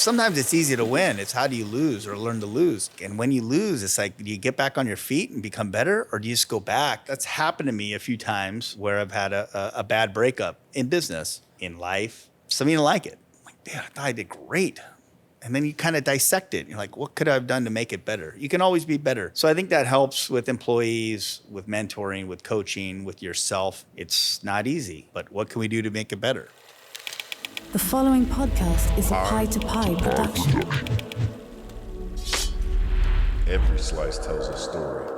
sometimes it's easy to win. It's how do you lose or learn to lose? And when you lose, it's like, do you get back on your feet and become better, or do you just go back? That's happened to me a few times where I've had a bad breakup in business, in life. Some of you don't like it. I'm like, man, I thought I did great. And then you kind of dissect it. You're like, what could I have done to make it better? You can always be better. So I think that helps with employees, with mentoring, with coaching, with yourself. It's not easy, but what can we do to make it better? The following podcast is a Pie to Pie production. Every slice tells a story.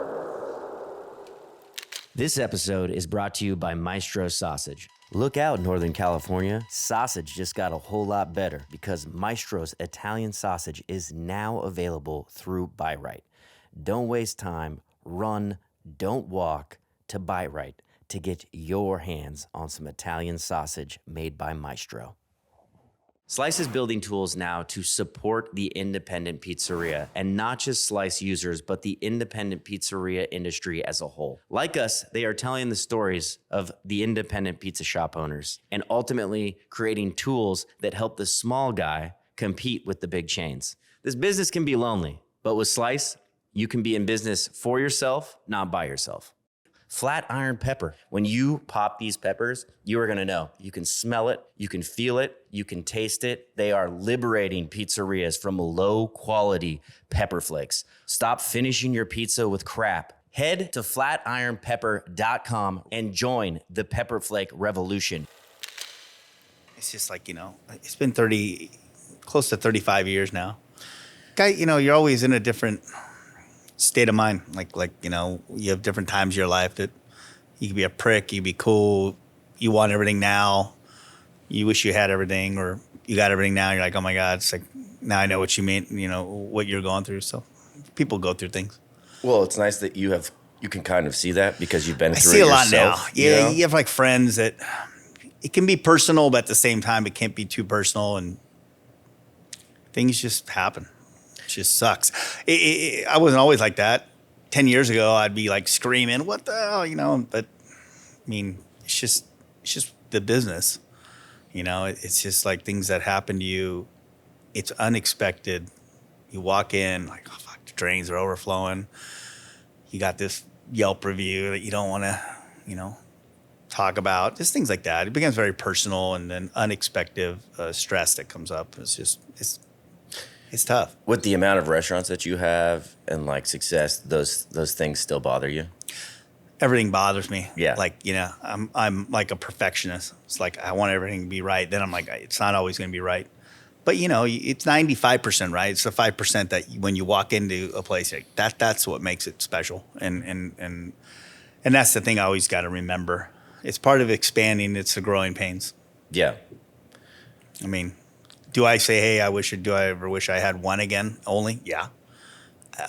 This episode is brought to you by Maestro Sausage. Look out, Northern California. Sausage just got a whole lot better because Maestro's Italian sausage is now available through Buy Right. Don't waste time. Run, don't walk to Buy Right to get your hands on some Italian sausage made by Maestro. Slice is building tools now to support the independent pizzeria, and not just Slice users, but the independent pizzeria industry as a whole. Like us, they are telling the stories of the independent pizza shop owners and ultimately creating tools that help the small guy compete with the big chains. This business can be lonely, but with Slice, you can be in business for yourself, not by yourself. Flat iron pepper. When you pop these peppers, you are gonna know. You can smell it, you can feel it, you can taste it. They are liberating pizzerias from low quality pepper flakes. Stop finishing your pizza with crap. Head to flatironpepper.com and join the pepper flake revolution. It's just like, it's been close to 35 years now. Guy, you're always in a different state of mind. Like, you have different times in your life that you can be a prick, you can be cool, you want everything now, you wish you had everything, or you got everything now, you're like, oh my God, it's like, now I know what you mean, what you're going through. So people go through things. Well, it's nice that you can kind of see that because you've been through it yourself. I see a lot now. Yeah, you have like friends that, it can be personal, but at the same time, it can't be too personal, and things just happen. It just sucks. I wasn't always like that. 10 years ago, I'd be like screaming, what the hell, but I mean, it's just the business, it's just like things that happen to you. It's unexpected. You walk in like, oh, fuck, the drains are overflowing. You got this Yelp review that you don't want to, talk about, just things like that. It becomes very personal, and then unexpected stress that comes up. It's tough. With the amount of restaurants that you have and like success, those things still bother you? Everything bothers me. Yeah. Like, I'm like a perfectionist. It's like I want everything to be right. Then I'm like, it's not always going to be right. But it's 95% right. It's the 5% that when you walk into a place, like that's what makes it special. And that's the thing I always got to remember. It's part of expanding. It's the growing pains. Yeah. I mean, do I say, hey, do I ever wish I had one again only? Yeah,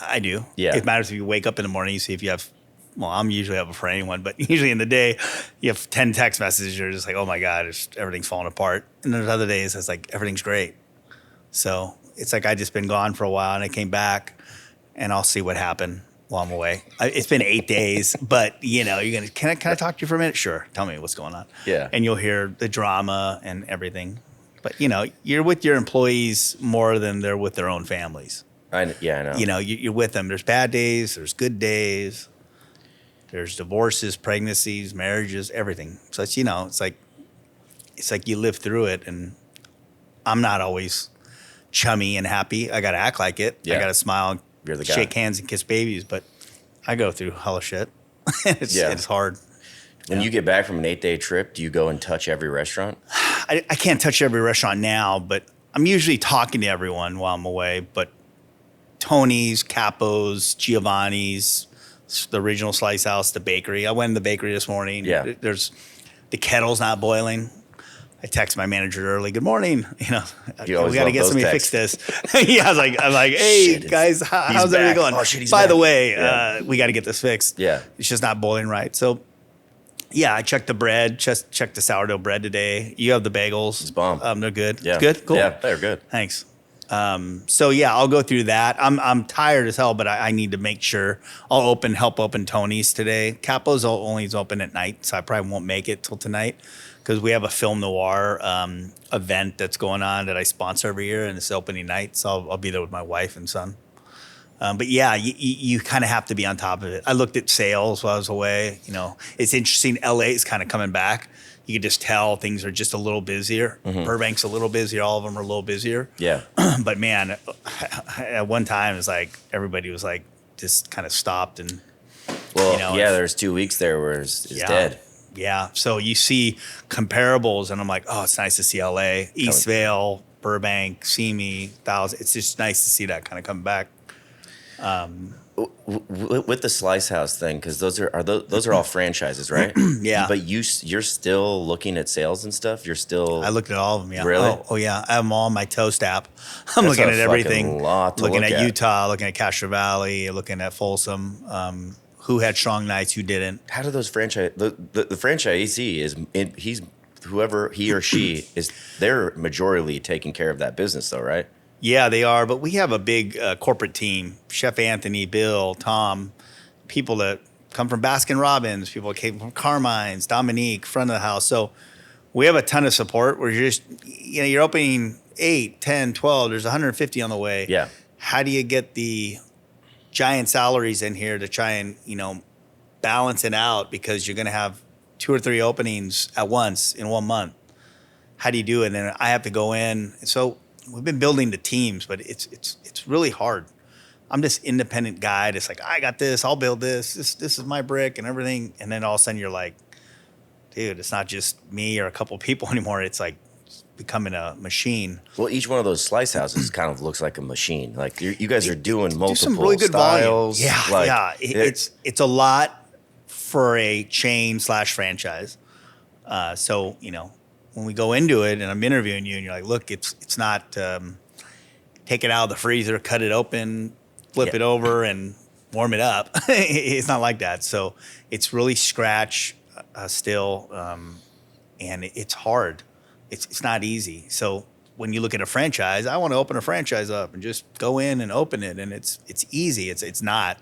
I do. Yeah. It matters if you wake up in the morning, you see if you have, I'm usually up for anyone, but usually in the day, you have 10 text messages, you're just like, oh my God, everything's falling apart. And there's other days it's like, everything's great. So it's like I just been gone for a while and I came back and I'll see what happened while I'm away. It's been 8 days, but you're going to, can I talk to you for a minute? Sure. Tell me what's going on. Yeah. And you'll hear the drama and everything. But, you're with your employees more than they're with their own families. I know. You're with them. There's bad days. There's good days. There's divorces, pregnancies, marriages, everything. So it's, it's like you live through it. And I'm not always chummy and happy. I got to act like it. Yeah. I got to smile, You're the guy. shake hands and kiss babies. But I go through hella shit. It's hard. When you get back from an 8-day trip, do you go and touch every restaurant? I can't touch every restaurant now, but I'm usually talking to everyone while I'm away. But Tony's, Capo's, Giovanni's, the Original Slice House, the bakery. I went in the bakery this morning. Yeah. The kettle's not boiling. I text my manager early. Good morning. We got always to love get those somebody to fix this. Yeah, I'm like, hey Shit, guys, how's everything going? Oh, shit, he's By back. the way, Yeah. we got to get this fixed. Yeah. It's just not boiling right. So. Yeah, I checked the bread, checked the sourdough bread today. You have the bagels. It's bomb. They're good. Yeah. Good? Cool. Yeah, they're good. Thanks. So yeah, I'll go through that. I'm tired as hell, but I need to make sure. I'll help open Tony's today. Capo's only is open at night, so I probably won't make it till tonight because we have a film noir event that's going on that I sponsor every year, and it's opening night. So I'll be there with my wife and son. But yeah, you kind of have to be on top of it. I looked at sales while I was away. You know, it's interesting. LA is kind of coming back. You can just tell things are just a little busier. Burbank's a little busier. All of them are a little busier. Yeah. But man, at one time, it's like everybody was like just kind of stopped and. Well, you know, there's 2 weeks there where it's dead. Yeah. So you see comparables, and I'm like, oh, it's nice to see LA, Eastvale, Burbank, Simi, Thousand. It's just nice to see that kind of come back. With the Slice House thing, because those are all franchises, right? Yeah. But you're still looking at sales and stuff. You're still. I looked at all of them. Yeah. Really? Oh yeah. I have them all on my Toast app. I'm That's looking a at everything. fucking lot to looking look at at. Utah, looking at Castro Valley, looking at Folsom. Who had strong nights? Who didn't? How do those franchise the franchisee he's whoever he or she is, they're majorly taking care of that business though, right? Yeah, they are. But we have a big corporate team: Chef Anthony, Bill, Tom, people that come from Baskin Robbins, people that came from Carmine's, Dominique, front of the house. So we have a ton of support. We're just, you're opening 8, 10, 12. There's 150 on the way. Yeah. How do you get the giant salaries in here to try and, balance it out, because you're going to have 2 or 3 openings at once in 1 month? How do you do it? And I have to go in. So we've been building the teams, but it's really hard. I'm this independent guy that's like, I got this, I'll build this. This is my brick and everything. And then all of a sudden you're like, dude, it's not just me or a couple of people anymore. It's like becoming a machine. Well, each one of those slice houses kind of looks like a machine. Like you guys are doing multiple some really good styles. volume. Yeah, it's a lot for a chain / franchise. So when we go into it and I'm interviewing you and you're like, look, it's not take it out of the freezer, cut it open, flip it over and warm it up. It's not like that. So it's really scratch still, and it's hard. It's not easy. So when you look at a franchise, I want to open a franchise up and just go in and open it, and it's easy. It's not.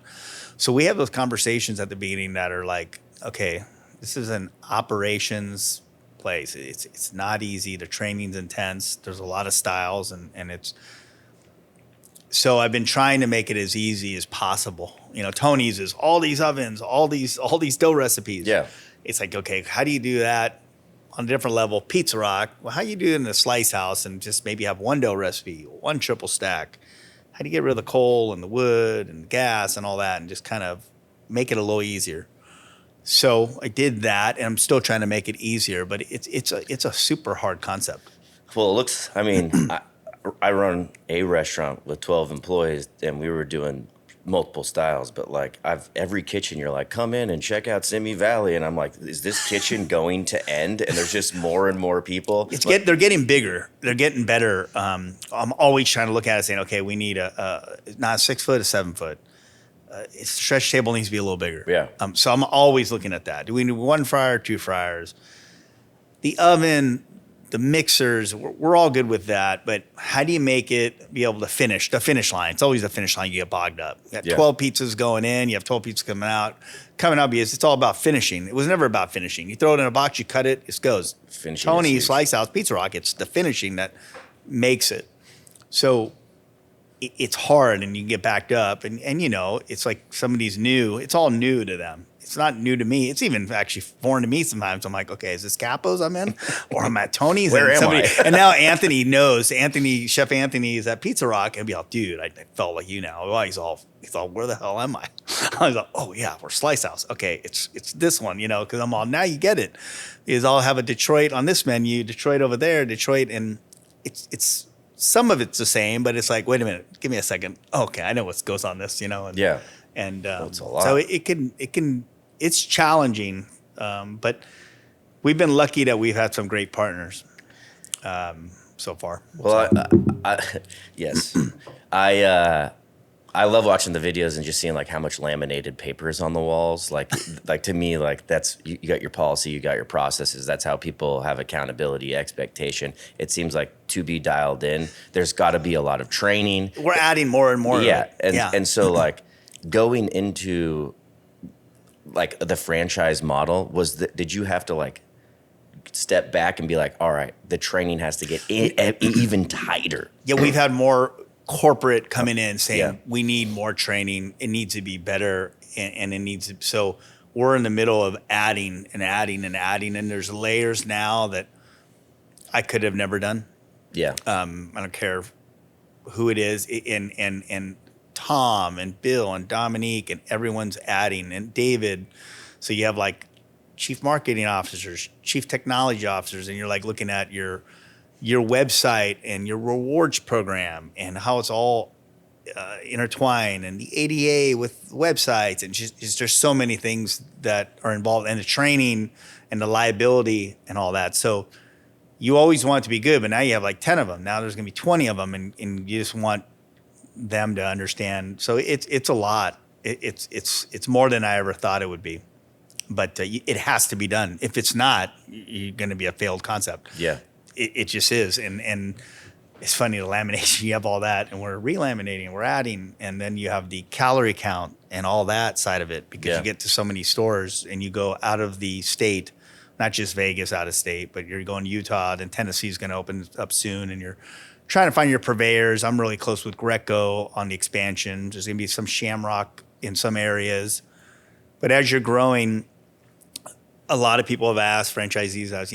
So we have those conversations at the beginning that are like, okay, this is an operations place. It's not easy. The training's intense. There's a lot of styles, and it's. So I've been trying to make it as easy as possible. Tony's is all these ovens, all these dough recipes. Yeah. It's like, okay, how do you do that on a different level? Pizza Rock. Well, how you do it in a slice house and just maybe have one dough recipe, one triple stack? How do you get rid of the coal and the wood and the gas and all that, and just kind of make it a little easier? So I did that, and I'm still trying to make it easier, but it's a super hard concept. Well, it looks. I mean, I run a restaurant with 12 employees, and we were doing multiple styles, but like every kitchen you're like, come in and check out Simi Valley, and I'm like, is this kitchen going to end? And there's just more and more people. They're getting bigger, they're getting better. I'm always trying to look at it saying, okay, we need not 6 foot, a 7 foot. Stretch table needs to be a little bigger. Yeah. So I'm always looking at that. Do we need 1 fryer, 2 fryers? The oven, the mixers, we're all good with that, but how do you make it be able to finish? The finish line. It's always the finish line you get bogged up. You got 12 pizzas going in, you have 12 pizzas coming out because it's all about finishing. It was never about finishing. You throw it in a box, you cut it, it goes. Finishing Tony's Slice House, Pizza Rock, it's the finishing that makes it. So it's hard, and you get backed up, and it's like somebody's new. It's all new to them. It's not new to me. It's even actually foreign to me sometimes. I'm like, okay, is this Capo's I'm in? Or I'm at Tony's? Where am I? And now Anthony knows. Chef Anthony is at Pizza Rock. And be like, dude, I felt like you now. Well, he's all, where the hell am I? I was like, oh yeah, we're Slice House. Okay, it's this one, because I'm all, now you get it. Is I'll have a Detroit on this menu, Detroit over there, Detroit, and it's some of it's the same, but it's like, wait a minute, give me a second. Okay, I know what goes on this, And, Yeah. And it's a lot. So it's challenging, but we've been lucky that we've had some great partners so far. Well, yes, I love watching the videos and just seeing like how much laminated paper is on the walls. Like to me, like that's you got your policy, you got your processes. That's how people have accountability, expectation. It seems like to be dialed in. There's got to be a lot of training. We're adding more and more. Yeah, of it. And so like going into like the franchise model did you have to like step back and be like, all right, the training has to get even tighter. Yeah, we've had more corporate coming in saying we need more training. It needs to be better, and it needs to. So we're in the middle of adding and adding and adding, and there's layers now that I could have never done. Yeah. I don't care who it is, and Tom and Bill and Dominique and everyone's adding, and David. So you have like chief marketing officers, chief technology officers, and you're like looking at your website and your rewards program and how it's all intertwined, and the ADA with websites, and just there's so many things that are involved, and the training and the liability and all that. So you always want it to be good, but now you have like 10 of them. Now there's going to be 20 of them, and you just want them to understand. So it's a lot. It's more than I ever thought it would be. But it has to be done. If it's not, you're going to be a failed concept. Yeah. It just is. And it's funny, the lamination, you have all that, and we're relaminating, we're adding, and then you have the calorie count and all that side of it, because you get to so many stores and you go out of the state, not just Vegas, out of state, but you're going to Utah, then Tennessee's going to open up soon, and you're trying to find your purveyors. I'm really close with Greco on the expansion. There's going to be some Shamrock in some areas. But as you're growing, a lot of people have asked, franchisees asked,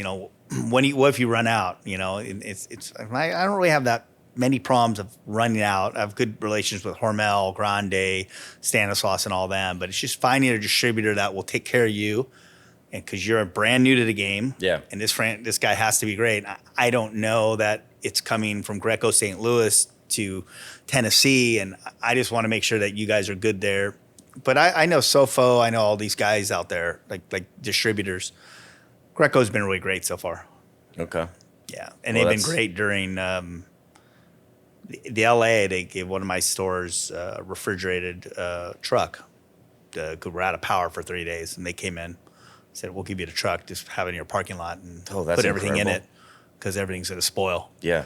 what if you run out? I don't really have that many problems of running out. I have good relations with Hormel, Grande, Stanislaus, and all them. But it's just finding a distributor that will take care of you, and because you're brand new to the game. Yeah. And this guy has to be great. I don't know that it's coming from Greco St. Louis to Tennessee, and I just want to make sure that you guys are good there. But I know Sofo, I know all these guys out there, like distributors. Greco's been really great so far. Okay. Yeah, and they've been great during the LA. They gave one of my stores a refrigerated truck. We're out of power for 3 days, and they came in, said, "We'll give you the truck, just have it in your parking lot and that's put everything incredible. in it, because everything's going to spoil." Yeah.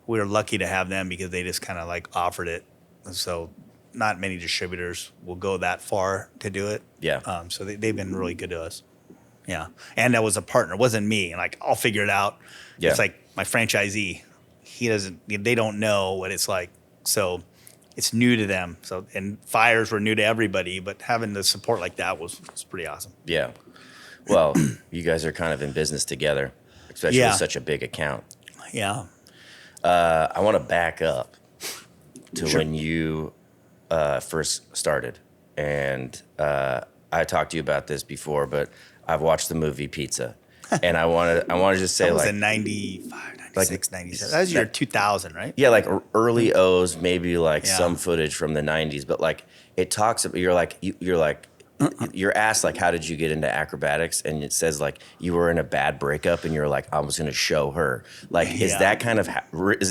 We were lucky to have them because they just kind of like offered it. And so not many distributors will go that far to do it. Yeah. So they've been really good to us. Yeah. And that was a partner. It wasn't me. Like, I'll figure it out. Yeah. It's like my franchisee. They don't know what it's like. So it's new to them. So, and fires were new to everybody, but having the support like that was pretty awesome. Yeah. Well, you guys are kind of in business together, especially with such a big account. Yeah. I want to back up to when you first started. And I talked to you about this before, but I've watched the movie Pizza. And I want to just say, that was like, in 95, 96, 97. That was year 2000, right? Yeah, like early O's, maybe like some footage from the 90s. But like, it talks about, you're asked, like, how did you get into acrobatics? And it says, like, you were in a bad breakup and you're like, I was going to show her. Like, is that kind of,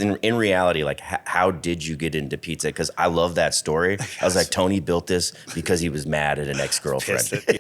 in reality, like, how did you get into pizza? Because I love that story. I was like, Tony built this because he was mad at an ex-girlfriend.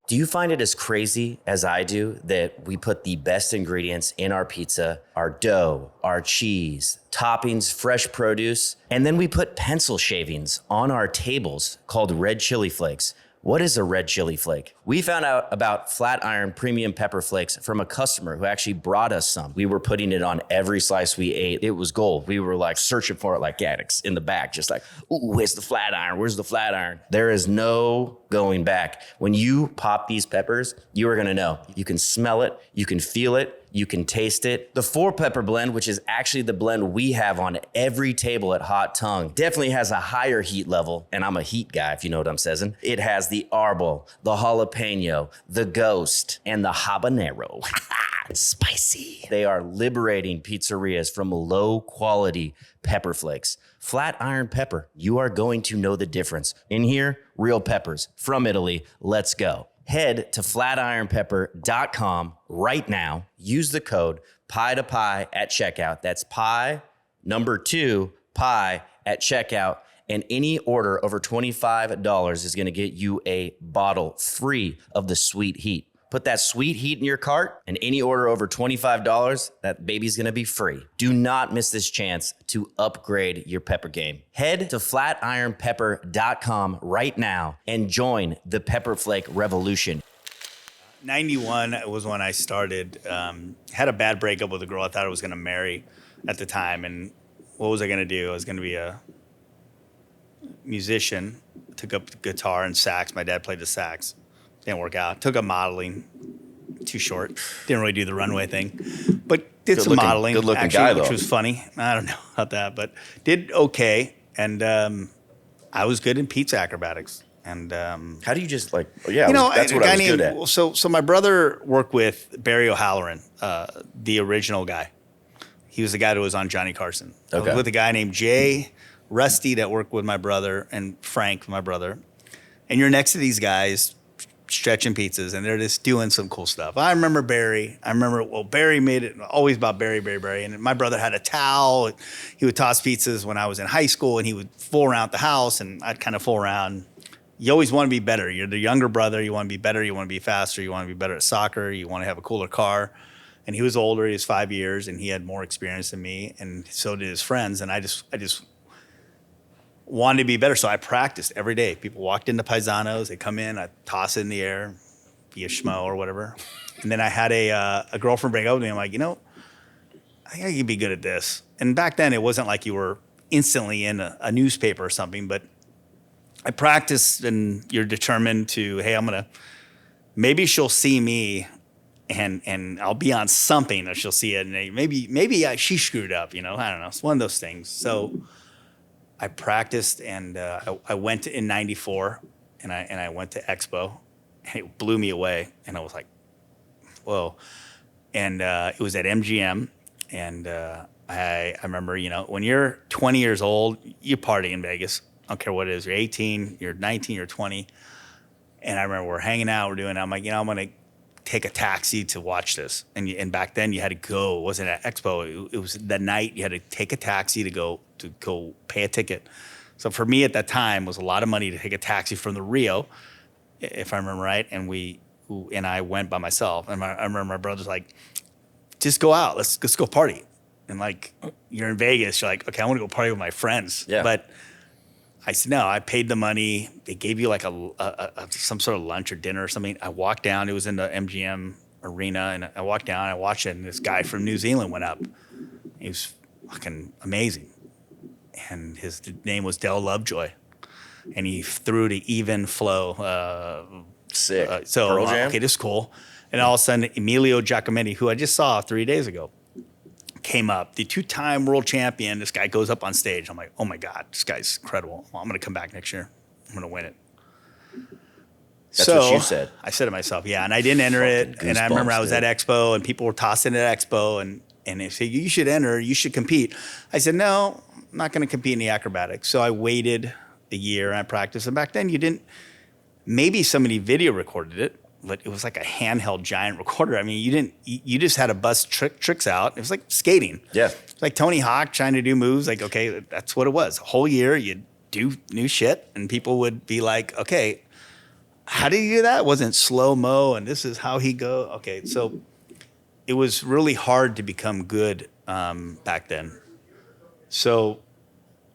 Do you find it as crazy as I do that we put the best ingredients in our pizza, our dough, our cheese, toppings, fresh produce, and then we put pencil shavings on our tables called red chili flakes? What is a red chili flake? We found out about Flatiron premium pepper flakes from a customer who actually brought us some. We were putting it on every slice we ate. It was gold. We were like searching for it like addicts in the back, just like, ooh, where's the Flatiron? Where's the Flatiron? There is no going back. When you pop these peppers, you are gonna know. You can smell it, you can feel it, you can taste it. The 4-pepper blend, which is actually the blend we have on every table at Hot Tongue, definitely has a higher heat level, and I'm a heat guy, if you know what I'm saying. It has the arbol, the jalapeno, the ghost, and the habanero. It's spicy. They are liberating pizzerias from low quality pepper flakes. Flatiron pepper, you are going to know the difference. In here, real peppers from Italy. Let's go. Head to flatironpepper.com right now. Use the code PIE2PIE at checkout. That's PIE, number 2, PIE at checkout. And any order over $25 is going to get you a bottle free of the sweet heat. Put that sweet heat in your cart, and any order over $25, that baby's gonna be free. Do not miss this chance to upgrade your pepper game. Head to flatironpepper.com right now and join the Pepper Flake revolution. 91 was when I started. Had a bad breakup with a girl I thought I was going to marry at the time. And what was I going to do? I was going to be a musician. Took up the guitar and sax. My dad played the sax. Didn't work out. Took up modeling. Too short. Didn't really do the runway thing. But did some modeling. Good looking actually, guy, though. which was funny. I don't know about that. But did okay. And I was good in pizza acrobatics. And How do you just that's what a I guy was named, good at. So my brother worked with Barry O'Halloran, the original guy. He was the guy that was on Johnny Carson. I was Okay. with a guy named Jay Rusty that worked with my brother, and Frank, my brother. And you're next to these guys stretching pizzas, and they're just doing some cool stuff. I remember Barry. Barry made it always about Barry. And my brother had a towel. He would toss pizzas when I was in high school, and he would fool around the house, and I'd kind of fool around. You always want to be better. You're the younger brother. You want to be better. You want to be faster. You want to be better at soccer. You want to have a cooler car. And he was older. He was 5 years, and he had more experience than me, and so did his friends. And I just wanted to be better, so I practiced every day. People walked into Paisanos. They come in. I toss it in the air, be a schmo or whatever. And then I had a girlfriend break up with me. I'm like, I think I could be good at this. And back then, it wasn't like you were instantly in a newspaper or something, but I practiced, and you're determined to, hey, maybe she'll see me and I'll be on something, or she'll see it, and maybe she screwed up, I don't know. It's one of those things. So I practiced, and I went in '94, and I went to Expo, and it blew me away, and I was like, whoa. And it was at MGM, and I remember, when you're 20 years old, you party in Vegas. I don't care what it is. You're 18, you're 19, you're 20. And I remember we're hanging out, I'm like, I'm going to take a taxi to watch this. And back then you had to go, it wasn't at Expo. It was the night you had to take a taxi to go pay a ticket. So for me at that time, it was a lot of money to take a taxi from the Rio, if I remember right. And I went by myself. And I remember my brother's like, just go out. Let's go party. And like, you're in Vegas. You're like, okay, I want to go party with my friends. Yeah. But I said, no, I paid the money. They gave you like some sort of lunch or dinner or something. I walked down. It was in the MGM arena. And I walked down. I watched it. And this guy from New Zealand went up. He was fucking amazing. And his name was Del Lovejoy. And he threw to even flow. Sick. So, Pearl Jam? okay, this is cool. And all of a sudden, Emilio Giacometti, who I just saw 3 days ago, came up. The 2-time world champion. This guy goes up on stage. I'm like, oh my God, this guy's incredible. Well, I'm going to come back next year. I'm going to win it. That's what you said. I said to myself, yeah. And I didn't enter it. And I remember I was at Expo, and people were tossing it at Expo. And they said, you should enter. You should compete. I said, no, I'm not going to compete in the acrobatics. So I waited a year, and I practiced. And back then, you didn't. Maybe somebody video recorded it, but it was like a handheld giant recorder. I mean, you just had to bust tricks out. It was like skating. Yeah. It's like Tony Hawk trying to do moves. Like, okay, that's what it was. A whole year, you'd do new shit, and people would be like, okay, how did you do that? It wasn't slow-mo, and this is how he go. Okay, so it was really hard to become good back then. So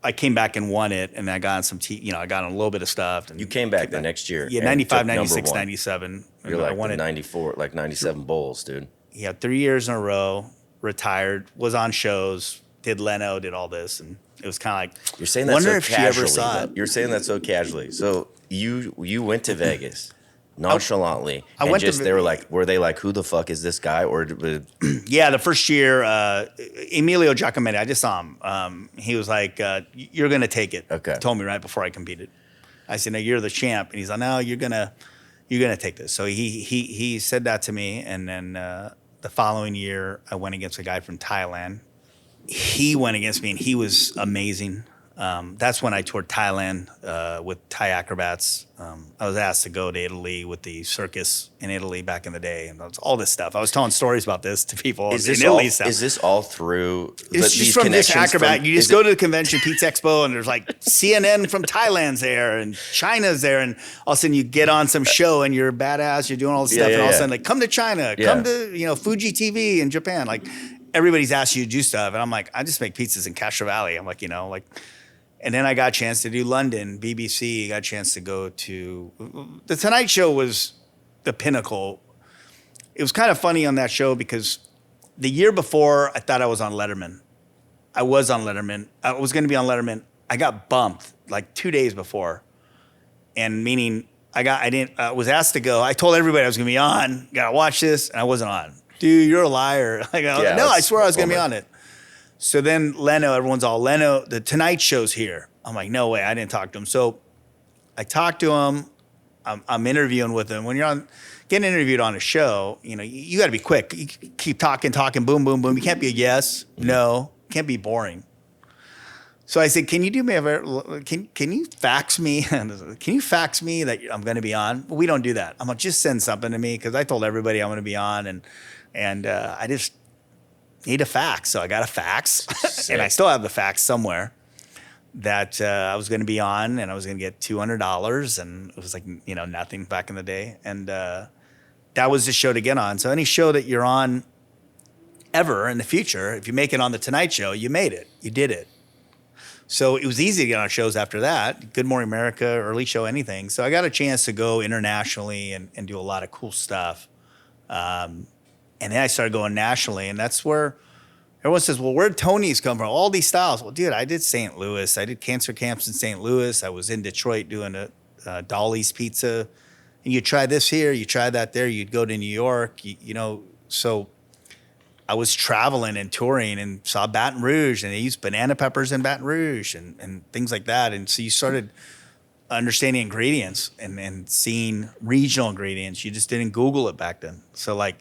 I came back and won it, and I got on some, I got on a little bit of stuff. And You came back the next year. Yeah, and 95, took number 96, one. 97. You're I like won the it. 94, like 97 bowls, dude. Yeah, 3 years in a row, retired, was on shows, did Leno, did all this, and it was kind of like, You're saying that wonder so if she casually. ever saw it. You're saying that so casually. So you went to Vegas nonchalantly. I went to they were like, who the fuck is this guy? Or Yeah, the first year, Emilio Giacometti, I just saw him. He was like, you're going to take it. Okay. He told me right before I competed. I said, no, you're the champ. And he's like, no, you're gonna take this. So he said that to me. And then the following year, I went against a guy from Thailand. He went against me, and he was amazing. That's when I toured Thailand with Thai acrobats. I was asked to go to Italy with the circus in Italy back in the day, and all this stuff. I was telling stories about this to people is in this Italy. is this all through It's just from this acrobat. You just go to the convention, Pizza Expo, and there's like CNN from Thailand's there, and China's there, and all of a sudden you get on some show, and you're badass. You're doing all this stuff, and all of a sudden like, come to China, come to Fuji TV in Japan. Like everybody's asked you to do stuff, and I'm like, I just make pizzas in Castro Valley. I'm like, And then I got a chance to do London, BBC. Got a chance to go to The Tonight Show was the pinnacle. it was kind of funny on that show because the year before I thought I was on Letterman. I was on Letterman. I was going to be on Letterman. I got bumped like 2 days before, and meaning I was asked to go. I told everybody I was going to be on. Gotta watch this, and I wasn't on. Dude, you're a liar. I go, no, I swear I was going to be on it. So then Leno, everyone's all Leno. The Tonight Show's here. I'm like, no way. I didn't talk to him. So I talked to him. I'm interviewing with him. When you're getting interviewed on a show, you got to be quick. You keep talking, boom, boom, boom. You can't be a yes, no. You can't be boring. So I said, can you do me a favor? Can you fax me? Can you fax me that I'm going to be on? Well, we don't do that. I'm like, just send something to me because I told everybody I'm going to be on, and I just need a fax. So I got a fax, and I still have the fax somewhere that I was going to be on, and I was going to get $200, and it was like nothing back in the day, and that was the show to get on. So any show that you're on ever in the future, if you make it on the Tonight Show, you made it, you did it. So it was easy to get on shows after that. Good Morning America, early show, anything. So I got a chance to go internationally and do a lot of cool stuff. And then I started going nationally, and that's where everyone says, well, where'd Tony's come from? All these styles. Well, dude, I did St. Louis. I did cancer camps in St. Louis. I was in Detroit doing a Dolly's Pizza. And you try this here, you try that there. You'd go to New York, so I was traveling and touring and saw Baton Rouge, and they used banana peppers in Baton Rouge and things like that. And so you started understanding ingredients and seeing regional ingredients. You just didn't Google it back then. So like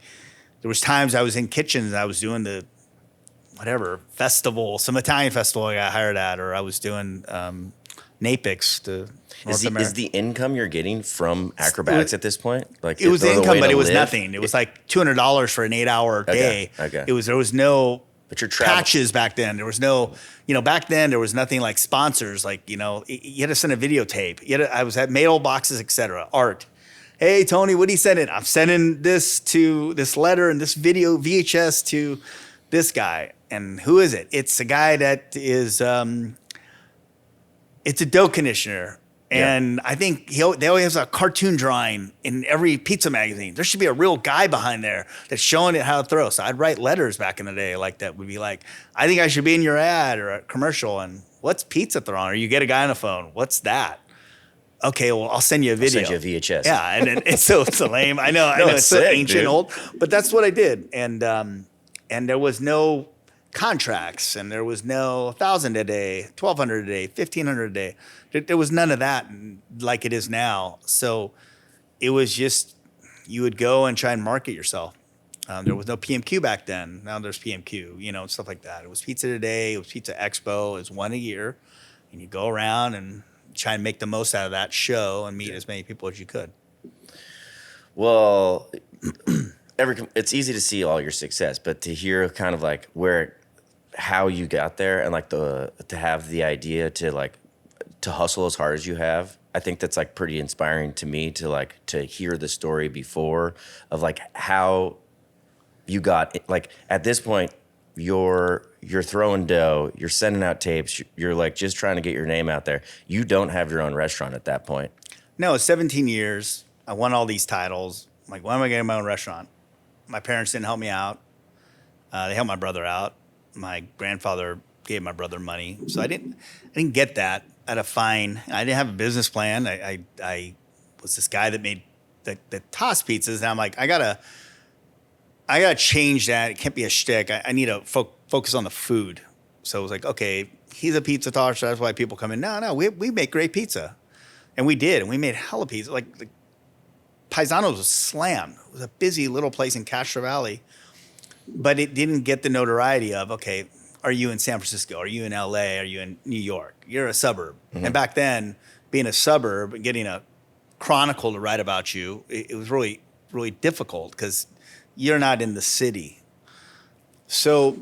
there was times I was in kitchens and I was doing the festival, some Italian festival I got hired at, or I was doing Napix to North America. Is the income you're getting from acrobatics at this point? Like it was income, but it was nothing. It was like $200 for an 8-hour day. Okay. There was no but you're patches back then. There was no, back then there was nothing like sponsors. Like, you had to send a videotape. I was at mail boxes, etc. Art. Hey, Tony, what are you sending? I'm sending this letter and this video VHS to this guy. And who is it? It's a guy that is, it's a dough conditioner. And I think they always have a cartoon drawing in every pizza magazine. There should be a real guy behind there that's showing it how to throw. So I'd write letters back in the day like that. Would be like, I think I should be in your ad or a commercial. And what's pizza throwing? Or you get a guy on the phone. What's that? Okay, well, I'll send you a video. I'll send you a VHS. Yeah, and it's so lame. I know it's so ancient, dude. Old, but that's what I did. And there was no contracts, and there was no 1,000 a day, 1,200 a day, 1,500 a day. There was none of that like it is now. So it was just you would go and try and market yourself. There was no PMQ back then. Now there's PMQ, stuff like that. It was Pizza Today. It was Pizza Expo. It was one a year, and you go around and try and make the most out of that show and meet as many people as you could. Well, it's easy to see all your success, but to hear kind of like how you got there and like to have the idea to hustle as hard as you have, I think that's like pretty inspiring to me to hear the story before of like how you got like at this point you're throwing dough, you're sending out tapes, you're like just trying to get your name out there. You don't have your own restaurant at that point. No, 17 years. I won all these titles. I'm like, when am I getting my own restaurant? My parents didn't help me out. They helped my brother out. My grandfather gave my brother money. So I didn't get that. I had a fine. I didn't have a business plan. I was this guy that made that toss pizzas. And I'm like, I gotta change that. It can't be a shtick. I need to focus on the food. So it was like, okay, he's a pizza tosser. That's why people come in. No, we make great pizza. And we did. And we made hella pizza. Like Paisano's was slammed. It was a busy little place in Castro Valley. But it didn't get the notoriety of, okay, are you in San Francisco? Are you in LA? Are you in New York? You're a suburb. Mm-hmm. And back then, being a suburb and getting a chronicle to write about you, it was really, really difficult because you're not in the city. So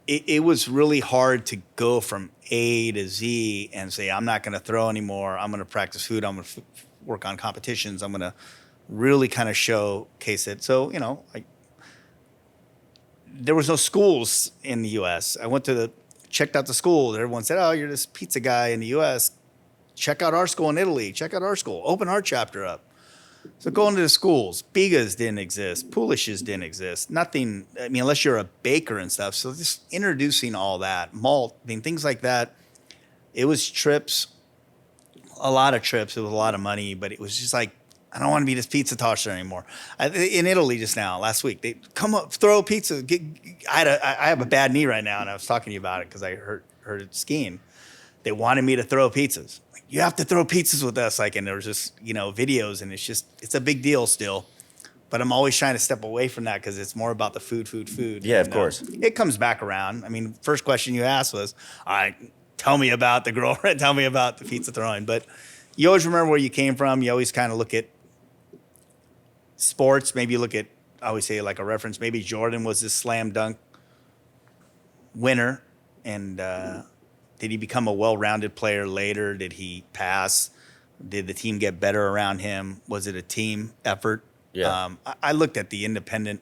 it was really hard to go from A to Z and say, I'm not going to throw anymore. I'm going to practice food. I'm going to work on competitions. I'm going to really kind of showcase it. So, there was no schools in the U.S. I checked out the school. Everyone said, oh, you're this pizza guy in the U.S. Check out our school in Italy. Check out our school. Open our chapter up. So going to the schools, Bigas didn't exist, Poolishes didn't exist, nothing. I mean, unless you're a baker and stuff. So just introducing all that, malt, I mean, things like that. It was trips, a lot of trips. It was a lot of money, but it was just like, I don't want to be this pizza tosser anymore. In Italy just now, last week, they come up, throw pizza. I have a bad knee right now, and I was talking to you about it because I hurt it skiing. They wanted me to throw pizzas. Like, you have to throw pizzas with us. Like, and there was just, videos, and it's a big deal still. But I'm always trying to step away from that because it's more about the food. Yeah, and, of course. It comes back around. I mean, first question you asked was, all right, tell me about the girl, tell me about the pizza throwing. But you always remember where you came from. You always kind of look at sports. Maybe you look at, I always say like a reference, maybe Jordan was this slam dunk winner. And did he become a well-rounded player later? Did he pass? Did the team get better around him? Was it a team effort? Yeah. I looked at the independent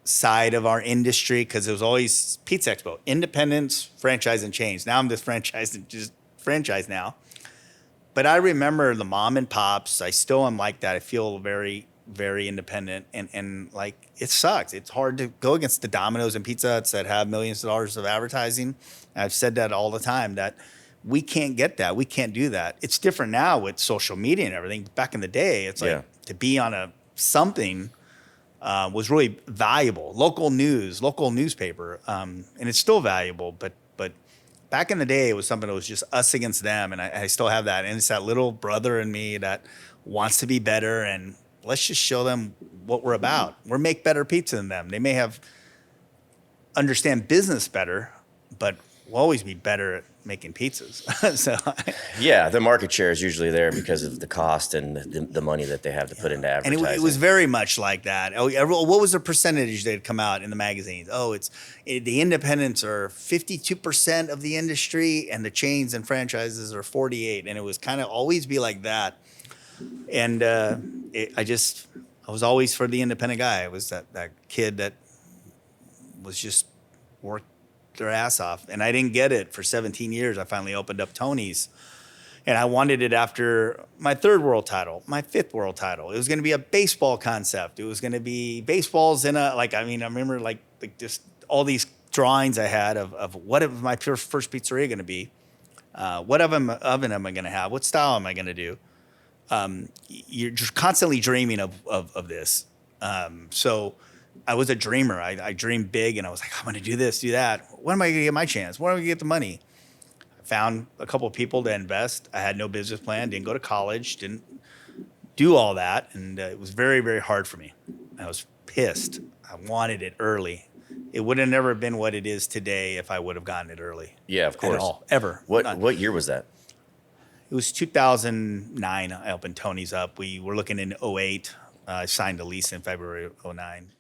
side of our industry because it was always Pizza Expo, independence, franchise, and change. Now I'm just franchise now. But I remember the mom and pops. I still am like that. I feel very, very independent. And like, it sucks. It's hard to go against the Domino's and Pizza Huts that have millions of dollars of advertising. I've said that all the time, that we can't get that. We can't do that. It's different now with social media and everything. Back in the day, it's like to be on something was really valuable. Local news, local newspaper. And it's still valuable, but back in the day, it was something that was just us against them, and I still have that. And it's that little brother in me that wants to be better, and let's just show them what we're about. We're make better pizza than them. They may understand business better, but we'll always be better at making pizzas. Yeah, the market share is usually there because of the cost and the money that they have to put into advertising. And it was very much like that. What was the percentage that had come out in the magazines? The independents are 52% of the industry, and the chains and franchises are 48%. And it was kind of always be like that. And I was always for the independent guy. I was that kid that was just worked their ass off, and I didn't get it for 17 years. I finally opened up Tony's, and I wanted it after my 3rd world title, my 5th world title. It was going to be a baseball concept. It was going to be baseballs in I remember like just all these drawings I had of what is my first pizzeria going to be, what oven am I going to have, what style am I going to do. You're just constantly dreaming of this. So I was a dreamer. I dreamed big, and I was like, I'm going to do this, do that. When am I going to get my chance? When am I going to get the money? I found a couple of people to invest. I had no business plan, didn't go to college, didn't do all that. And it was very, very hard for me. I was pissed. I wanted it early. It would have never been what it is today if I would have gotten it early. Yeah, of course. At all, ever. What year was that? It was 2009. I opened Tony's up. We were looking in 2008. I signed a lease in February of 2009.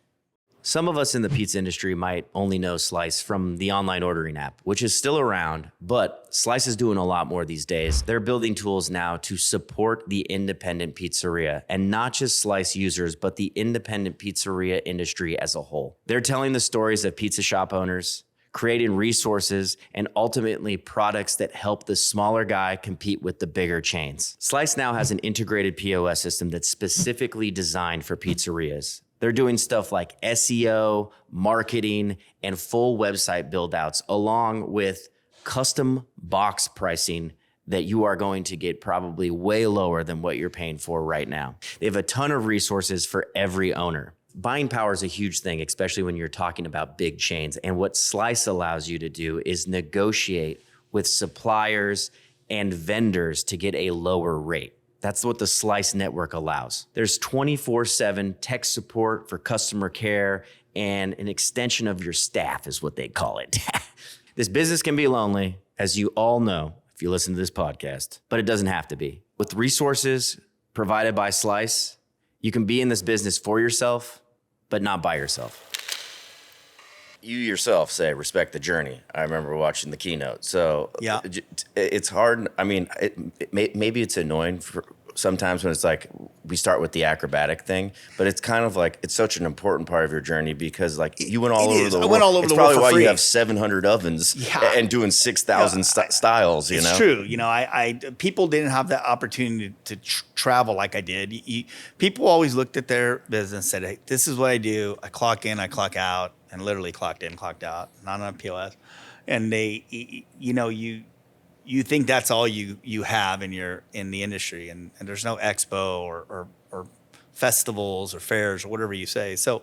Some of us in the pizza industry might only know Slice from the online ordering app, which is still around, but Slice is doing a lot more these days. They're building tools now to support the independent pizzeria, and not just Slice users, but the independent pizzeria industry as a whole. They're telling the stories of pizza shop owners, creating resources, and ultimately products that help the smaller guy compete with the bigger chains. Slice now has an integrated POS system that's specifically designed for pizzerias. They're doing stuff like SEO, marketing, and full website build-outs, along with custom box pricing that you are going to get probably way lower than what you're paying for right now. They have a ton of resources for every owner. Buying power is a huge thing, especially when you're talking about big chains. And what Slice allows you to do is negotiate with suppliers and vendors to get a lower rate. That's what the Slice network allows. There's 24/7 tech support for customer care, and an extension of your staff is what they call it. This business can be lonely, as you all know if you listen to this podcast, but it doesn't have to be. With resources provided by Slice, you can be in this business for yourself, but not by yourself. You yourself say respect the journey. I remember watching the keynote. So yeah, it's hard. I mean, maybe it's annoying sometimes when it's like we start with the acrobatic thing, but it's kind of like it's such an important part of your journey because like you went all over the world. I went all over it's the world probably for why free. you have 700 ovens and doing 6,000 styles. It's true. You know, I people didn't have that opportunity to travel like I did. People always looked at their business and said, "Hey, this is what I do. I clock in, I clock out, and literally clocked in, clocked out, not on a POS." And you think that's all you have in the industry, and there's no expo or festivals or fairs or whatever you say. So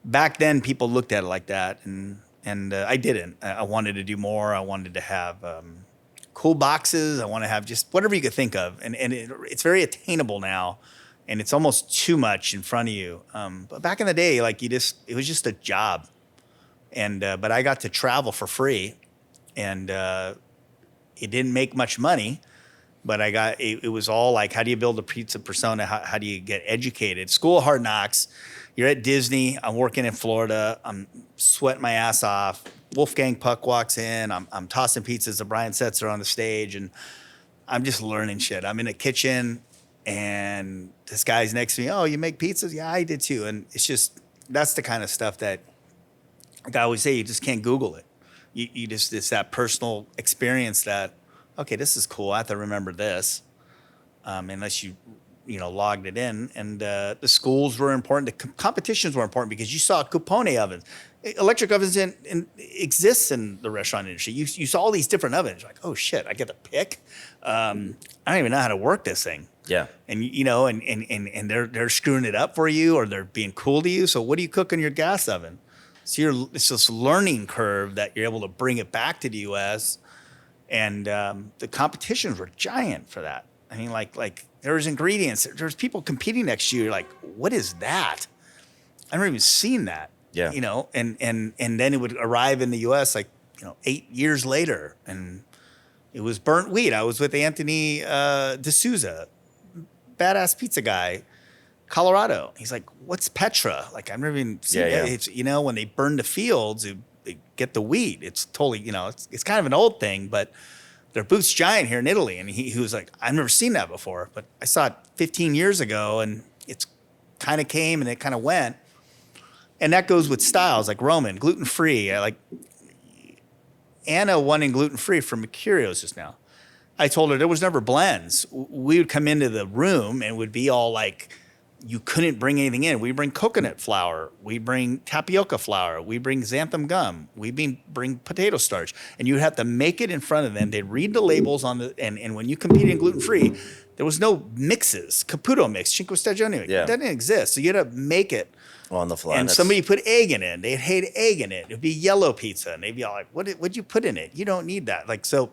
back then, people looked at it like that, and I didn't. I wanted to do more. I wanted to have cool boxes. I want to have just whatever you could think of, and it's very attainable now, and it's almost too much in front of you. But back in the day, like it was just a job, and but I got to travel for free, and it didn't make much money, but it was all like, how do you build a pizza persona? How do you get educated? School of Hard Knocks. You're at Disney. I'm working in Florida. I'm sweating my ass off. Wolfgang Puck walks in. I'm tossing pizzas to Brian Setzer on the stage, and I'm just learning shit. I'm in a kitchen, and this guy's next to me. Oh, you make pizzas? Yeah, I did too. And that's the kind of stuff that, like I always say, you just can't Google it. It's that personal experience that, okay, this is cool. I have to remember this, unless you logged it in. And the schools were important. The competitions were important because you saw Coupone ovens. Electric ovens exists in the restaurant industry. You saw all these different ovens. Like, oh shit, I get to pick. I don't even know how to work this thing. Yeah. And and they're screwing it up for you, or they're being cool to you. So what do you cook in your gas oven? So it's this learning curve that you're able to bring it back to the U.S. And the competitions were giant for that. I mean, like there's ingredients. There's people competing next to you. You're like, what is that? I've never even seen that. Yeah. And then it would arrive in the U.S. 8 years later, and it was burnt wheat. I was with Anthony D'Souza, badass pizza guy. Colorado. He's like, what's Petra? Like, I've never even seen it. It's, when they burn the fields, they get the wheat. It's totally, it's kind of an old thing, but their booth's giant here in Italy. And he was like, I've never seen that before, but I saw it 15 years ago, and it's kind of came and it kind of went. And that goes with styles like Roman, gluten-free. Anna won in gluten-free from Mercurio's just now. I told her there was never blends. We would come into the room and would be all like, you couldn't bring anything in. We bring coconut flour. We bring tapioca flour. We bring xanthan gum. We bring potato starch. And you have to make it in front of them. They'd read the labels and when you competed in gluten-free, there was no mixes. Caputo mix, Cinque Stagioni mix. It didn't exist. So you had to make it on the fly. And somebody put egg in it. They'd hate egg in it. It'd be yellow pizza. And they'd be all like, what'd you put in it? You don't need that. So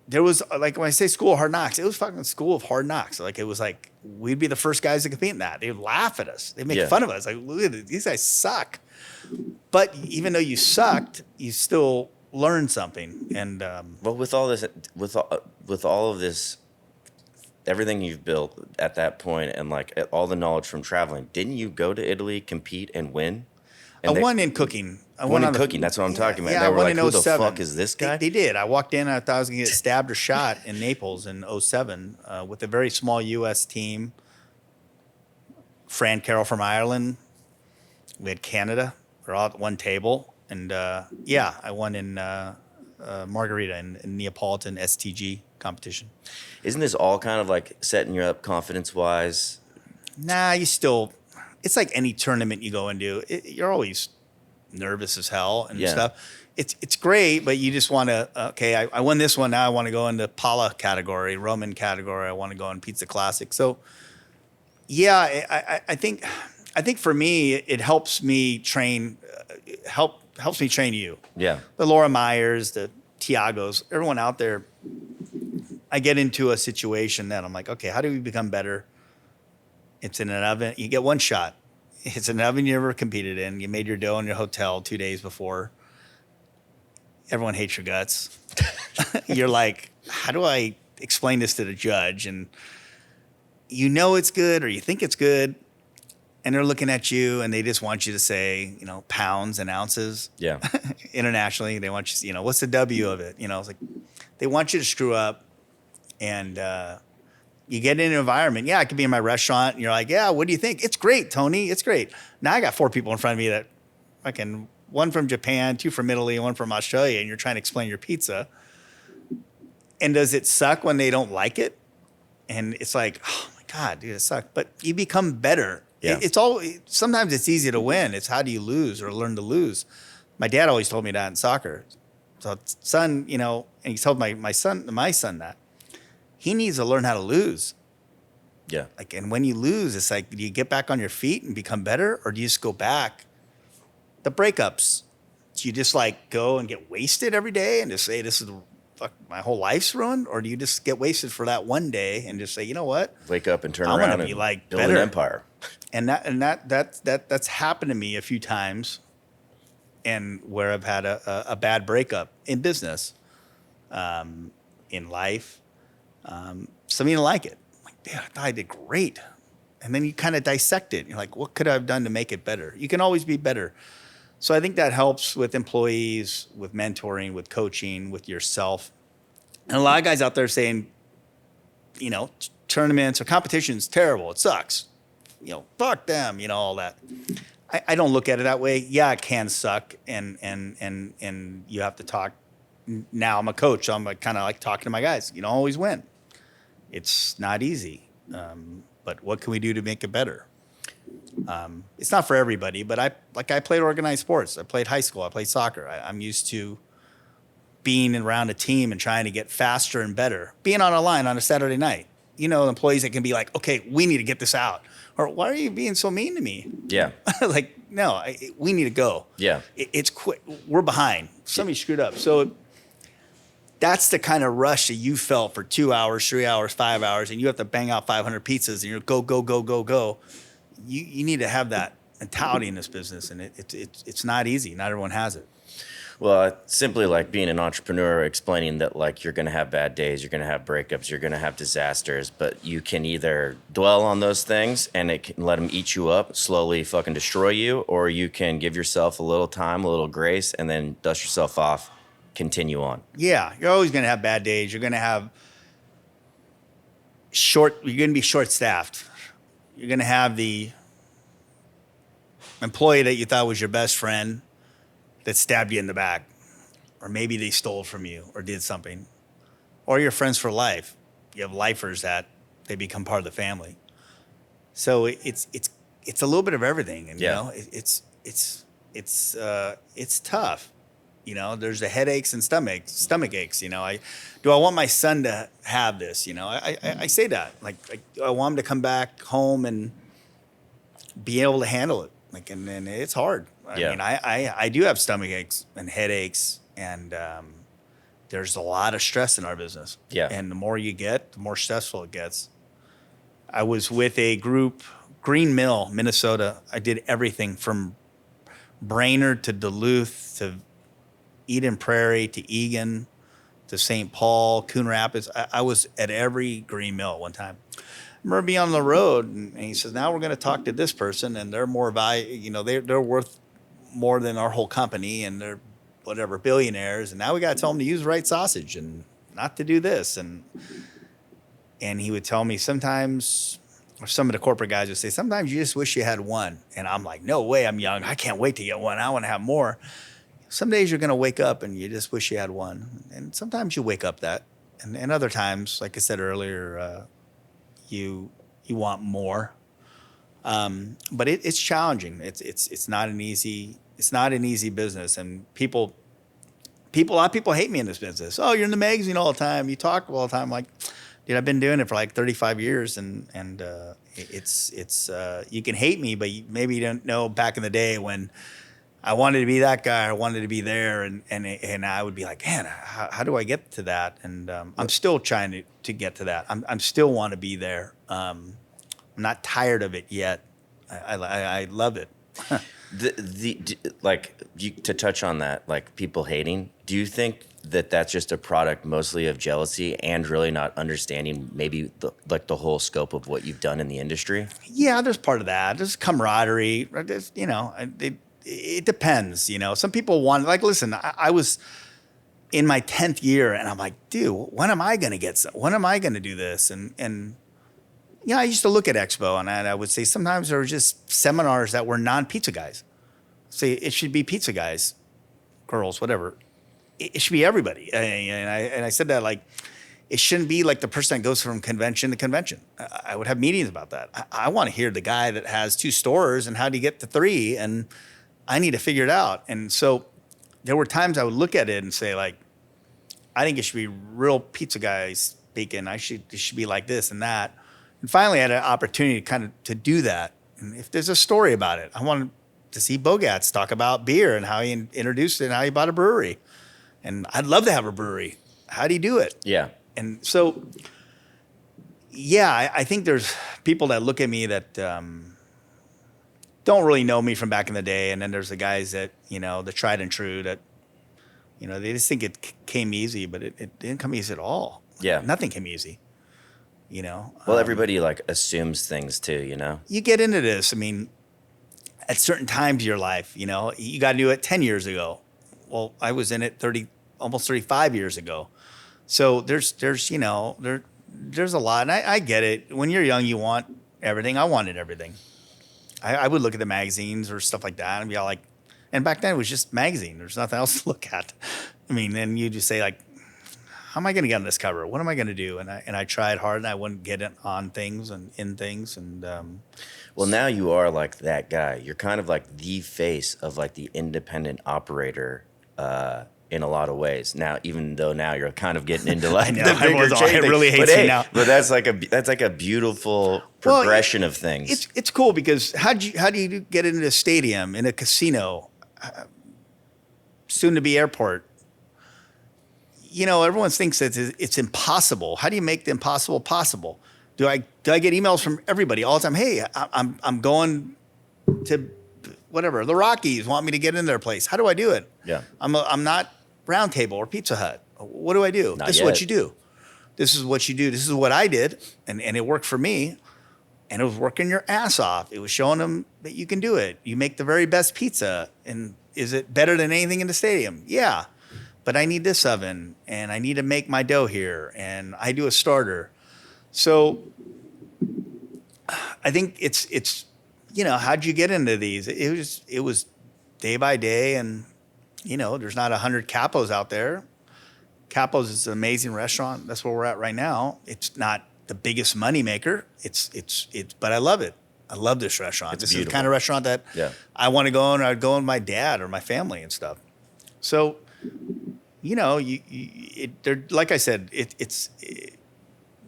there was, when I say School of Hard Knocks, it was fucking School of Hard Knocks. It was like, we'd be the first guys to compete in that. They'd laugh at us. They'd make fun of us. Like, look at these guys suck. But even though you sucked, you still learned something. And but with all this, with all of this, everything you've built at that point, and all the knowledge from traveling, didn't you go to Italy, compete, and win? And I won in cooking. I won in cooking. That's what I'm talking about. Yeah, they were like, who the 07. fuck is this guy? They did. I walked in and I thought I was going to get stabbed or shot in Naples in 07 with a very small U.S. team. Fran Carroll from Ireland. We had Canada. We're all at one table. And I won in Margarita in Neapolitan STG competition. Isn't this all kind of like setting you up confidence-wise? Nah, it's like any tournament you go into. You're always nervous as hell and stuff. It's great, but you just want to, I won this one. Now I want to go into Pala category, Roman category. I want to go in Pizza Classic. So, I think for me, it helps me train, helps me train you. Yeah. The Laura Myers, the Tiagos, everyone out there. I get into a situation that I'm like, okay, how do we become better? It's in an oven. You get one shot. It's an oven you never competed in. You made your dough in your hotel 2 days before. Everyone hates your guts. You're like, how do I explain this to the judge? And it's good, or you think it's good, and they're looking at you and they just want you to say, pounds and ounces. Yeah. Internationally, they want you, what's the W of it? It's like they want you to screw up, and You get in an environment. Yeah, I could be in my restaurant and you're like, yeah, what do you think? It's great, Tony. It's great. Now I got 4 people in front of me that fucking, one from Japan, 2 from Italy, 1 from Australia, and you're trying to explain your pizza. And does it suck when they don't like it? And it's like, oh my God, dude, it sucks. But you become better. Yeah. Sometimes it's easy to win. It's how do you lose or learn to lose? My dad always told me that in soccer. So son, and he told my son that he needs to learn how to lose. Yeah. Like, and when you lose, it's like, do you get back on your feet and become better? Or do you just go back? The breakups. Do you just like go and get wasted every day and just say, this is my whole life's ruined? Or do you just get wasted for that one day and just say, you know what? Wake up and turn I'm around gonna and be like build better. an empire. And that's happened to me a few times, and where I've had a bad breakup in business, in life. Some of you don't like it. I'm like, damn, I thought I did great. And then you kind of dissect it. You're like, what could I have done to make it better? You can always be better. So I think that helps with employees, with mentoring, with coaching, with yourself. And a lot of guys out there saying, tournaments or competition's terrible. It sucks. Fuck them, all that. I don't look at it that way. Yeah, it can suck. And you have to talk. Now I'm a coach. So I'm kind of like talking to my guys. You don't always win. It's not easy. But what can we do to make it better? It's not for everybody, but I played organized sports. I played high school. I played soccer. I'm used to being around a team and trying to get faster and better. Being on a line on a Saturday night. Employees that can be like, okay, we need to get this out. Or why are you being so mean to me? Yeah. Like, no, we need to go. Yeah. It's quick. We're behind. Somebody screwed up. So that's the kind of rush that you felt for 2 hours, 3 hours, 5 hours, and you have to bang out 500 pizzas and you're go, go, go, go, go. You need to have that mentality in this business, and it's not easy. Not everyone has it. Well, simply like being an entrepreneur, explaining that like you're going to have bad days, you're going to have breakups, you're going to have disasters, but you can either dwell on those things and it can let them eat you up, slowly fucking destroy you, or you can give yourself a little time, a little grace, and then dust yourself off, continue on. Yeah, you're always going to have bad days. You're going to have you're going to be short-staffed. You're going to have the employee that you thought was your best friend that stabbed you in the back, or maybe they stole from you or did something, or your friends for life. You have lifers that they become part of the family. So it's a little bit of everything, and it's tough. There's the headaches and stomach aches. Do I want my son to have this? I say that like I want him to come back home and be able to handle it. And then it's hard. I mean, I do have stomach aches and headaches, and there's a lot of stress in our business. Yeah. And the more you get, the more stressful it gets. I was with a group, Green Mill, Minnesota. I did everything from Brainerd to Duluth to Eden Prairie to Egan to St. Paul, Coon Rapids. I was at every Green Mill at one time. I remember being on the road, and he says, now we're going to talk to this person, and they're more they're worth more than our whole company, and they're whatever billionaires, and now we got to tell them to use the right sausage and not to do this. And he would tell me sometimes, or some of the corporate guys would say, sometimes you just wish you had one. And I'm like, no way, I'm young. I can't wait to get one. I want to have more. Some days you're going to wake up and you just wish you had one. And sometimes you wake up that. And other times, like I said earlier, you want more. But it's challenging. It's not an easy business. And a lot of people hate me in this business. Oh, you're in the magazine all the time. You talk all the time. I'm like, dude, I've been doing it for like 35 years, and it's you can hate me, but maybe you don't know back in the day when I wanted to be that guy, I wanted to be there, and I would be like, man, how do I get to that? And I'm still trying to get to that. I'm still want to be there. I'm not tired of it yet. I love it. To touch on that, like people hating, do you think that that's just a product mostly of jealousy and really not understanding maybe the whole scope of what you've done in the industry? Yeah, there's part of that. There's camaraderie. It depends. Some people want, like, listen, I was in my 10th year, and I'm like, dude, when am I going to get some? When am I going to do this? And Yeah, I used to look at Expo and I would say sometimes there were just seminars that were non-pizza guys. Say it should be pizza guys, girls, whatever. It should be everybody. And I said that like, it shouldn't be like the person that goes from convention to convention. I would have meetings about that. I want to hear the guy that has 2 stores and how do you get to 3, and I need to figure it out. And so there were times I would look at it and say like, I think it should be real pizza guys speaking. It should be like this and that. And finally, I had an opportunity to do that. And if there's a story about it, I wanted to see Bogatz talk about beer and how he introduced it and how he bought a brewery. And I'd love to have a brewery. How do you do it? Yeah. And so, yeah, I think there's people that look at me that don't really know me from back in the day. And then there's the guys that, the tried and true that, they just think it came easy, but it didn't come easy at all. Yeah. Nothing came easy. Well, everybody like assumes things too, You get into this. I mean, at certain times of your life, you got to do it 10 years ago. Well, I was in it almost 35 years ago. So there's a lot. And I get it. When you're young, you want everything. I wanted everything. I would look at the magazines or stuff like that and be all like, and back then it was just magazine. There's nothing else to look at. I mean, and you just say like, how am I going to get on this cover? What am I going to do? And I tried hard and I wouldn't get it on things and in things. And well, now you are like that guy. You're kind of like the face of like the independent operator in a lot of ways. Now, even though now you're kind of getting into like the bigger chain thing. Really hates me now. But that's like a beautiful progression of things. It's cool because how do you get into a stadium, in a casino, soon to be airport? Everyone thinks that it's impossible. How do you make the impossible possible? Do I get emails from everybody all the time? Hey, I'm going to whatever, the Rockies want me to get in their place. How do I do it? Yeah. I'm not Round Table or Pizza Hut. What do I do? Not this yet. is what you do. This is what you do. This is what I did, and it worked for me. And it was working your ass off. It was showing them that you can do it. You make the very best pizza, and is it better than anything in the stadium? Yeah. But I need this oven, and I need to make my dough here, and I do a starter. So I think it's how'd you get into these? It was day by day, and there's not 100 Capos out there. Capo's is an amazing restaurant. That's where we're at right now. It's not the biggest money maker. But I love it. I love this restaurant. This is the kind of restaurant that I want to go in. I'd go with my dad or my family and stuff. So, like I said,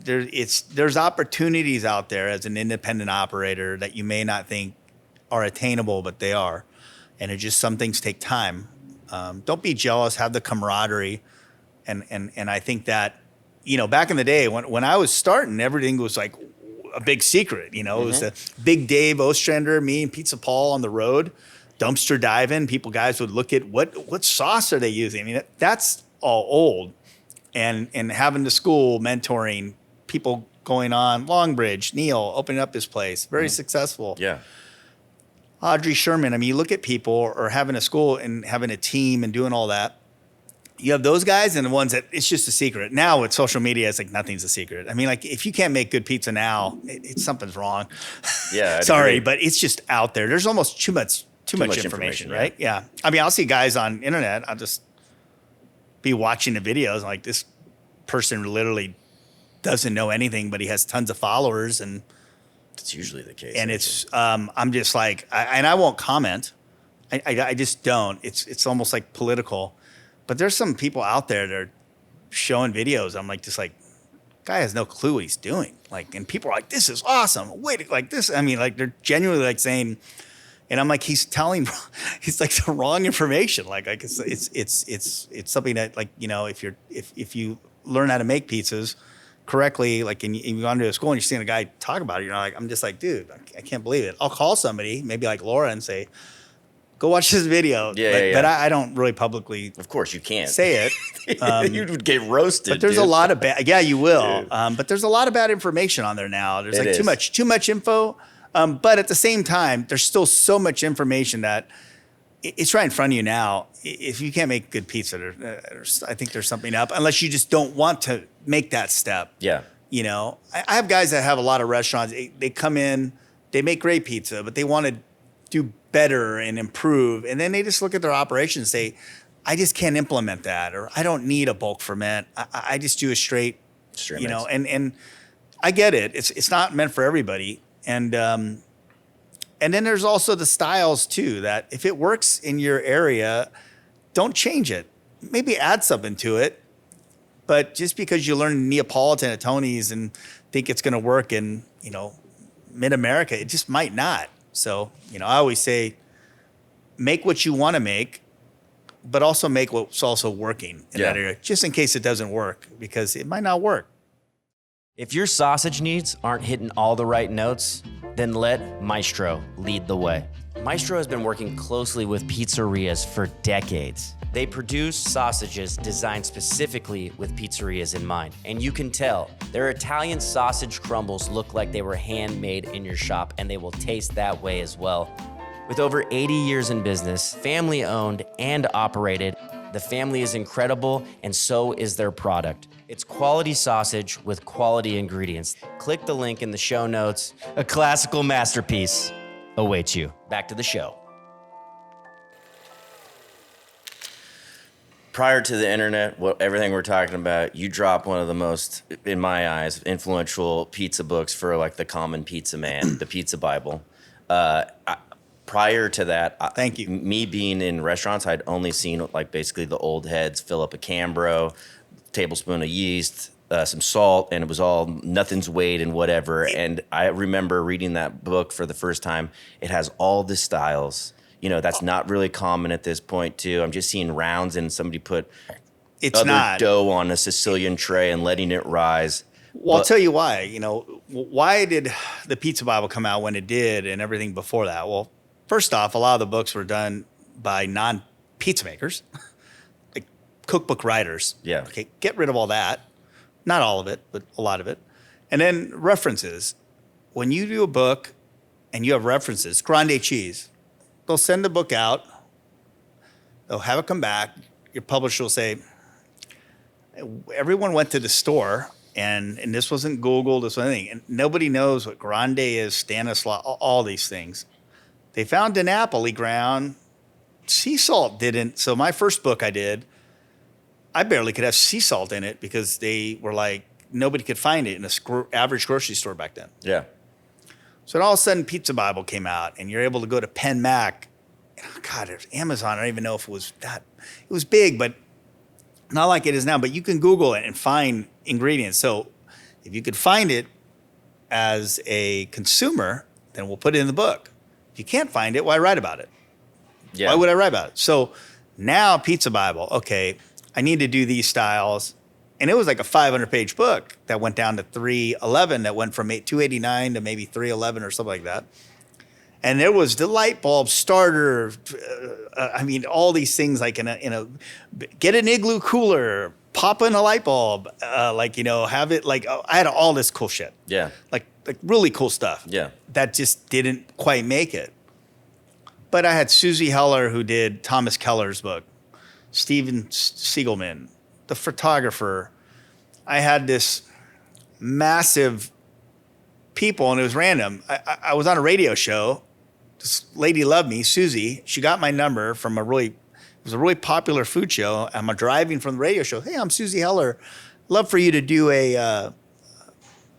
there's opportunities out there as an independent operator that you may not think are attainable, but they are. And it just, some things take time. Don't be jealous, have the camaraderie. And I think that, back in the day when I was starting, everything was like a big secret. It was the Big Dave Ostrander, me and Pizza Paul on the road, dumpster diving. Guys would look at what sauce are they using? I mean, that's all old. And having the school mentoring people going on, Longbridge, Neil opening up his place, very successful. Yeah. Audrey Sherman. I mean, you look at people or having a school and having a team and doing all that. You have those guys and the ones that it's just a secret. Now with social media, it's like nothing's a secret. I mean, like if you can't make good pizza now, something's wrong. Yeah. Sorry, but it's just out there. There's almost too much information, right? Yeah. I mean, I'll see guys on internet. I'll just be watching the videos like this person literally doesn't know anything, but he has tons of followers, and that's usually the case. And it's I'm just like, I won't comment. I just don't. It's almost like political. But there's some people out there that are showing videos. I'm like, guy has no clue what he's doing. Like, and people are like, this is awesome. Wait, like this. I mean, like they're genuinely like saying, and I'm like, he's like the wrong information. Like it's something that like, if you learn how to make pizzas correctly, like, and you go into a school and you're seeing a guy talk about it, like, I'm just like, dude, I can't believe it. I'll call somebody, maybe like Laura, and say, go watch this video. But I don't really publicly. Of course, you can't say it. You would get roasted. But there's a lot of bad. Yeah, you will. But there's a lot of bad information on there now. There's like too much info. But at the same time, there's still so much information that it's right in front of you now. If you can't make good pizza, I think there's something up. Unless you just don't want to make that step. Yeah. You know, I have guys that have a lot of restaurants. They come in, they make great pizza, but they want to do better and improve. And then they just look at their operation and say, I just can't implement that, or I don't need a bulk ferment. I just do a straight you know, and I get it. It's not meant for everybody. And then there's also the styles too, that if it works in your area, don't change it. Maybe add something to it. But just because you learn Neapolitan at Tony's and think it's going to work in, you know, mid-America, it just might not. So, you know, I always say, make what you want to make, but also make what's also working in that area, just in case it doesn't work, because it might not work. If your sausage needs aren't hitting all the right notes, then let Maestro lead the way. Maestro has been working closely with pizzerias for decades. They produce sausages designed specifically with pizzerias in mind. And you can tell their Italian sausage crumbles look like they were handmade in your shop, and they will taste that way as well. With over 80 years in business, family owned and operated, the family is incredible, and so is their product. It's quality sausage with quality ingredients. Click the link in the show notes. A classical masterpiece awaits you. Back to the show. Prior to the internet, everything we're talking about, you dropped one of the most, in my eyes, influential pizza books for like the common pizza man, the Pizza Bible. Prior to that, thank you. Me being in restaurants, I'd only seen like basically the old heads fill up a Cambro, tablespoon of yeast, some salt, and it was all nothing's weighed and whatever. And I remember reading that book for the first time. It has all the styles. You know, that's not really common at this point, too. I'm just seeing rounds and somebody put dough on a Sicilian tray and letting it rise. Well, I'll tell you why. You know, why did the Pizza Bible come out when it did and everything before that? Well, first off, a lot of the books were done by non-pizza makers, like cookbook writers. Yeah. Okay, get rid of all that. Not all of it, but a lot of it. And then references. When you do a book and you have references, grande cheese, they'll send the book out. They'll have it come back. Your publisher will say, everyone went to the store, and this wasn't Google, this wasn't anything. And nobody knows what grande is, Stanislaus, all these things. They found Di Napoli ground. Sea salt didn't. So my first book I did, I barely could have sea salt in it because they were like, nobody could find it in a average grocery store back then. Yeah. So then all of a sudden, Pizza Bible came out, and you're able to go to Penn Mac. God, it was Amazon. I don't even know if it was that. It was big, but not like it is now. But you can Google it and find ingredients. So if you could find it as a consumer, then we'll put it in the book. If you can't find it, why write about it? Yeah. Why would I write about it? So now Pizza Bible, okay, I need to do these styles. And it was like a 500-page book that went down to 311, that went from 289 to maybe 311 or something like that. And there was the light bulb starter. I mean, all these things like in a get an igloo cooler, pop in a light bulb, like, you know, have it like, I had all this cool shit. Yeah. Like really cool stuff. Yeah. That just didn't quite make it. But I had Susie Heller, who did Thomas Keller's book, Steven Siegelman, the photographer. I had this massive people, and it was random. I was on a radio show. This lady loved me, Susie. She got my number from it was a really popular food show. I'm driving from the radio show. Hey, I'm Susie Heller. Love for you to do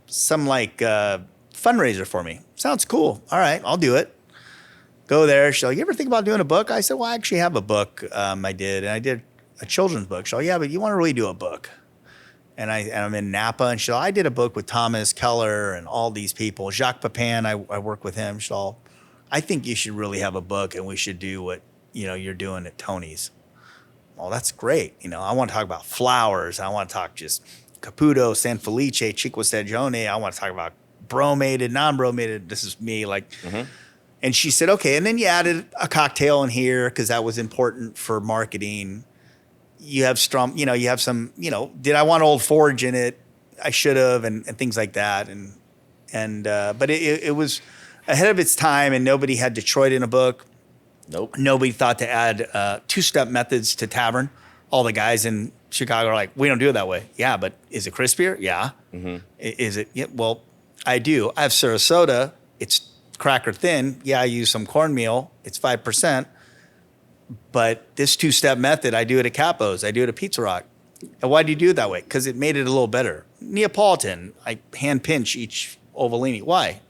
some fundraiser for me. Sounds cool. All right, I'll do it. Go there. She's like, you ever think about doing a book? I said, well, I actually have a book. I did a children's book. She's like, yeah, but you want to really do a book. And I'm in Napa, and I did a book with Thomas Keller and all these people. Jacques Pepin, I work with him. She's I think you should really have a book, and we should do what, you know, you're doing at Tony's. Well, that's great. You know, I want to talk about flowers. I want to talk just Caputo, San Felice, Cinque Stagioni. I want to talk about bromated, non-bromated. This is me, like. Mm-hmm. And she said, okay. And then you added a cocktail in here because that was important for marketing. You have you have some, you know, did I want Old Forge in it? I should have, and things like that. But it was ahead of its time, and nobody had Detroit in a book. Nope. Nobody thought to add two-step methods to Tavern. All the guys in Chicago are like, we don't do it that way. Yeah, but is it crispier? Yeah. Is it? Yeah, well, I do. I have Sarasota. It's cracker thin. Yeah, I use some cornmeal. It's 5%. But this two-step method, I do it at Capo's. I do it at Pizza Rock. And why do you do it that way? Because it made it a little better. Neapolitan, I hand pinch each ovalini. Why?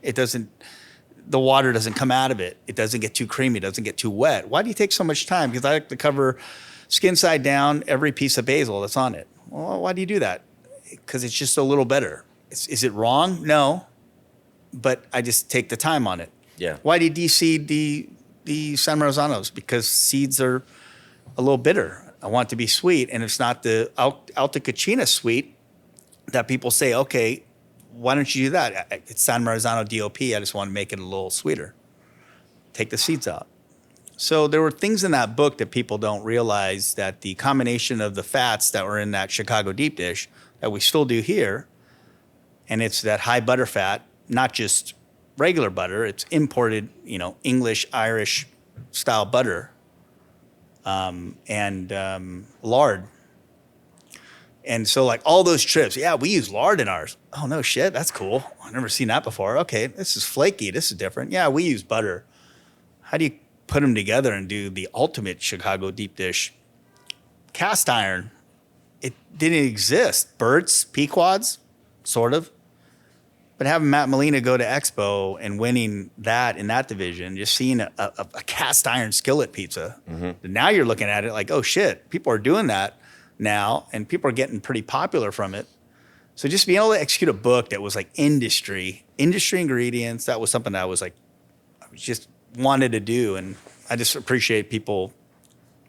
The water doesn't come out of it. It doesn't get too creamy. It doesn't get too wet. Why do you take so much time? Because I like to cover skin side down every piece of basil that's on it. Well, why do you do that? Because it's just a little better. Is it wrong? No. But I just take the time on it. Yeah. Why do you de-seed the San Marzanos? Because seeds are a little bitter. I want it to be sweet. And it's not the Alta Cucina sweet that people say, okay, why don't you do that? It's San Marzano DOP. I just want to make it a little sweeter. Take the seeds out. So there were things in that book that people don't realize, that the combination of the fats that were in that Chicago deep dish that we still do here, and it's that high butter fat, not just regular butter, it's imported, English, Irish style butter, and lard. And so like all those trips, yeah, we use lard in ours. Oh, no shit, that's cool. I've never seen that before. Okay, this is flaky. This is different. Yeah, we use butter. How do you put them together and do the ultimate Chicago deep dish? Cast iron, it didn't exist. Burt's, Pequods, sort of. But having Matt Molina go to Expo and winning that in that division, just seeing a cast iron skillet pizza, now you're looking at it like, oh shit, people are doing that now, and people are getting pretty popular from it. So just being able to execute a book that was like industry ingredients, that was something that I just wanted to do. And I just appreciate people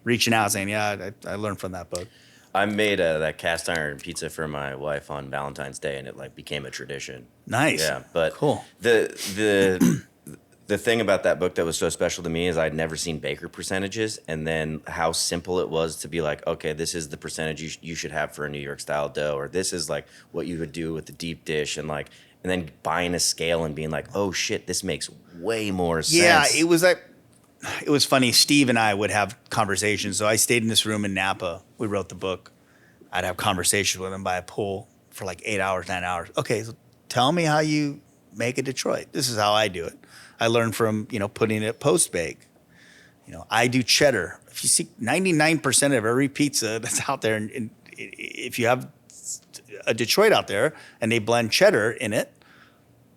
reaching out saying, yeah, I learned from that book. I made that cast iron pizza for my wife on Valentine's Day, and it like became a tradition. Nice. Yeah, but cool. The thing about that book that was so special to me is I'd never seen baker percentages, and then how simple it was to be like, okay, this is the percentage you should have for a New York style dough, or this is like what you would do with the deep dish, and then buying a scale and being like, oh shit, this makes way more sense. Yeah, it was funny. Steve and I would have conversations. So I stayed in this room in Napa. We wrote the book. I'd have conversations with him by a pool for like 8 hours, 9 hours. Okay, so tell me how you make a Detroit. This is how I do it. I learned from, putting it post bake. I do cheddar. If you see 99% of every pizza that's out there, and if you have a Detroit out there and they blend cheddar in it,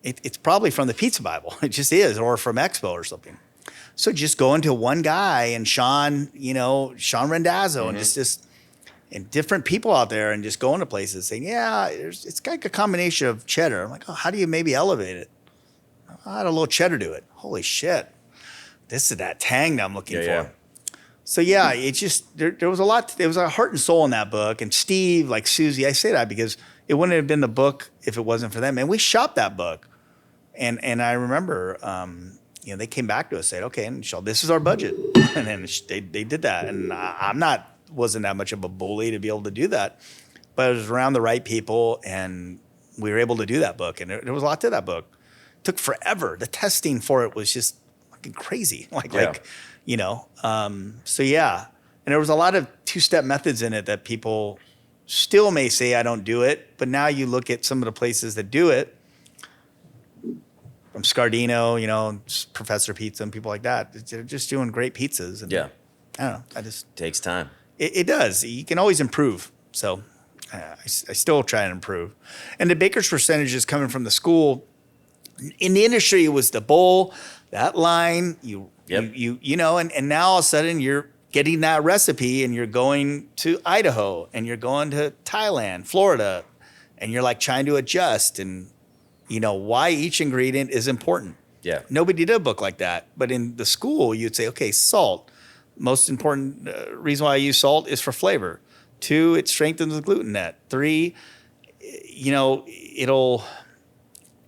it's probably from the Pizza Bible. It just is, or from Expo or something. So just going to one guy and Sean Rendazzo, and and different people out there, and just going to places saying, yeah, it's like a combination of cheddar. I'm like, oh, how do you maybe elevate it? I had a little cheddar to it. Holy shit. This is that tang that I'm looking for. Yeah. So yeah, it just, there was a lot, there was a heart and soul in that book. And Steve, like Susie, I say that because it wouldn't have been the book if it wasn't for them. And we shopped that book. And I remember, they came back to us, said, okay, and this is our budget. And then they did that. And wasn't that much of a bully to be able to do that. But it was around the right people, and we were able to do that book. And there was a lot to that book. It took forever. The testing for it was just fucking crazy. So yeah. And there was a lot of two-step methods in it that people still may say, I don't do it. But now you look at some of the places that do it, from Scardino, Professor Pizza and people like that. They're just doing great pizzas. And yeah. I don't know. Takes time. It does. You can always improve. So I still try and improve. And the baker's percentages coming from the school, in the industry, it was the bowl, that line, and now all of a sudden you're getting that recipe and you're going to Idaho and you're going to Thailand, Florida, and you're like trying to adjust and why each ingredient is important. Yeah. Nobody did a book like that. But in the school, you'd say, okay, salt. Most important reason why I use salt is for flavor. 2, it strengthens the gluten net. 3, it'll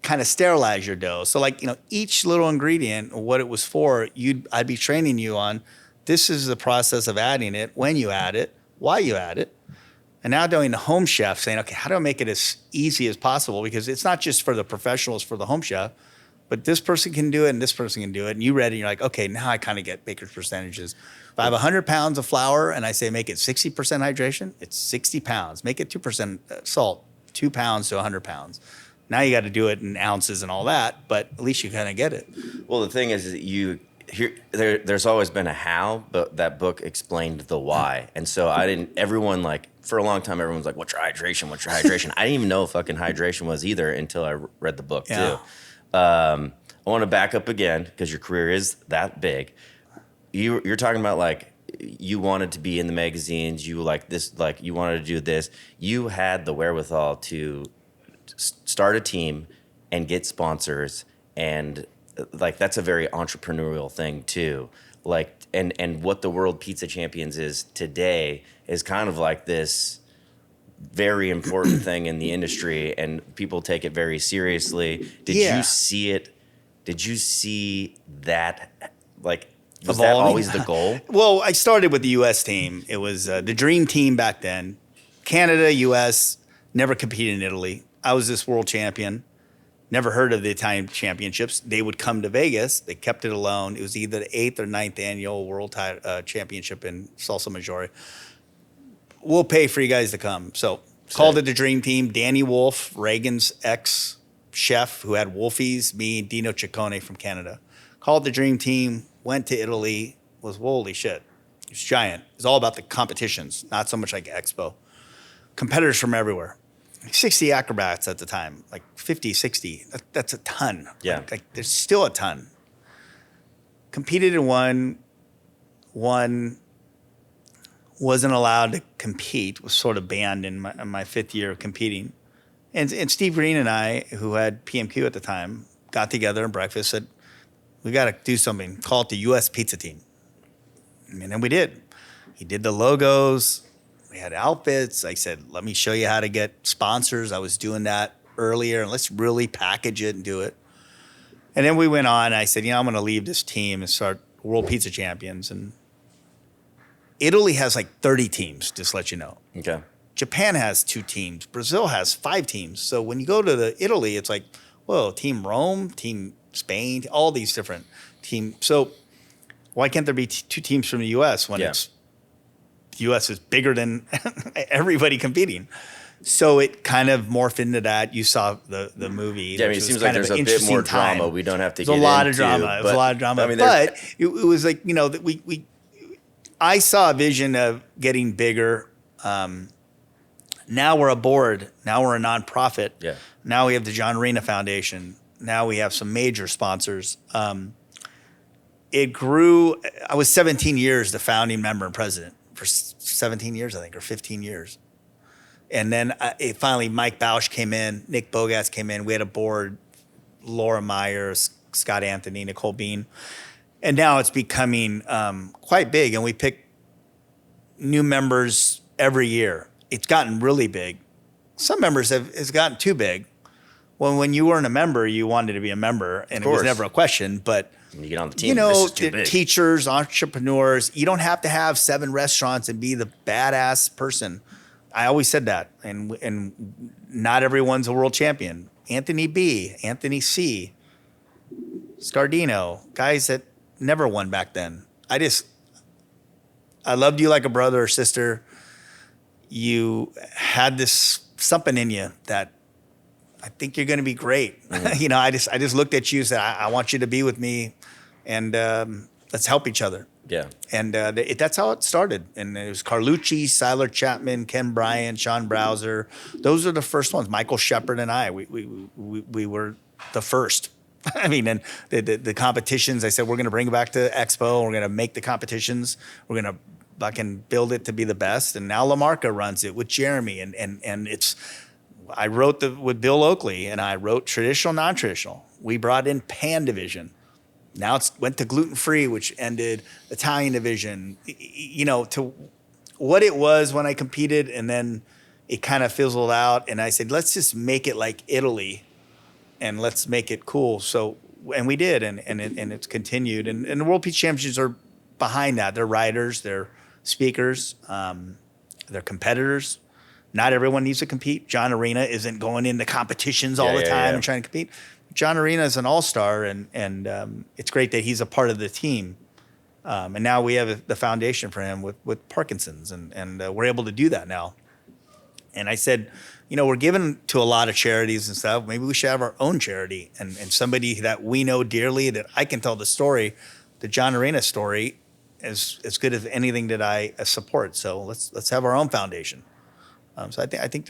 kind of sterilize your dough. So each little ingredient, what it was for, I'd be training you on, this is the process of adding it, when you add it, why you add it. And now doing the home chef saying, okay, how do I make it as easy as possible? Because it's not just for the professionals, for the home chef. but this person can do it and this person can do it. And you read it and you're like, okay, now I kind of get baker's percentages. If I have 100 pounds of flour and I say make it 60% hydration, it's 60 pounds. Make it 2% salt, 2 pounds to 100 pounds. Now you got to do it in ounces and all that, but at least you kind of get it. Well, the thing is that there's always been a how, but that book explained the why. And so everyone for a long time, everyone's like, what's your hydration? What's your hydration? I didn't even know fucking hydration was either until I read the book too. I want to back up again because your career is that big. You're talking about like, you wanted to be in the magazines. You you wanted to do this. You had the wherewithal to start a team and get sponsors, and that's a very entrepreneurial thing too. And what the World Pizza Champions is today is kind of like this very important thing in the industry, and people take it very seriously. Did you see it? Did you see that? Was that always the goal? Well, I started with the U.S. team. It was the dream team back then. Canada, U.S., never competed in Italy. I was this world champion. Never heard of the Italian championships. They would come to Vegas. They kept it alone. It was either the 8th or 9th annual world championship in Salsa Maggiore. We'll pay for you guys to come. So called it the dream team. Danny Wolf, Reagan's ex-chef who had Wolfies, me, Dino Ciccone from Canada. Called the dream team, went to Italy, was holy shit. It was giant. It was all about the competitions, not so much like Expo. Competitors from everywhere. 60 acrobats at the time, 50, 60. That's a ton. Yeah. There's still a ton. Competed in one, wasn't allowed to compete, was sort of banned in my 5th year of competing. And Steve Green and I, who had PMQ at the time, got together and breakfast, said, we got to do something, call it the U.S. Pizza Team. And then we did. He did the logos. We had outfits. I said, let me show you how to get sponsors. I was doing that earlier, and let's really package it and do it. And then we went on. I said, I'm going to leave this team and start World Pizza Champions. And Italy has 30 teams, just to let you know. Okay. Japan has 2 teams. Brazil has 5 teams. So when you go to Italy, it's Team Rome, Team Spain, all these different teams. So why can't there be 2 teams from the U.S. when the U.S. is bigger than everybody competing? So it kind of morphed into that. You saw the movie. Yeah, it seems like there's a bit more drama. We don't have to get into. It was a lot of drama. But it was that I saw a vision of getting bigger. Now we're a board. Now we're a nonprofit. Yeah. Now we have the John Arena Foundation. Now we have some major sponsors. It grew. I was 17 years the founding member and president for 17 years, I think, or 15 years. And then finally Mike Bausch came in, Nick Bogatz came in. We had a board, Laura Myers, Scott Anthony, Nicole Bean. And now it's becoming quite big, and we pick new members every year. It's gotten really big. Some members it's gotten too big. Well, when you weren't a member, you wanted to be a member, and it was never a question. But when you get on the team, this is too big. Teachers, entrepreneurs, you don't have to have 7 restaurants and be the badass person. I always said that, and not everyone's a world champion. Anthony B, Anthony C, Scardino, guys that never won back then. I loved you like a brother or sister. You had this something in you that I think you're going to be great. Mm-hmm. I just looked at you and said, I want you to be with me, and let's help each other. Yeah. And that's how it started. And it was Carlucci, Siler Chapman, Ken Bryant, Sean Browser. Those are the first ones. Michael Shepard and I, we were the first. I mean, and the competitions, I said, we're going to bring it back to Expo. We're going to make the competitions. We're going to fucking build it to be the best. And now LaMarca runs it with Jeremy. And it's, I wrote with Bill Oakley, and I wrote traditional, non-traditional. We brought in Pan Division. Now it's went to gluten-free, which ended Italian division, to what it was when I competed. And then it kind of fizzled out. And I said, let's just make it like Italy, and let's make it cool. So, and we did, and it's continued. And the World Pizza Championships are behind that. They're writers, they're speakers, they're competitors. Not everyone needs to compete. John Arena isn't going into competitions all the time and trying to compete. John Arena is an all-star, and it's great that he's a part of the team. And now we have the foundation for him with Parkinson's, and we're able to do that now. And I said, we're given to a lot of charities and stuff. Maybe we should have our own charity, and somebody that we know dearly, that I can tell the story, the John Arena story, as good as anything that I support. So let's have our own foundation. So I think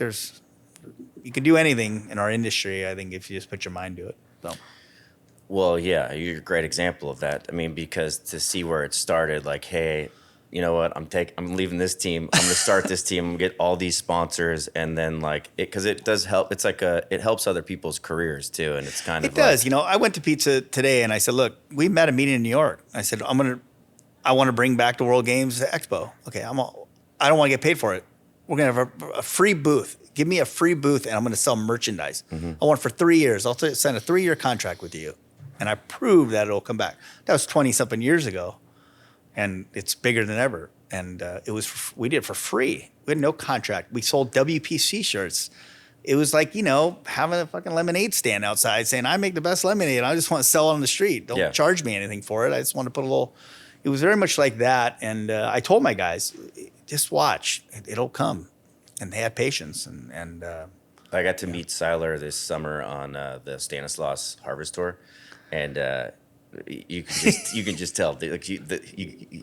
you can do anything in our industry, I think, if you just put your mind to it. So. Well, yeah, you're a great example of that. I mean, because to see where it started, like, hey, you know what? I'm leaving this team. I'm gonna start this team. I'm gonna get all these sponsors, and then because it does help. It's like it helps other people's careers too, and it's kind of. It does. I went to pizza today, and I said, look, we met a meeting in New York. I said, I want to bring back the World Games to Expo. Okay, I don't want to get paid for it. We're gonna have a free booth. Give me a free booth, and I'm gonna sell merchandise. Mm-hmm. I want it for 3 years. I'll sign a 3-year contract with you, and I prove that it'll come back. That was 20-something years ago, and it's bigger than ever. And we did it for free. We had no contract. We sold WPC shirts. It was like, having a fucking lemonade stand outside saying, I make the best lemonade. I just want to sell it on the street. Don't charge me anything for it. I just want to put a little. It was very much like that. And I told my guys, just watch. It'll come. And they had patience. And I got to meet Seiler this summer on the Stanislaus Harvest Tour. And you can just tell, like you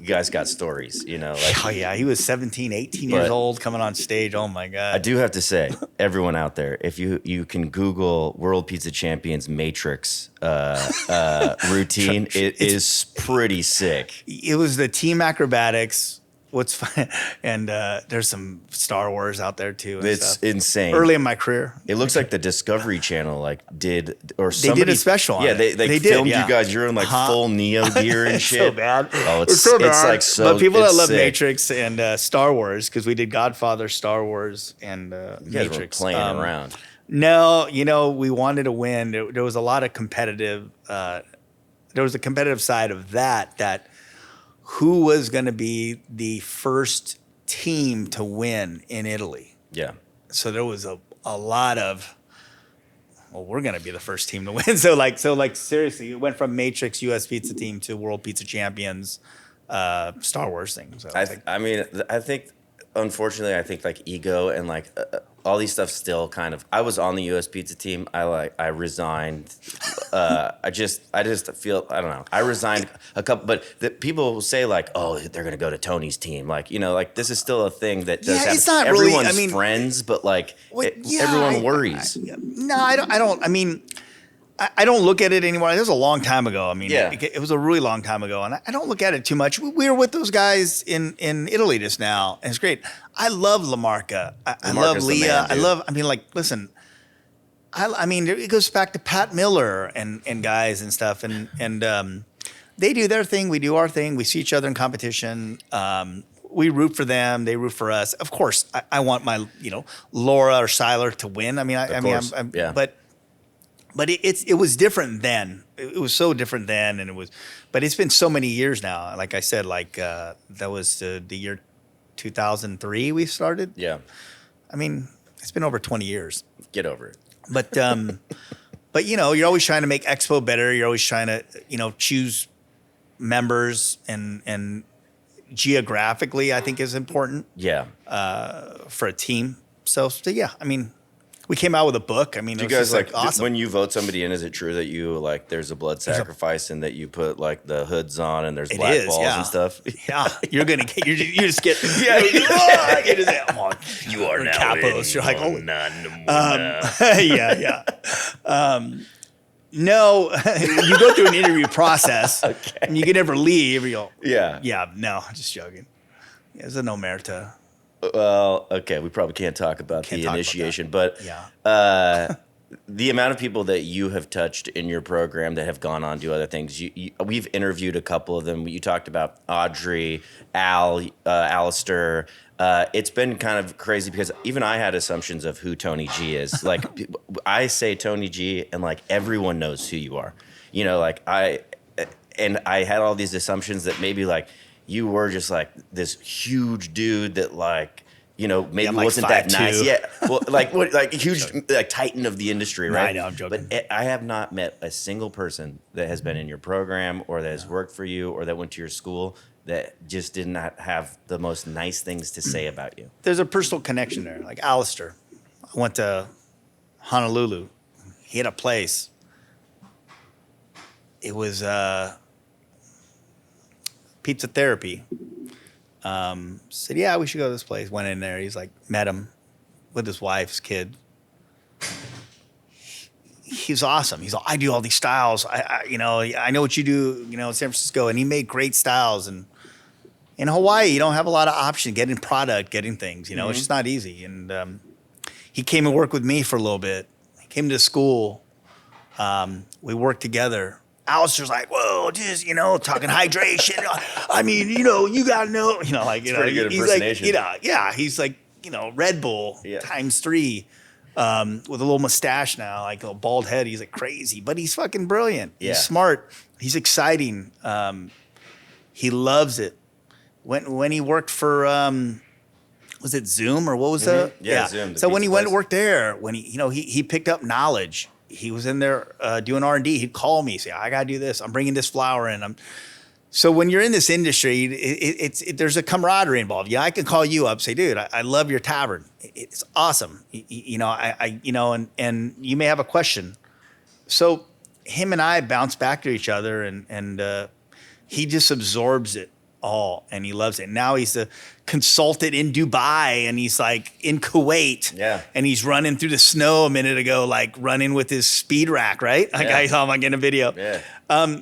guys got stories, oh yeah, he was 17, 18 years old coming on stage. Oh my God. I do have to say, everyone out there, if you can Google World Pizza Champions Matrix routine, it is pretty sick. It was the team acrobatics. What's fun, and there's some Star Wars out there too. And it's stuff. Insane. Early in my career, it looks like the Discovery Channel did they did a special. On they filmed you guys. You're in full Neo gear and shit. So bad. Oh, it's so bad. It's like so. But people that love sick. Matrix and Star Wars, because we did Godfather, Star Wars, and you guys Matrix. Were playing around. No, we wanted to win. There was a lot of competitive. There was a competitive side of that. Who was going to be the first team to win in Italy? Yeah. So there was a lot of, we're going to be the first team to win. So seriously, it went from Matrix US Pizza Team to World Pizza Champions, Star Wars thing. So I think, unfortunately, like ego and all these stuff still kind of. I was on the U.S. Pizza team. I resigned. I just feel, I don't know. I resigned a couple, but people will say oh, they're gonna go to Tony's team. This is still a thing that does happen. It's not everyone's really, friends, but everyone worries. No, I don't. I mean, I don't look at it anymore. It was a long time ago. I mean, it was a really long time ago, and I don't look at it too much. We were with those guys in Italy just now, and it's great. I love Lamarca. I love Leah. Listen. I mean, it goes back to Pat Miller and guys and stuff, and they do their thing, we do our thing. We see each other in competition. We root for them, they root for us. Of course, I want my Laura or Seiler to win. I mean, but it was different then. It was so different then, but it's been so many years now. Like I said, that was the year 2003 we started. Yeah. I mean, it's been over 20 years. Get over it. But you're always trying to make Expo better. You're always trying to choose members and geographically, I think is important. Yeah. For a team. So yeah, I mean. We came out with a book. I mean, do you guys awesome. When you vote somebody in? Is it true that you there's a blood sacrifice and that you put the hoods on and there's black balls and stuff? Yeah, you're gonna get. You just get. You are now Capos. You're like, oh, yeah. No, you go through an interview process, and you can never leave. You go, yeah. No, just joking. Yeah, there's a no merita. Well, okay, we probably can't talk about the initiation, but the amount of people that you have touched in your program that have gone on to other things, we've interviewed a couple of them. You talked about Audrey, Alistair. It's been kind of crazy because even I had assumptions of who Tony G is. I say Tony G, and everyone knows who you are. I had all these assumptions that maybe you were just this huge dude that you know, maybe I'm like wasn't that 5'2". nice. Yeah. Well, like what, like a huge, like titan of the industry, right? I know, I'm joking. But I have not met a single person that has been in your program or that has worked for you or that went to your school that just did not have the most nice things to say about you. There's a personal connection there. Like Alistair, I went to Honolulu. He had a place. It was pizza therapy. Said, yeah, we should go to this place. Went in there. He's like, met him with his wife's kid. He's awesome. He's like, I do all these styles. I know what you do, you know, in San Francisco. And he made great styles. And in Hawaii, you don't have a lot of options getting product, getting things, you know, it's just not easy. And he came and worked with me for a little bit. He came to school. We worked together. Alistair's like, whoa, just, you know, talking hydration. I mean, you know, you got to know, you know, like, you know, pretty good he's impersonation. like, you know, yeah, he's like, you know, Red Bull times 3 with a little mustache now, like a bald head. He's like crazy, but he's fucking brilliant. Yeah. He's smart. He's exciting. He loves it. When he worked for, was it Zoom or what was that? Yeah, Zoom, So when he pizza went to place. work there, when he, you know, he picked up knowledge. He was in there doing R&D. He'd call me, say, I got to do this. I'm bringing this flour in. So when you're in this industry, there's a camaraderie involved. Yeah, I can call you up, say, dude, I love your tavern. It's awesome. You know, and you may have a question. So him and I bounce back to each other, and he just absorbs it all, and he loves it. Now he's a consultant in Dubai, and he's like in Kuwait, and he's running through the snow a minute ago, like running with his speed rack, right? Like I saw him like in a video.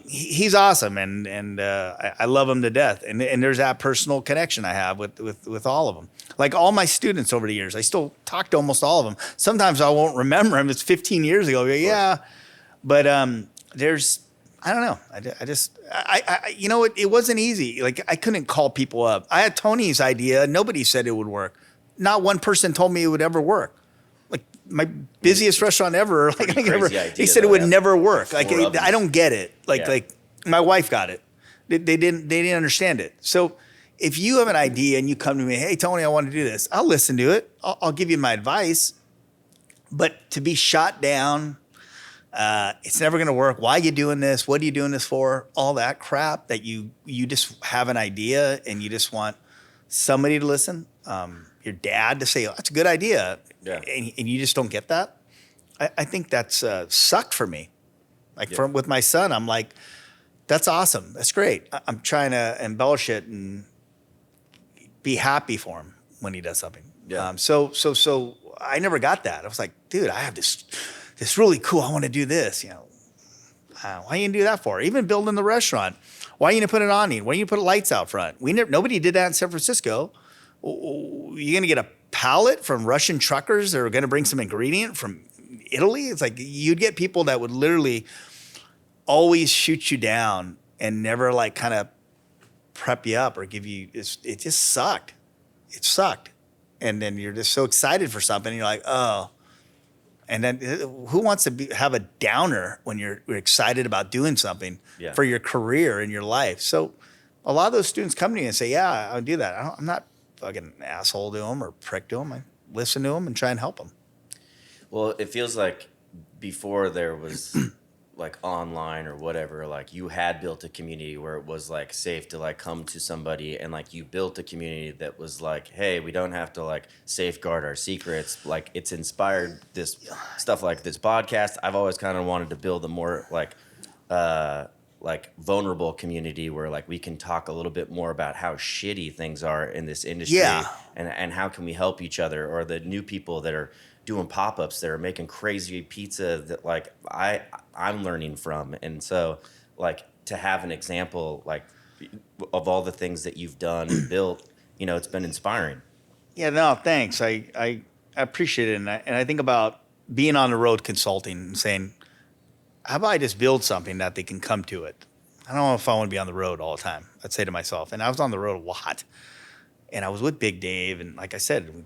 He's awesome, and I love him to death. And there's that personal connection I have with all of them. Like all my students over the years, I still talk to almost all of them. Sometimes I won't remember them. It's 15 years ago. Yeah, but there's. I don't know. I just, you know, it wasn't easy. Like I couldn't call people up. I had Tony's idea. Nobody said it would work. Not one person told me it would ever work. Like my busiest restaurant ever. Like they said it would never work. Like I don't get it. Like my wife got it. They didn't understand it. So if you have an idea and you come to me, hey Tony, I want to do this. I'll listen to it. I'll give you my advice. But to be shot down. It's never going to work. Why are you doing this? What are you doing this for? All that crap that you just have an idea and you just want somebody to listen. Your dad to say, oh, that's a good idea. And you just don't get that. I think that's sucked for me. Like with my son, I'm like, that's awesome. That's great. I'm trying to embellish it and be happy for him when he does something. So I never got that. I was like, dude, I have this really cool, I want to do this, you know. Why you gonna do that for? Even building the restaurant. Why you gonna put an awning? Why you gonna put lights out front? Nobody did that in San Francisco. You gonna get a pallet from Russian truckers that are gonna bring some ingredient from Italy? It's like you'd get people that would literally always shoot you down and never like kind of prep you up or give you, it just sucked. It sucked. And then you're just so excited for something and you're like, oh. And then who wants to have a downer when you're excited about doing something for your career and your life? So a lot of those students come to me and say, yeah, I'll do that. I'm not fucking an asshole to them or prick to them. I listen to them and try and help them. Well, it feels like before there was like online or whatever, like you had built a community where it was like safe to like come to somebody and like you built a community that was like, hey, we don't have to like safeguard our secrets. Like it's inspired this stuff like this podcast. I've always kind of wanted to build a more like vulnerable community where like we can talk a little bit more about how shitty things are in this industry and how can we help each other, or the new people that are doing pop-ups that are making crazy pizza that like I'm learning from. And so like to have an example like of all the things that you've done and built, you know, it's been inspiring. Yeah, no, thanks. I appreciate it. And I think about being on the road consulting and saying, how about I just build something that they can come to it? I don't know if I want to be on the road all the time. I'd say to myself, and I was on the road a lot. And I was with Big Dave, and like I said,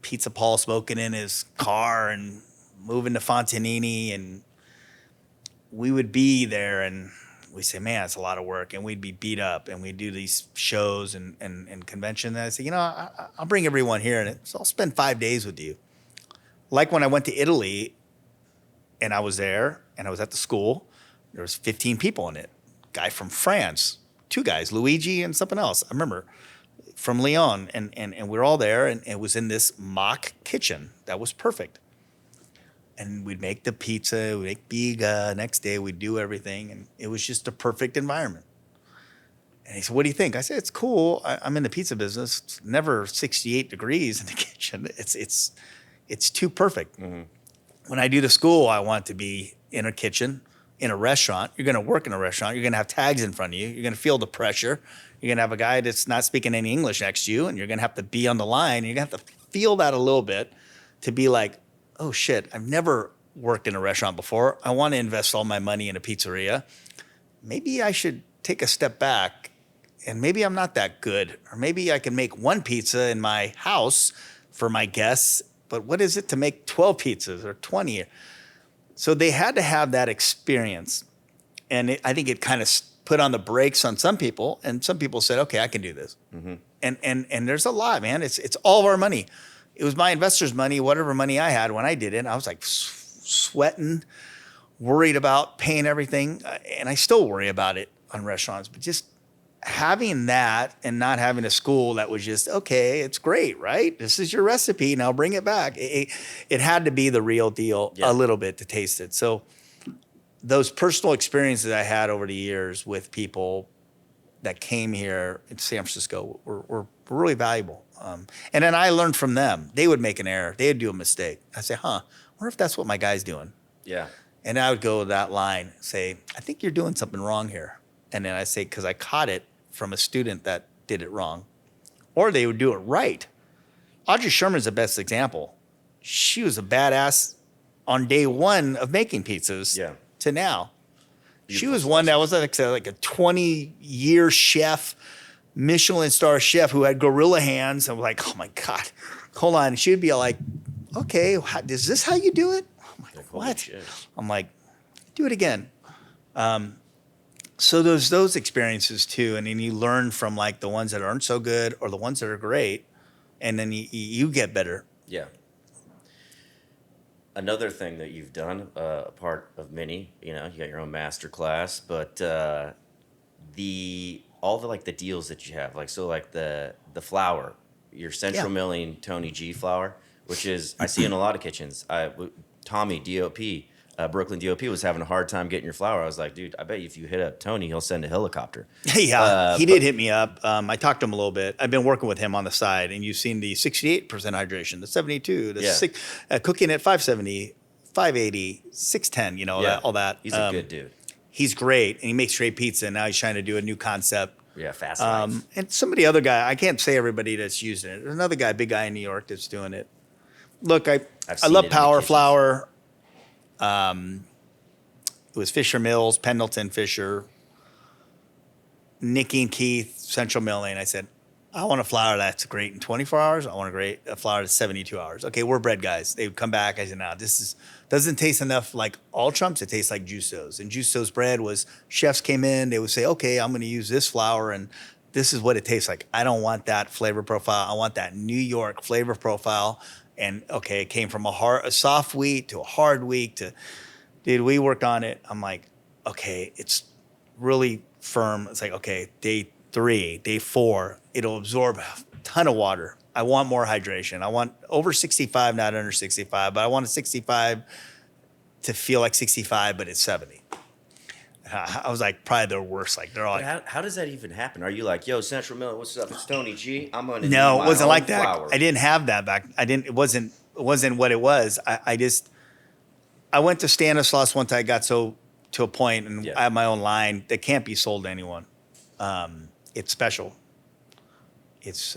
Pizza Paul smoking in his car and moving to Fontanini, and we would be there and we say, man, it's a lot of work, and we'd be beat up, and we'd do these shows and convention. And I say, I'll bring everyone here, and I'll spend 5 days with you. Like when I went to Italy, and I was there, and I was at the school, there was 15 people in it. Guy from France, 2 guys, Luigi and something else. I remember from Lyon, and we were all there, and it was in this mock kitchen that was perfect. And we'd make the pizza, we'd make biga. Next day, we'd do everything. And it was just a perfect environment. And he said, what do you think? I said, it's cool. I'm in the pizza business. It's never 68 degrees in the kitchen. It's too perfect. Mm-hmm. When I do the school, I want to be in a kitchen, in a restaurant. You're going to work in a restaurant. You're going to have tags in front of you. You're going to feel the pressure. You're going to have a guy that's not speaking any English next to you. And you're going to have to be on the line. And you're going to have to feel that a little bit to be like, oh shit, I've never worked in a restaurant before. I want to invest all my money in a pizzeria. Maybe I should take a step back, and maybe I'm not that good. Or maybe I can make 1 pizza in my house for my guests, but what is it to make 12 pizzas or 20? So they had to have that experience. And I think it kind of put on the brakes on some people, and some people said, okay, I can do this. Mm-hmm. And there's a lot, man. It's all of our money. It was my investors' money, whatever money I had when I did it. I was like sweating, worried about paying everything. And I still worry about it on restaurants. But just having that and not having a school that was just, okay, it's great, right? This is your recipe. Now bring it back. It had to be the real deal a little bit to taste it. So those personal experiences I had over the years with people that came here in San Francisco were really valuable. And then I learned from them. They would make an error. They would do a mistake. I say, I wonder if that's what my guy's doing. Yeah. And I would go that line, say, I think you're doing something wrong here. And then I say, because I caught it from a student that did it wrong. Or they would do it right. Audrey Sherman's the best example. She was a badass on day 1 of making pizzas to now. Beautiful. She was one that was like a 20-year chef, Michelin star chef who had gorilla hands. I'm like, oh my God, hold on. And she would be like, okay, is this how you do it? I'm like, what? I'm like, do it again. So there's those experiences too. And then you learn from like the ones that aren't so good or the ones that are great. And then you get better. Yeah. Another thing that you've done, part of many, you got your own master class, but all the like the deals that you have, like so like the flour, your central milling Tony G flour, which is I see in a lot of kitchens. Tommy DOP, Brooklyn DOP was having a hard time getting your flour. I was like, dude, I bet if you hit up Tony, he'll send a helicopter. He did hit me up. I talked to him a little bit. I've been working with him on the side, and you've seen the 68% hydration, the 72, the 6, cooking at 570, 580, 610. All that. He's a good dude. He's great, and he makes great pizza. And now he's trying to do a new concept. Yeah, fast life. And some of the other guy, I can't say everybody that's using it. There's another guy, big guy in New York, that's doing it. Look, I love Power Flour. It was Fisher Mills, Pendleton, Fisher, Nicky and Keith, Central Milling. I said, I want a flour that's great in 24 hours. I want a flour that's 72 hours. Okay, we're bread guys. They would come back. I said, no, doesn't taste enough like all Trumps. It tastes like Justo's. And Justo's bread was, chefs came in, they would say, okay, I'm going to use this flour and this is what it tastes like. I don't want that flavor profile. I want that New York flavor profile. And okay, it came from a soft wheat to a hard wheat dude, we worked on it. I'm like, okay, it's really firm. It's like, okay, day 3, day 4, it'll absorb a ton of water. I want more hydration. I want over 65, not under 65, but I want a 65 to feel like 65, but it's 70. I was like, probably their worst. Like they're all like, how does that even happen? Are you like, yo, Central Milling, what's up? It's Tony G. I'm gonna no, it wasn't like that. Flour. I didn't have that back. It wasn't what it was. I went to Stanislaus once. I got to a point, and I have my own line that can't be sold to anyone. It's special. It's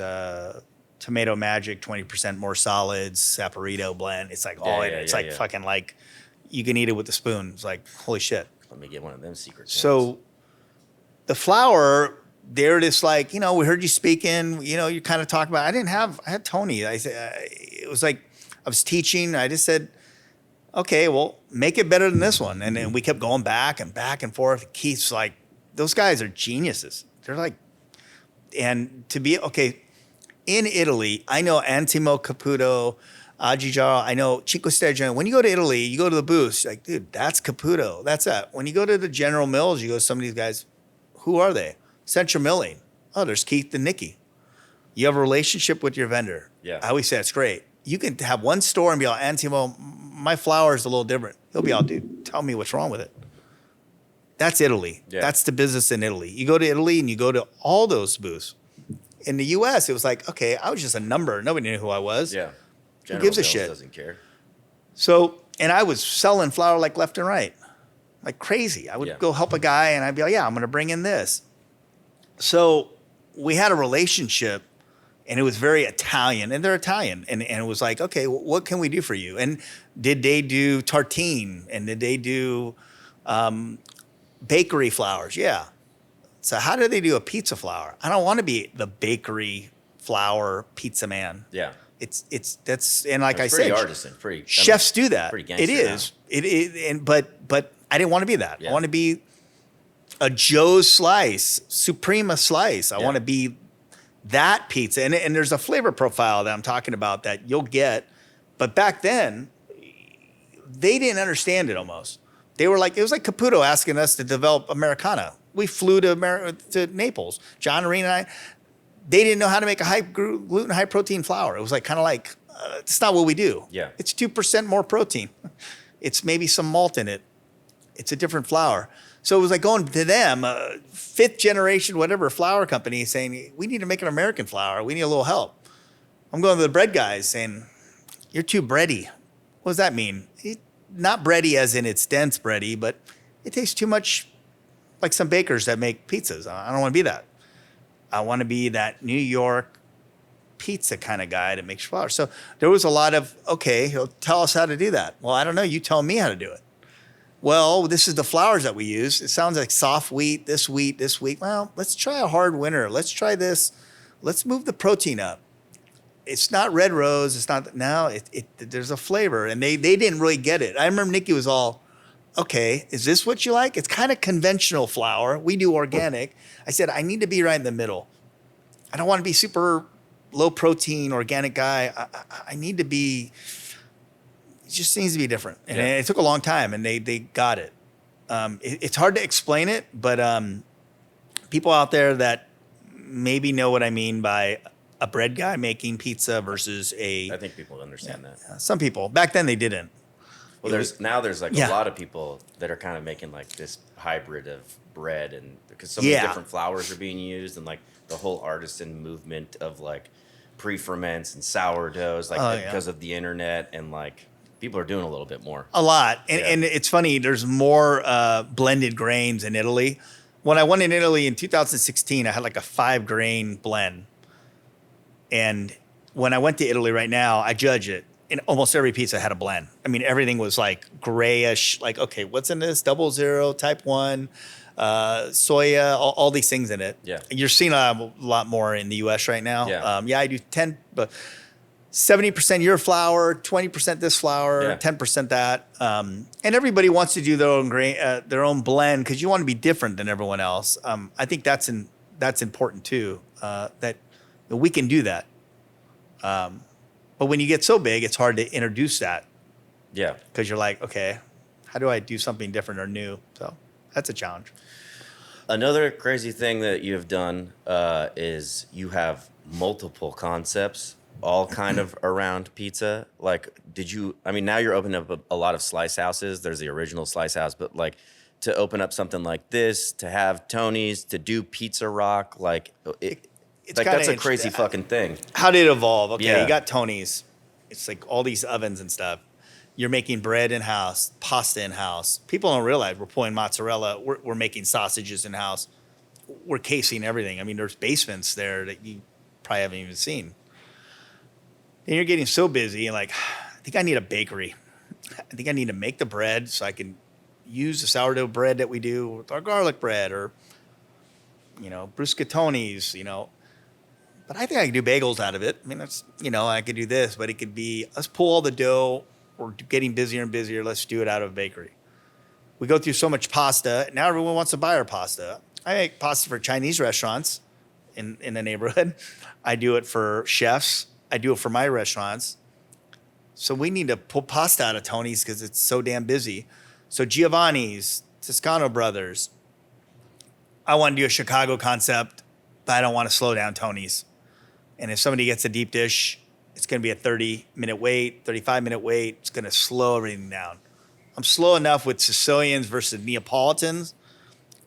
tomato magic, 20% more solids, Saporito blend. It's like all in it. It's like fucking like you can eat it with a spoon. It's like holy shit. Let me get one of them secrets. So the flour, they're just like, we heard you speaking, you kind of talk about, I had Tony. I said, it was like, I was teaching. I just said, okay, well, make it better than this one. And then we kept going back and forth. Keith's like those guys are geniuses. They're like, and to be, okay, in Italy, I know Antimo Caputo, Aggiaro, I know Cinque Stelle. When you go to Italy, you go to the booths, like, dude, that's Caputo. That's that. When you go to the General Mills, you go to some of these guys, who are they? Central Milling. Oh, there's Keith and Nikki. You have a relationship with your vendor. Yeah. I always say it's great. You can have one store and be all, Antimo, my flour is a little different. He'll be all, dude, tell me what's wrong with it. That's Italy. Yeah. That's the business in Italy. You go to Italy and you go to all those booths. In the U.S., it was like, okay, I was just a number. Nobody knew who I was. Yeah. Who gives a Mills shit? Doesn't care. So, and I was selling flour like left and right, like crazy. I would go help a guy and I'd be like, yeah, I'm going to bring in this. So we had a relationship and it was very Italian, and they're Italian. And it was like, okay, what can we do for you? And did they do tartine? And did they do bakery flours? Yeah. So how do they do a pizza flour? I don't want to be the bakery flour pizza man. Yeah. That's and like It's I pretty said, artisan, chefs do that. Pretty gangster It is. It is. But I didn't want to be that. Yeah. I want to be a Joe's Slice, Suprema Slice. I want to be that pizza. And there's a flavor profile that I'm talking about that you'll get. But back then, they didn't understand it almost. They were like, it was like Caputo asking us to develop Americana. We flew to Naples. John Arena and I, they didn't know how to make a high gluten, high protein flour. It was like kind of like, it's not what we do. Yeah. It's 2% more protein. It's maybe some malt in it. It's a different flour. So it was like going to them, fifth generation, whatever flour company saying, we need to make an American flour. We need a little help. I'm going to the bread guys saying, you're too bready. What does that mean? Not bready as in it's dense bready, but it tastes too much like some bakers that make pizzas. I don't want to be that. I want to be that New York pizza kind of guy that makes flour. So there was a lot of, okay, he'll tell us how to do that. Well, I don't know. You tell me how to do it. Well, this is the flours that we use. It sounds like soft wheat, this wheat. Well, let's try a hard winter. Let's try this. Let's move the protein up. It's not red rose. It's not, no, there's a flavor. And they didn't really get it. I remember Nikki was all, okay, is this what you like? It's kind of conventional flour. We do organic. I said, I need to be right in the middle. I don't want to be super low protein organic guy. I need to be, it just needs to be different. And it took a long time and they got it. It's hard to explain it, but people out there that maybe know what I mean by a bread guy making pizza versus I think people understand that. Some people. Back then they didn't. Well, there's like a lot of people that are kind of making like this hybrid of bread, and because so many different flours are being used, and like the whole artisan movement of like pre-ferments and sourdoughs, like because of the internet, and like people are doing a little bit more. A lot. And it's funny, there's more blended grains in Italy. When I went in Italy in 2016, I had like a 5-grain blend. And when I went to Italy right now, I judge it. And almost every pizza had a blend. I mean, everything was like grayish, like, okay, what's in this? 00, type 1, soya, all these things in it. Yeah. You're seeing a lot more in the U.S. right now. Yeah. I do 70% your flour, 20% this flour, 10% that. And everybody wants to do their own grain, their own blend, because you want to be different than everyone else. I think that's important too, that we can do that. But when you get so big, it's hard to introduce that. Yeah. Because you're like, okay, how do I do something different or new? So that's a challenge. Another crazy thing that you have done is you have multiple concepts, all kind of around pizza. Like, now you're opening up a lot of slice houses. There's the original slice house, but like to open up something like this, to have Tony's, to do Pizza Rock, like it's like that's a crazy fucking thing. How did it evolve? Okay, you got Tony's. It's like all these ovens and stuff. You're making bread in-house, pasta in-house. People don't realize we're pulling mozzarella. We're making sausages in-house. We're casing everything. I mean, there's basements there that you probably haven't even seen. And you're getting so busy and like, I think I need a bakery. I think I need to make the bread so I can use the sourdough bread that we do with our garlic bread or, bruschettonis, But I think I can do bagels out of it. I mean, that's, I could do this, but it could be, let's pull all the dough. We're getting busier and busier. Let's do it out of a bakery. We go through so much pasta. Now everyone wants to buy our pasta. I make pasta for Chinese restaurants in the neighborhood. I do it for chefs. I do it for my restaurants. So we need to pull pasta out of Tony's because it's so damn busy. So Giovanni's, Toscano Brothers. I want to do a Chicago concept, but I don't want to slow down Tony's. And if somebody gets a deep dish, it's going to be a 30-minute wait, 35-minute wait. It's going to slow everything down. I'm slow enough with Sicilians versus Neapolitans,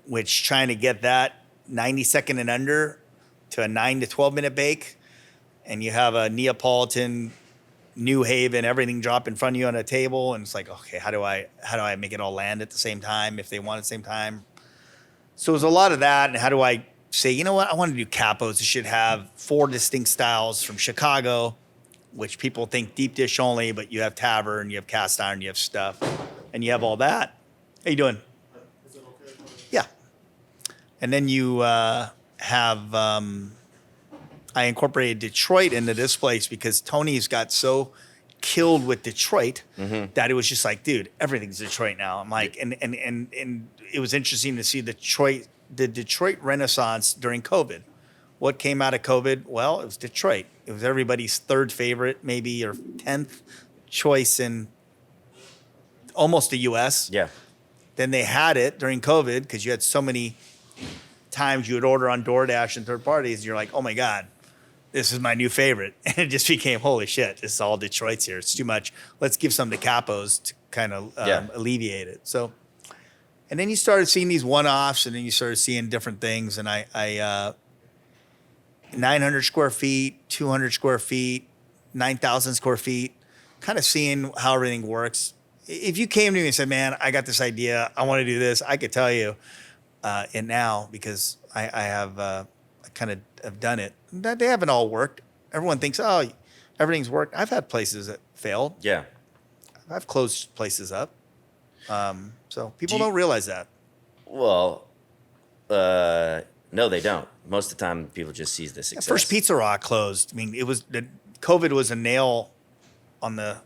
which trying to get that 90-second and under to a 9 to 12-minute bake. And you have a Neapolitan, New Haven, everything drop in front of you on a table. And it's like, okay, how do I make it all land at the same time if they want at the same time? So there's a lot of that. And how do I say, you know what? I want to do Capos. It should have 4 distinct styles from Chicago, which people think deep dish only, but you have tavern, you have cast iron, you have stuff, and you have all that. How you doing? Is it okay? Yeah. And then you have, I incorporated Detroit into this place because Tony's got so killed with Detroit that it was just like, dude, everything's Detroit now. I'm like, and it was interesting to see the Detroit Renaissance during COVID. What came out of COVID? Well, it was Detroit. It was everybody's third favorite, maybe, or 10th choice in almost the U.S. Yeah. Then they had it during COVID because you had so many times you would order on DoorDash and third parties, and you're like, oh my God, this is my new favorite. And it just became, holy shit, this is all Detroit's here. It's too much. Let's give some to Capos to kind of alleviate it. So, and then you started seeing these one-offs, and then you started seeing different things. And I 900 square feet, 200 square feet, 9,000 square feet, kind of seeing how everything works. If you came to me and said, man, I got this idea, I want to do this, I could tell you it now because I have I kind of have done it. They haven't all worked. Everyone thinks, oh, everything's worked. I've had places that failed. Yeah. I've closed places up. So people don't realize that. Well, no, they don't. Most of the time, people just see the success. First Pizza Rock closed. I mean, COVID was a nail on the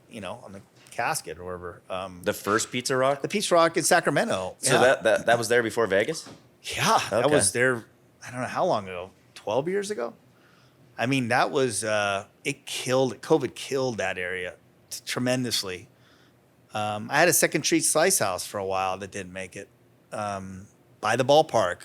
casket or whatever. The first Pizza Rock? The Pizza Rock in Sacramento. So that was there before Vegas? Yeah, that Okay. was there. I don't know how long ago. 12 years ago. I mean, that was COVID killed that area tremendously. I had a Second Street Slice House for a while that didn't make it. By the ballpark,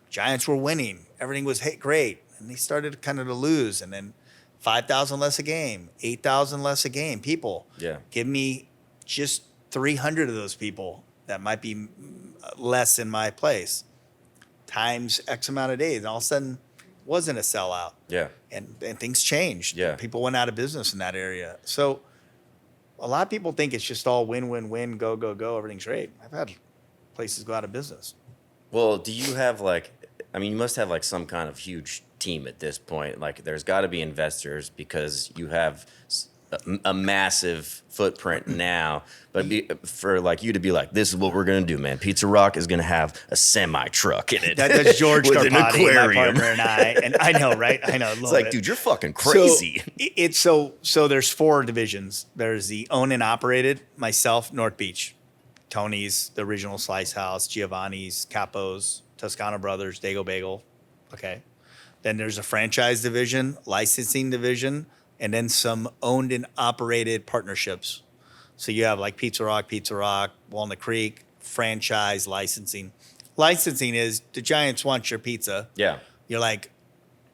Giants were winning. Everything was great, and they started kind of to lose. And then 5,000 less a game, 8,000 less a game. People, give me just 300 of those people that might be less in my place, times X amount of days, and all of a sudden, wasn't a sellout. Yeah. And things changed. Yeah. People went out of business in that area. So a lot of people think it's just all win, win, win, go, go, go. Everything's great. I've had places go out of business. Well, do you have you must have some kind of huge team at this point. Like there's got to be investors because you have a massive footprint now, but for you to be like, this is what we're going to do, man. Pizza Rock is going to have a semi truck in it. That's George with an Carpati, aquarium. my partner, and I know, right? I know. It's like, dude, you're fucking crazy. So there's 4 divisions. There's the owned and operated, myself, North Beach, Tony's, the original Slice House, Giovanni's, Capo's, Toscano Brothers, Dago Bagel. Okay. Then there's a franchise division, licensing division, and then some owned and operated partnerships. So you have Pizza Rock, Walnut Creek, franchise licensing. Licensing is the Giants want your pizza. Yeah. You're like,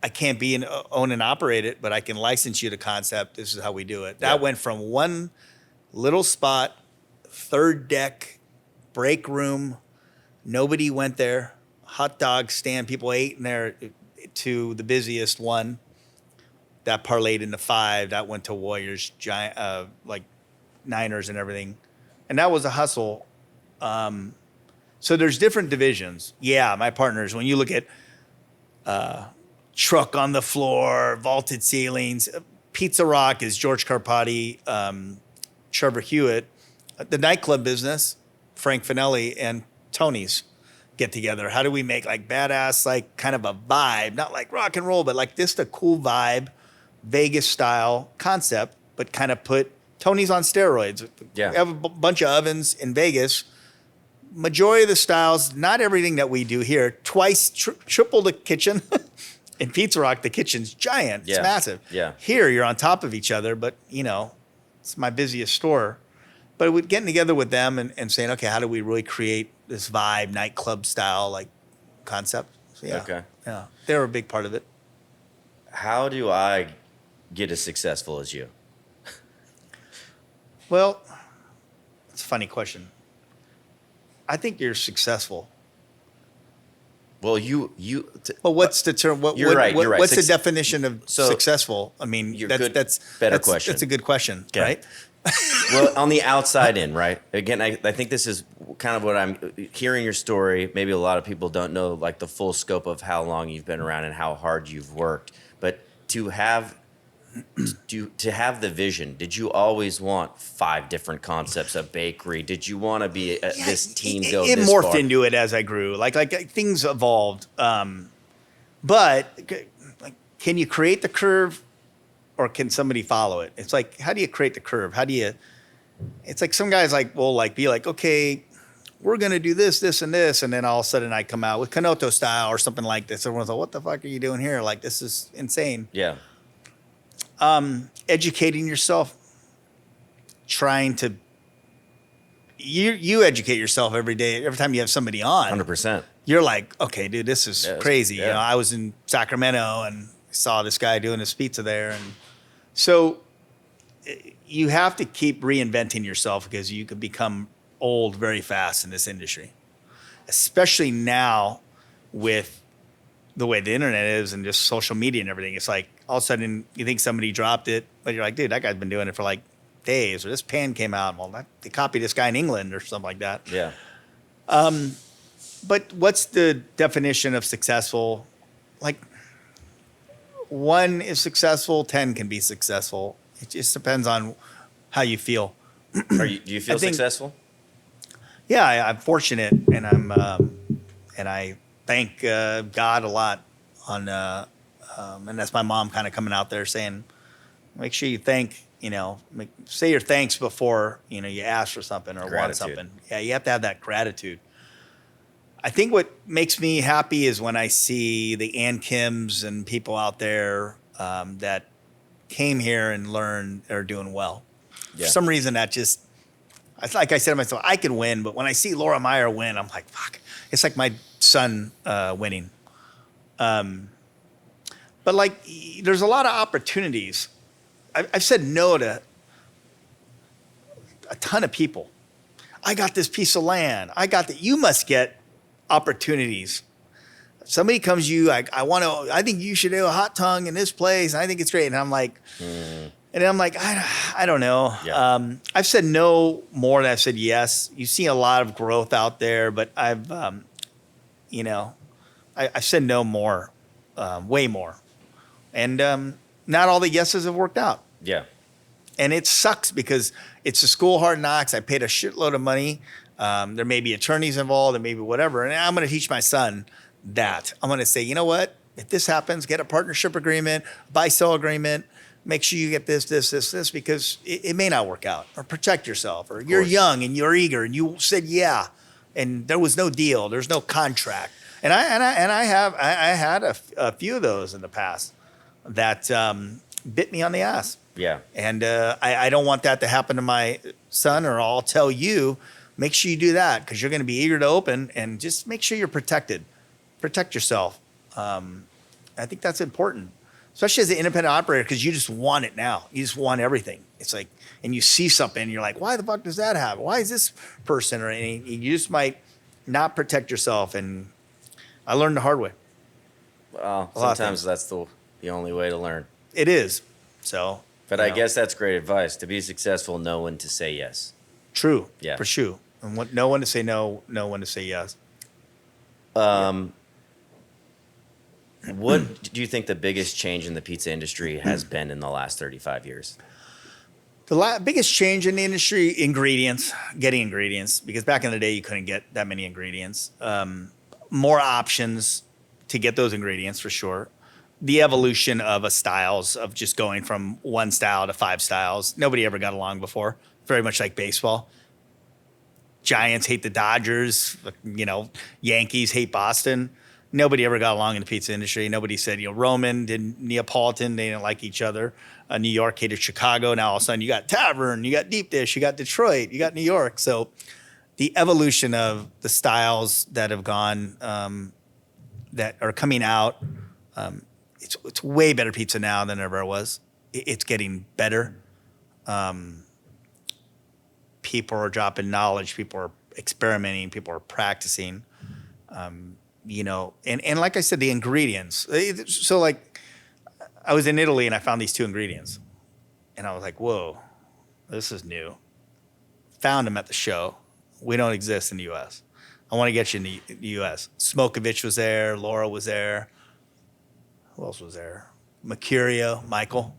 I can't be an own and operate it, but I can license you the concept. This is how we do it. That went from one little spot, 3rd deck, break room. Nobody went there. Hot dog stand, people ate in there, to the busiest one. That parlayed into 5. That went to Warriors, Giant, Niners and everything. And that was a hustle. So there's different divisions. Yeah, my partners, when you look at truck on the floor, vaulted ceilings, Pizza Rock is George Carpati, Trevor Hewitt. The nightclub business, Frank Finelli and Tony's get together. How do we make badass, kind of a vibe, not like rock and roll, but just a cool vibe, Vegas style concept, but kind of put Tony's on steroids. Yeah. We have a bunch of ovens in Vegas. majority of the styles, not everything that we do here, twice, triple the kitchen. In Pizza Rock, the kitchen's giant. It's massive. Yeah. Here, you're on top of each other, but, it's my busiest store. But with getting together with them and saying, okay, how do we really create this vibe, nightclub style, like, concept? So, yeah. Okay. Yeah. They're a big part of it. How do I get as successful as you? Well, it's a funny question. I think you're successful. Well, Well, what's the term? You're right. What's the definition of successful? I mean, that's question. That's a good question, Okay. right? Well, on the outside in, right? Again, I think this is kind of what I'm hearing your story. Maybe a lot of people don't know like the full scope of how long you've been around and how hard you've worked. But to have the vision, did you always want 5 different concepts of bakery? Did you want to be this team go It this morphed far? into it as I grew. Like things evolved. But like, can you create the curve, or can somebody follow it? It's like, how do you create the curve? How do you? It's like some guys will be like, okay, we're gonna do this, this, and this, and then all of a sudden I come out with Kanoto style or something like this. Everyone's like, what the fuck are you doing here? Like, this is insane. Yeah. Educating yourself, trying to you educate yourself every day. Every time you have somebody on, 100%. you're like, okay, dude, this is crazy. Yeah. I was in Sacramento and saw this guy doing his pizza there, and so you have to keep reinventing yourself because you could become old very fast in this industry, especially now with the way the internet is and just social media and everything. It's like all of a sudden you think somebody dropped it, but you're like, dude, that guy's been doing it for like days, or this pan came out. Well, they copied this guy in England or something like that. Yeah. But what's the definition of successful? Like, 1 is successful, 10 can be successful. It just depends on how you feel. Do you feel successful? Yeah, I'm fortunate, and and I thank God a lot and that's my mom kind of coming out there saying, make sure you thank, say your thanks before, you ask for something or want something. Yeah, you have to have that gratitude. I think what makes me happy is when I see the Ann Kims and people out there that came here and learned are doing well. Yeah. For some reason, that just, like I said to myself, I can win, but when I see Laura Meyer win, I'm like, fuck. It's like my son winning. But like, there's a lot of opportunities. I've said no to a ton of people. I got this piece of land. I got that. You must get opportunities. Somebody comes to you, I think you should do a hot tongue in this place. And I think it's great. And I'm like, I don't know. Yeah. I've said no more than I've said yes. You see a lot of growth out there, but I've said no more, way more. And not all the yeses have worked out. Yeah. And it sucks because it's a school hard knocks. I paid a shitload of money. There may be attorneys involved, there may be whatever. And I'm going to teach my son that. I'm going to say, you know what? If this happens, get a partnership agreement, buy-sell agreement. Make sure you get this, because it may not work out. Or protect yourself. Or you're young and you're eager and you said yeah, and there was no deal. There's no contract. And I had a few of those in the past that bit me on the ass. Yeah. And I don't want that to happen to my son, or I'll tell you, make sure you do that because you're going to be eager to open, and just make sure you're protected. Protect yourself. I think that's important, especially as an independent operator, because you just want it now. You just want everything. It's like, and you see something, and you're like, why the fuck does that happen? Why is this person? Or you just might not protect yourself. And I learned the hard way. Well, sometimes that's the only way to learn. It is. So. But I guess that's great advice. To be successful, know when to say yes. True. Yeah. For sure. And know when to say no, know when to say yes. What do you think the biggest change in the pizza industry has been in the last 35 years? The biggest change in the industry, getting ingredients, because back in the day you couldn't get that many ingredients. More options to get those ingredients for sure. The evolution of styles of just going from 1 style to 5 styles. Nobody ever got along before. Very much like baseball. Giants hate the Dodgers, you know, Yankees hate Boston. Nobody ever got along in the pizza industry. Nobody said, you know, Roman didn't, Neapolitan, they didn't like each other. New York hated Chicago. Now all of a sudden you got Tavern, you got Deep Dish, you got Detroit, you got New York. So the evolution of the styles that have gone, that are coming out, it's way better pizza now than it ever was. It's getting better. People are dropping knowledge. People are experimenting. People are practicing. You know, and like I said, the ingredients. So like, I was in Italy and I found these 2 ingredients, and I was like, whoa, this is new. Found them at the show. We don't exist in the U.S. I want to get you in the U.S. Smokovich was there. Laura was there. Who else was there? Mercurio, Michael.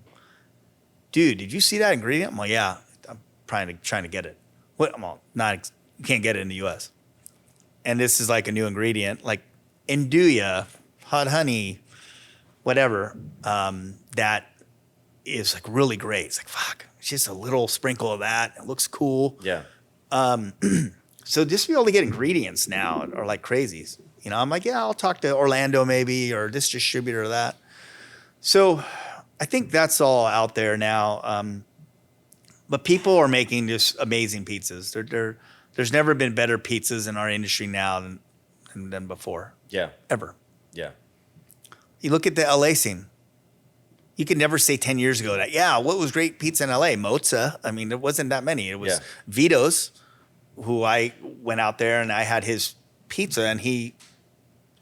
Dude, did you see that ingredient? I'm like, yeah, I'm trying to get it. What? I'm all, you can't get it in the U.S. And this is like a new ingredient, like Nduja, hot honey, whatever, that is like really great. It's like, fuck, it's just a little sprinkle of that. It looks cool. Yeah. So just to be able to get ingredients now are like crazies. You know, I'm like, yeah, I'll talk to Orlando maybe, or this distributor or that. So I think that's all out there now. But people are making just amazing pizzas. There's never been better pizzas in our industry now than before. Yeah. Ever. Yeah. You look at the LA scene. You could never say 10 years ago that, yeah, what was great pizza in LA? Mozza. I mean, there wasn't that many. It was Vito's, who I went out there and I had his pizza, and they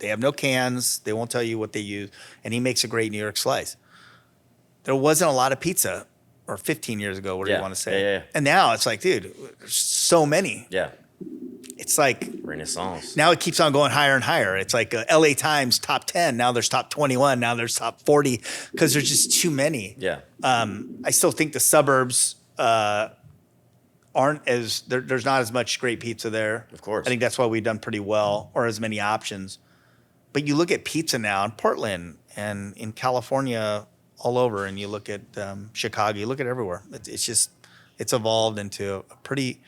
have no cans. They won't tell you what they use. And he makes a great New York slice. There wasn't a lot of pizza, or 15 years ago, what do you want to say? Yeah. And now it's like, dude, there's so many. Yeah. It's like Renaissance. now it keeps on going higher and higher. It's like LA Times top 10. Now there's top 21. Now there's top 40 because there's just too many. Yeah. I still think the suburbs aren't as there's not as much great pizza there. Of course. I think that's why we've done pretty well, or as many options. But you look at pizza now in Portland and in California, all over, and you look at Chicago, you look at everywhere. It's evolved into a pretty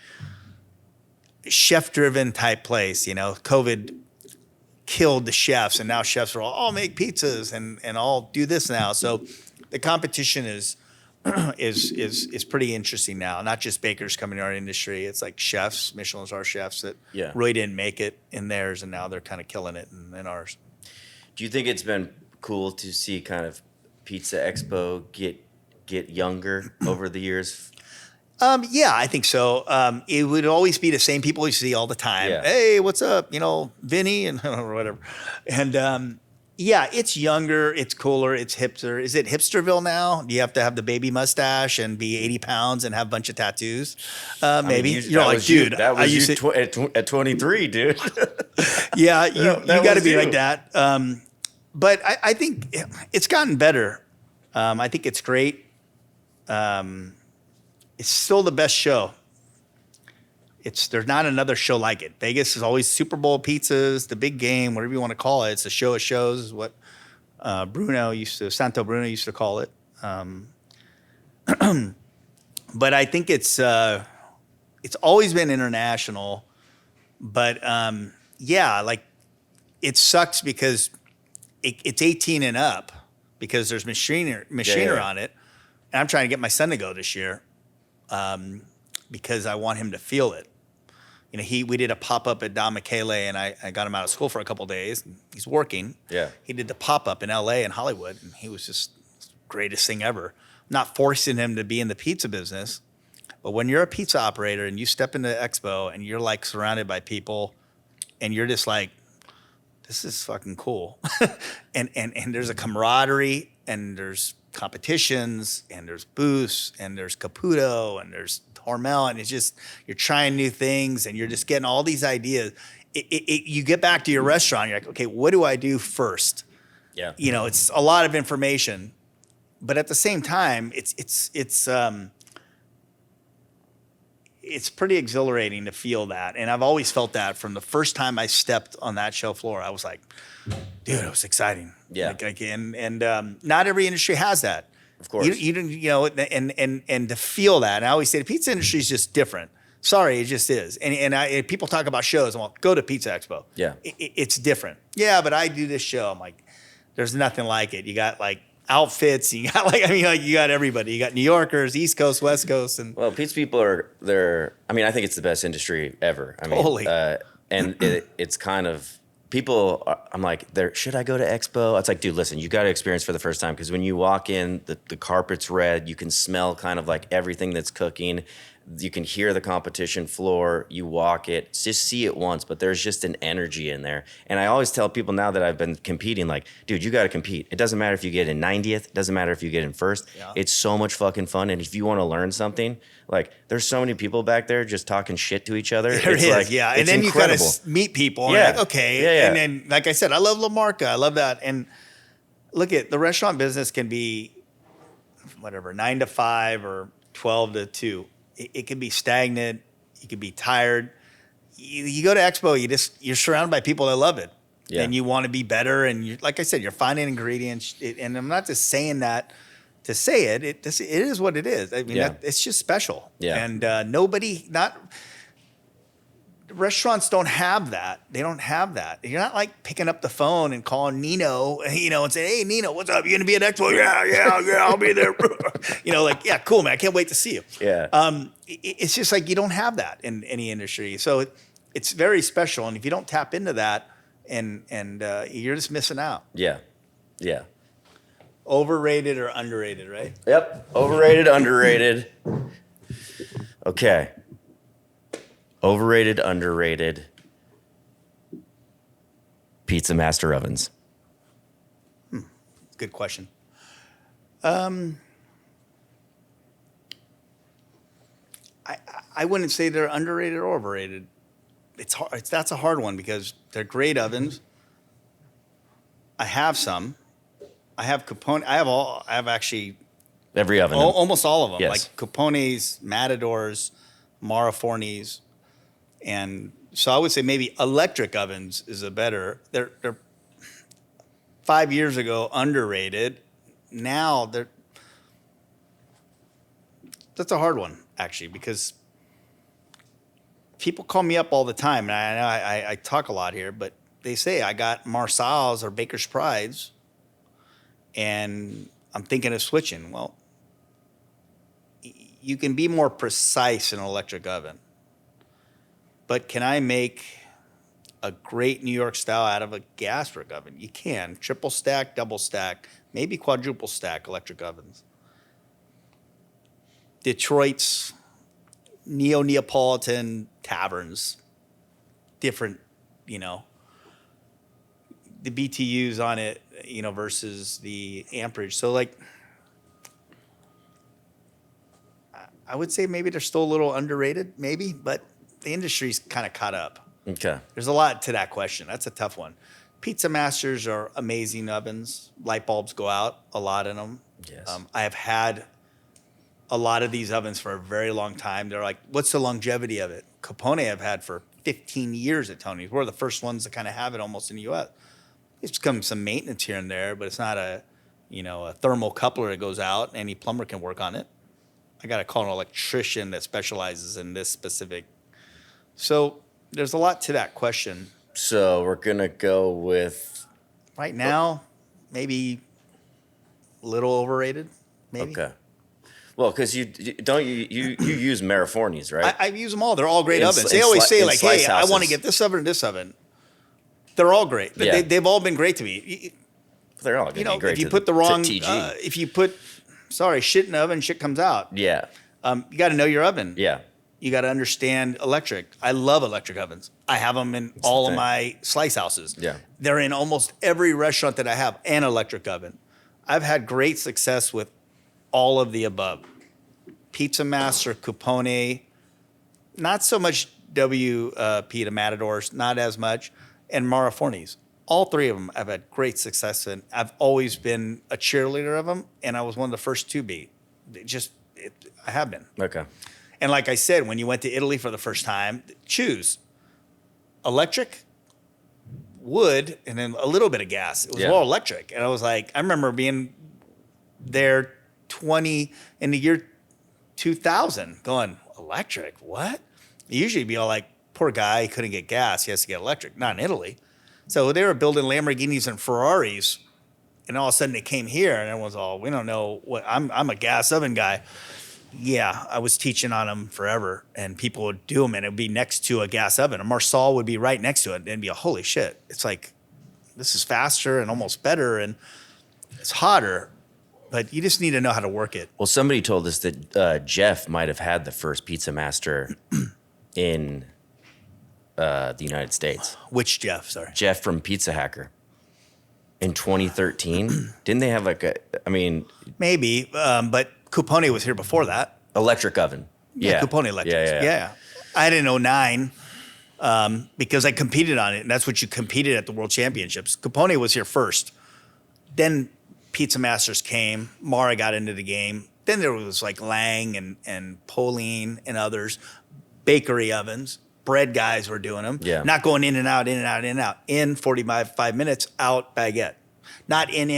chef-driven type place. You know, COVID killed the chefs, and now chefs are all, make pizzas and all do this now. So the competition is pretty interesting now. Not just bakers coming to our industry. It's like chefs, Michelin star chefs that really didn't make it in theirs, and now they're kind of killing it in ours. Do you think it's been cool to see kind of Pizza Expo get younger over the years? Yeah, I think so. It would always be the same people you see all the time. Yeah. Hey, what's up? You know, Vinny and or whatever. And yeah, it's younger, it's cooler, it's hipster. Is it hipsterville now? Do you have to have the baby mustache and be 80 pounds and have a bunch of tattoos? Maybe. You're like, dude, that was I used you at 23, dude. Yeah, you got to be you. like that. But I think it's gotten better. I think it's great. It's still the best show. There's not another show like it. Vegas is always Super Bowl pizzas, the big game, whatever you want to call it. It's a show of shows, is what Santo Bruno used to call it. But I think it's always been international. But yeah, like it sucks because it's 18 and up because there's machinery on it. And I'm trying to get my son to go this year because I want him to feel it. You know, we did a pop-up at Don Michele, and I got him out of school for a couple of days. He's working. Yeah. He did the pop-up in L.A. and Hollywood, and he was just the greatest thing ever. Not forcing him to be in the pizza business, but when you're a pizza operator and you step into Expo and you're like surrounded by people and you're just like, this is fucking cool. and there's a camaraderie, and there's competitions, and there's booths, and there's Caputo, and there's Hormel, and it's just, you're trying new things, and you're just getting all these ideas. You get back to your restaurant, you're like, okay, what do I do first? Yeah. You know, it's a lot of information, but at the same time, it's pretty exhilarating to feel that. And I've always felt that from the first time I stepped on that show floor. I was like, dude, it was exciting. Yeah. And not every industry has that. Of course. You know, and to feel that. And I always say the pizza industry is just different. Sorry, it just is. And people talk about shows. Well, go to Pizza Expo. Yeah. It's different. Yeah, but I do this show. I'm like, there's nothing like it. You got like outfits. You got you got everybody. You got New Yorkers, East Coast, West Coast, and Well, pizza people they're. I mean, I think it's the best industry ever. I mean, Totally. And it's kind of people. I'm like, should I go to Expo? It's like, dude, listen, you got to experience for the first time because when you walk in, the carpet's red. You can smell kind of like everything that's cooking. You can hear the competition floor. You walk it, just see it once, but there's just an energy in there. And I always tell people now that I've been competing, like, dude, you got to compete. It doesn't matter if you get in 90th. It doesn't matter if you get in first. Yeah. It's so much fucking fun. And if you want to learn something, like, there's so many people back there just talking shit to each other. there it's is, like, yeah. And it's then incredible. you kind of meet people. And Yeah. you're like, okay. Yeah, yeah. And then, like I said, I love La Marca. I love that. And look at the restaurant business can be whatever, 9 to 5 or 12 to 2. It can be stagnant. You can be tired. You go to Expo, you're surrounded by people that love it. Yeah. And you want to be better. And like I said, you're finding ingredients. And I'm not just saying that to say it. It is what it is. I mean, Yeah. it's just special. Yeah. And restaurants don't have that. They don't have that. You're not like picking up the phone and calling Nino, and saying, "Hey, Nino, what's up? You gonna be at Expo?" Yeah, I'll be there. Like, yeah, cool, man. I can't wait to see you. Yeah. It's just like you don't have that in any industry. So it's very special. And if you don't tap into that, and you're just missing out. Yeah. Yeah. Overrated or underrated, right? Yep. Overrated, underrated. Okay. Overrated, underrated. Pizza Master ovens. Good question. I wouldn't say they're underrated or overrated. It's hard. That's a hard one because they're great ovens. I have some. I have Capone. I have actually Every oven. almost all of them. Yes. Like Capones, Matadors, Marafornis, and so I would say maybe electric ovens is a better. They're 5 years ago underrated. Now that's a hard one actually because people call me up all the time, and I know I talk a lot here, but they say I got Marsal's or Baker's Prides, and I'm thinking of switching. Well, you can be more precise in an electric oven, but can I make a great New York style out of a gas brick oven? You can. Triple stack, double stack, maybe quadruple stack electric ovens. Detroit's Neapolitan taverns, different, the BTUs on it, versus the amperage. So like, I would say maybe they're still a little underrated, maybe, but the industry's kind of caught up. Okay. There's a lot to that question. That's a tough one. Pizza Masters are amazing ovens. Light bulbs go out a lot in them. Yes. I have had a lot of these ovens for a very long time. They're like, what's the longevity of it? Capone I've had for 15 years at Tony's. We're the first ones to kind of have it almost in the U.S. It's come some maintenance here and there, but it's not a thermal coupler that goes out. Any plumber can work on it. I got to call an electrician that specializes in this specific. So there's a lot to that question. So we're going to go with. Right now, maybe a little overrated, maybe. Okay. Well, because you use Marafornis, right? I use them all. They're all great In ovens. sli- They in always sli- say in like, slice hey, I want to houses. get this oven or this oven. They're all great. Yeah. They've all been great to me. They're all going to be great. If you to put the wrong, to TG. if you put, shit in the oven, shit comes out. Yeah. You got to know your oven. Yeah. You got to understand electric. I love electric ovens. I have them in all of my slice houses. Yeah. They're in almost every restaurant that I have, an electric oven. I've had great success with all of the above. Pizza Master, Capone, not so much WP to Matadors, not as much, and Marafornis. All three of them I've had great success in. I've always been a cheerleader of them, and I was one of the first to be. I have been. Okay. And like I said, when you went to Italy for the first time, choose electric, wood, and then a little bit of gas. It was all electric. And I was like, I remember being there in the year 2000 going, electric, what? Usually, be all like, poor guy, he couldn't get gas, he has to get electric. Not in Italy. So they were building Lamborghinis and Ferraris, and all of a sudden they came here, and everyone's all, we don't know what. I'm a gas oven guy. Yeah, I was teaching on them forever, and people would do them, and it would be next to a gas oven. A Marsal would be right next to it, and it'd be a holy shit. It's like, this is faster and almost better, and it's hotter, but you just need to know how to work it. Well, somebody told us that Jeff might have had the first pizza master in the United States. Which Jeff? Sorry. Jeff from Pizza Hacker. In 2013, didn't they have Maybe, but Coupone was here before that. electric oven? Yeah, Coupone Electrics. Yeah. I had in 09 because I competed on it, and that's what you competed at the World Championships. Coupone was here first. Then Pizza Masters came. Mara got into the game. Then there was like Lang and Pauline and others. Bakery ovens. Bread guys were doing them. Yeah. Not going in and out, in and out, in and out. In 45 minutes, out baguette. Not in.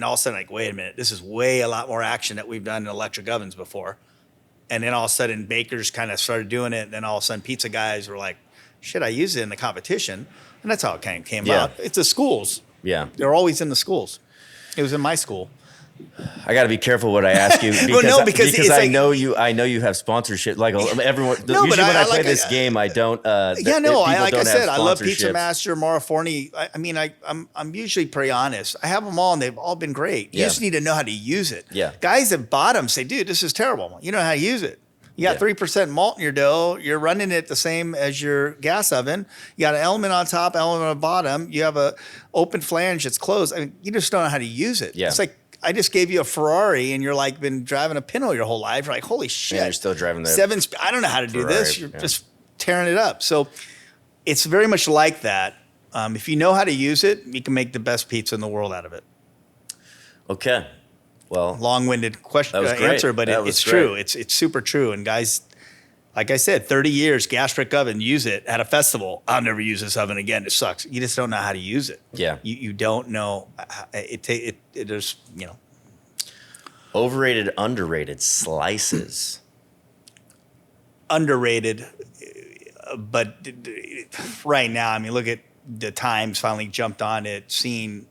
All of a sudden, like, wait a minute. This is way a lot more action that we've done in electric ovens before. And then all of a sudden, bakers kind of started doing it. And then all of a sudden, pizza guys were like, shit, I use it in the competition. And that's how it came about. It's the schools. Yeah. They're always in the schools. It was in my school. I got to be careful what I ask you because, Well, no, because it's I like- know you have sponsorship. Like everyone, No, usually but when I play like- this game, I don't. Like people I don't said, have I love Pizza sponsorships. Master, Mara Forni. I'm usually pretty honest. I have them all, and they've all been great. You Yeah. just need to know how to use it. Yeah. Guys that bought them say, dude, this is terrible. You know how to use it. You got Yeah. 3% malt in your dough. You're running it the same as your gas oven. You got an element on top, element on the bottom. You have a open flange that's closed. I mean, you just don't know how to use it. Yeah. It's like I just gave you a Ferrari, and you're like been driving a Pinto your whole life. You're like, holy shit. Yeah, you're still driving the 7 speed. I don't know how to do this. Ferrari, You're just tearing it up. So it's very much like that. If you know how to use it, you can make the best pizza in the world out of it. Okay, well, Long-winded question That was great. answer, but That was it's great. true. It's super true. And guys, like I said, 30 years gastric oven, use it at a festival. I'll never use this oven again. It sucks. You just don't know how to use it. Yeah. You don't know. There's overrated, underrated slices. underrated, but right now, I mean, look at the Times finally jumped on it, seeing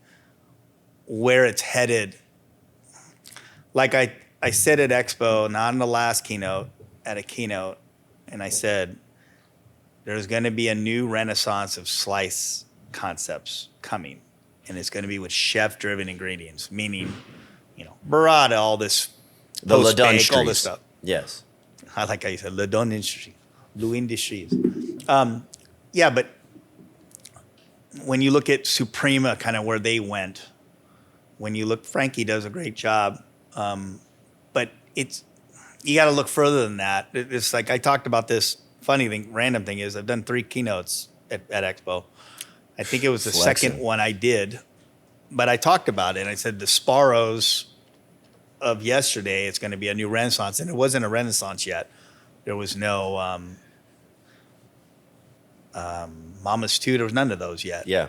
where it's headed. Like I said at Expo, not in the last keynote, at a keynote, and I said, there's going to be a new renaissance of slice concepts coming, and it's going to be with chef-driven ingredients, meaning, burrata, all this, The post-bake, all Ladon this stuff. Yes. I like how you said Ladon industry, Blue Industries. Yeah, but when you look at Suprema, kind of where they went, when you look, Frankie does a great job, but you got to look further than that. It's like I talked about this funny thing, random thing is I've done 3 keynotes at Expo. I think it was the Flexing. second one I did, but I talked about it. And I said the Sparrows of yesterday, it's going to be a new renaissance, and it wasn't a renaissance yet. There was no Mama's 2. There was none of those yet. Yeah.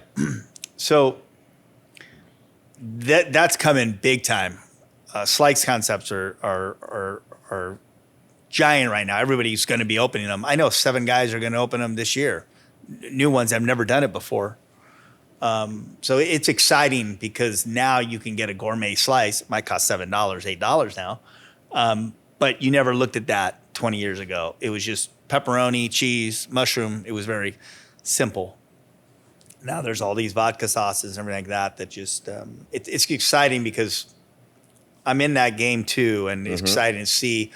So that's coming big time. Slice concepts are giant right now. Everybody's going to be opening them. I know 7 guys are going to open them this year. New ones have never done it before. So it's exciting because now you can get a gourmet slice. It might cost $7, $8 now. But you never looked at that 20 years ago. It was just pepperoni, cheese, mushroom. It was very simple. Now there's all these vodka sauces and everything like that just, it's exciting because I'm in that game too. And it's exciting to see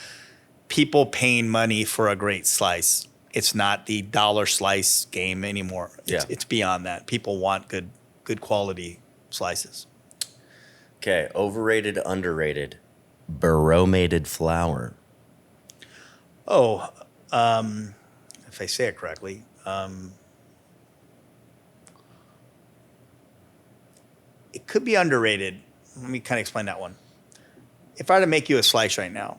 people paying money for a great slice. It's not the dollar slice game anymore. It's beyond that. People want good quality slices. Okay. Overrated, underrated, baromated flour. Oh, if I say it correctly, it could be underrated. Let me kind of explain that one. If I were to make you a slice right now,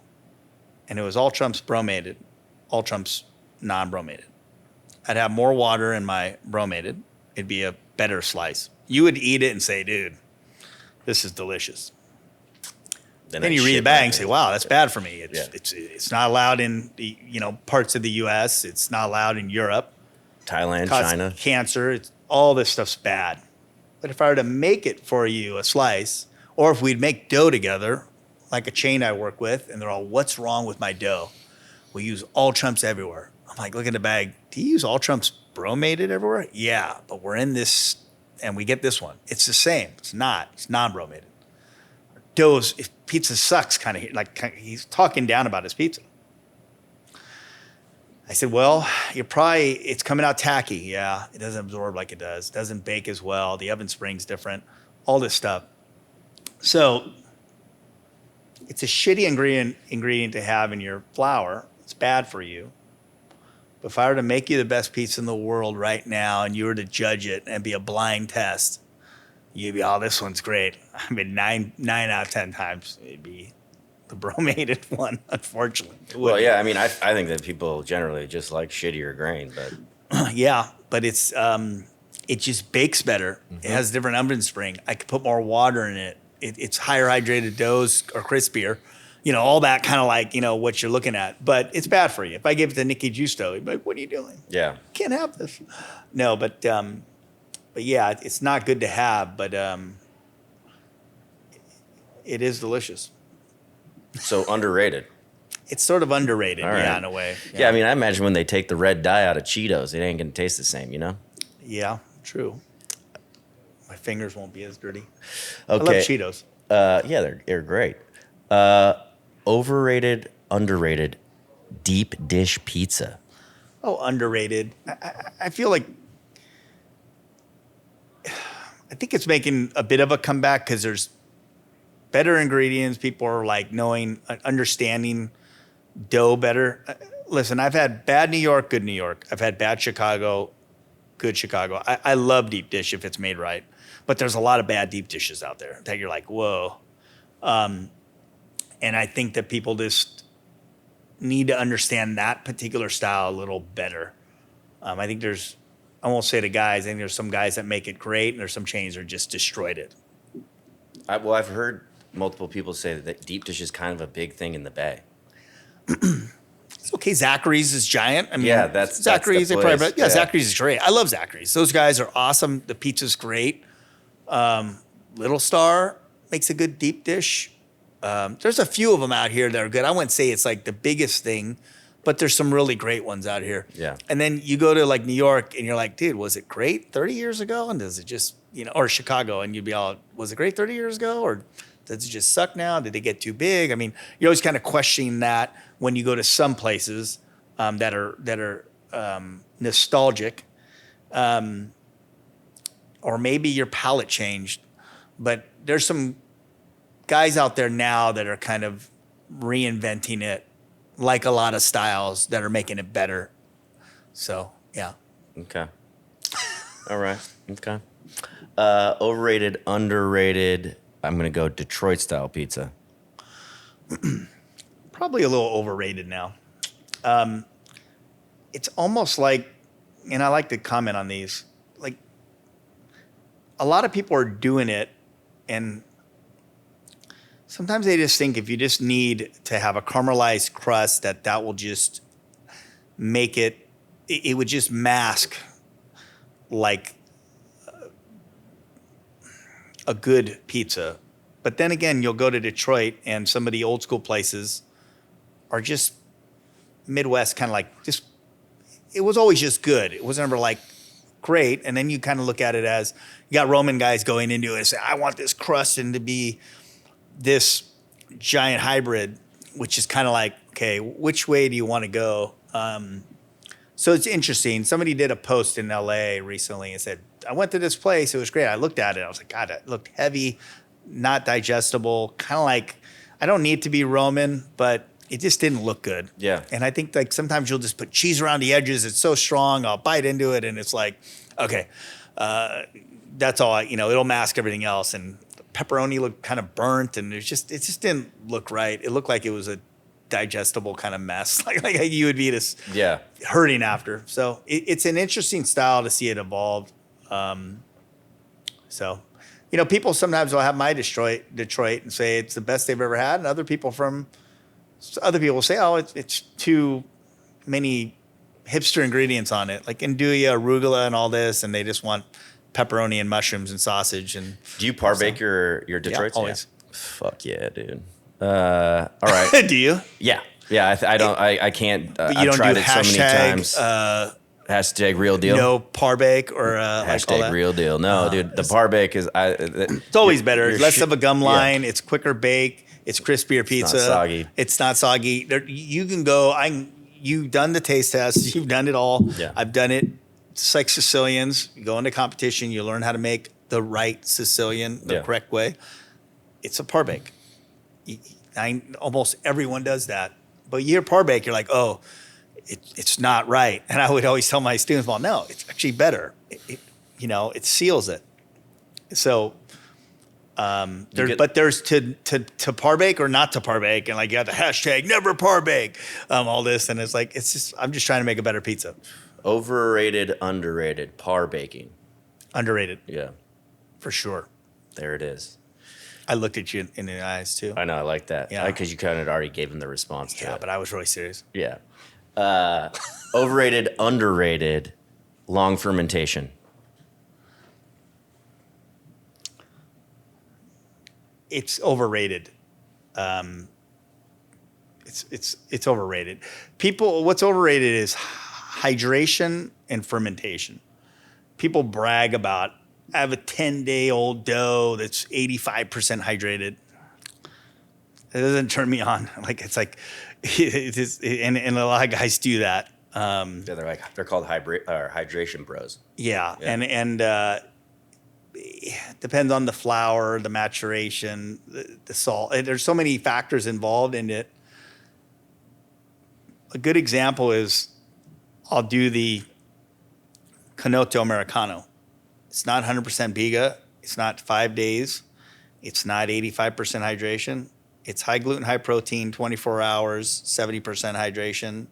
and it was all Trump's bromated, all Trump's non-bromated, I'd have more water in my bromated. It'd be a better slice. You would eat it and say, dude, this is delicious. Then you read the bag and say, wow, that's bad for me. Yeah. It's not allowed in the, parts of the U.S. It's not allowed in Europe. Thailand, Causes China. cancer. All this stuff's bad. But if I were to make it for you, a slice, or if we'd make dough together, like a chain I work with, and they're all, what's wrong with my dough? We use all Trumps everywhere. I'm like, look at the bag. Do you use all Trumps bromated everywhere? Yeah, but we're in this, and we get this one. It's the same. It's not. It's non-bromated. Dough's, if pizza sucks, he's talking down about his pizza. I said, well, it's coming out tacky. Yeah, it doesn't absorb like it does. It doesn't bake as well. The oven spring's different. All this stuff. So it's a shitty ingredient to have in your flour. It's bad for you. But if I were to make you the best pizza in the world right now and you were to judge it and be a blind test, you'd be, oh, this one's great. I mean, nine out of 10 times it'd be the bromated one, unfortunately. Well, yeah, I mean, I think that people generally just like shittier grain, but yeah, but it's it just bakes better. Mm-hmm. It has different oven spring. I could put more water in it. It's higher hydrated doughs are crispier. All that kind of like, what you're looking at. But it's bad for you. If I gave it to Nicky Justo, he'd be like, what are you doing? Yeah. Can't have this. No, but yeah, it's not good to have, but it is delicious. So underrated. It's sort of underrated, All right. Yeah, in a way. Yeah, I mean, I imagine when they take the red dye out of Cheetos, it ain't going to taste the same, Yeah, true. My fingers won't be as dirty. Okay. I love Cheetos. Yeah, they're great. Overrated, underrated, deep dish pizza. Oh, underrated. I feel like I think it's making a bit of a comeback because there's better ingredients. People are like understanding dough better. Listen, I've had bad New York, good New York. I've had bad Chicago, good Chicago. I love deep dish if it's made right, but there's a lot of bad deep dishes out there that you're like, whoa. And I think that people just need to understand that particular style a little better. I think I won't say the guys, I think there's some guys that make it great and there's some chains that just destroyed it. I've heard multiple people say that deep dish is kind of a big thing in the Bay. It's okay. Zachary's is giant. I mean, yeah, that's Zachary's. That's the place. Yeah, Zachary's is great. I love Zachary's. Those guys are awesome. The pizza's great. Little Star makes a good deep dish. There's a few of them out here that are good. I wouldn't say it's like the biggest thing, but there's some really great ones out here. Yeah. And then you go to like New York and you're like, dude, was it great 30 years ago? And does it just, or Chicago, and you'd be all, was it great 30 years ago? Or does it just suck now? Did they get too big? I mean, you're always kind of questioning that when you go to some places that are nostalgic, or maybe your palate changed. But there's some guys out there now that are kind of reinventing it, like a lot of styles that are making it better. So, yeah. Okay. All right. Okay. Overrated, underrated. I'm going to go Detroit style pizza. Probably a little overrated now. It's almost like, and I like to comment on these, like a lot of people are doing it, and sometimes they just think if you just need to have a caramelized crust, that will just make it would just mask like a good pizza. But then again, you'll go to Detroit and some of the old school places are just Midwest, kind of like just, it was always just good. It was never like great. And then you kind of look at it as, you got Roman guys going into it and say, I want this crust and to be this giant hybrid, which is kind of like, okay, which way do you want to go? So it's interesting. Somebody did a post in LA recently and said, I went to this place. It was great. I looked at it. I was like, God, it looked heavy, not digestible, kind of like, I don't need to be Roman, but it just didn't look good. Yeah. And I think like sometimes you'll just put cheese around the edges. It's so strong. I'll bite into it. And it's like, okay, that's all it'll mask everything else. And the pepperoni looked kind of burnt, and it just didn't look right. It looked like it was a digestible kind of mess, like you would be just hurting after. So it's an interesting style to see it evolve. So people sometimes will have my Detroit and say it's the best they've ever had, and other people will say, oh, it's too many hipster ingredients on it, like andouille, arugula, and all this, and they just want pepperoni and mushrooms and sausage. And do you par bake your Detroit? Yeah, always. Yeah. Fuck yeah, dude. All right. Do you? Yeah. I can't. But you I've don't tried do it so many times. hashtag real deal. No par bake or hashtag real deal. No, dude. The par bake is. It's always better. It's less of a gum line. Yeah. It's quicker bake. It's crispier pizza. It's not soggy. It's not soggy. You can go. You've done the taste test. You've done it all. Yeah. I've done it. It's like Sicilians. You go into competition. You learn how to make the right Sicilian, the correct way. It's a par bake. Almost everyone does that. But you hear par bake, you're like, oh, it's not right. And I would always tell my students, well, no, it's actually better. It seals it. So, there's to par bake or not to par bake, and like you have the hashtag never par bake, all this, and it's like I'm just trying to make a better pizza. Overrated, underrated, par baking. Underrated. Yeah, for sure. There it is. I looked at you in the eyes too. I know, I like that. Yeah, because you kind of already gave them the response to it. Yeah, but I was really serious. Yeah. Overrated, underrated, long fermentation. It's overrated. It's overrated. What's overrated is hydration and fermentation. People brag about, I have a 10-day-old dough that's 85% hydrated. It doesn't turn me on. It is, and a lot of guys do that. They're called hydration bros. Yeah. And it depends on the flour, the maturation, the salt. There's so many factors involved in it. A good example is I'll do the Canotto Americano. It's not 100% biga. It's not 5 days. It's not 85% hydration. It's high gluten, high protein, 24 hours, 70% hydration.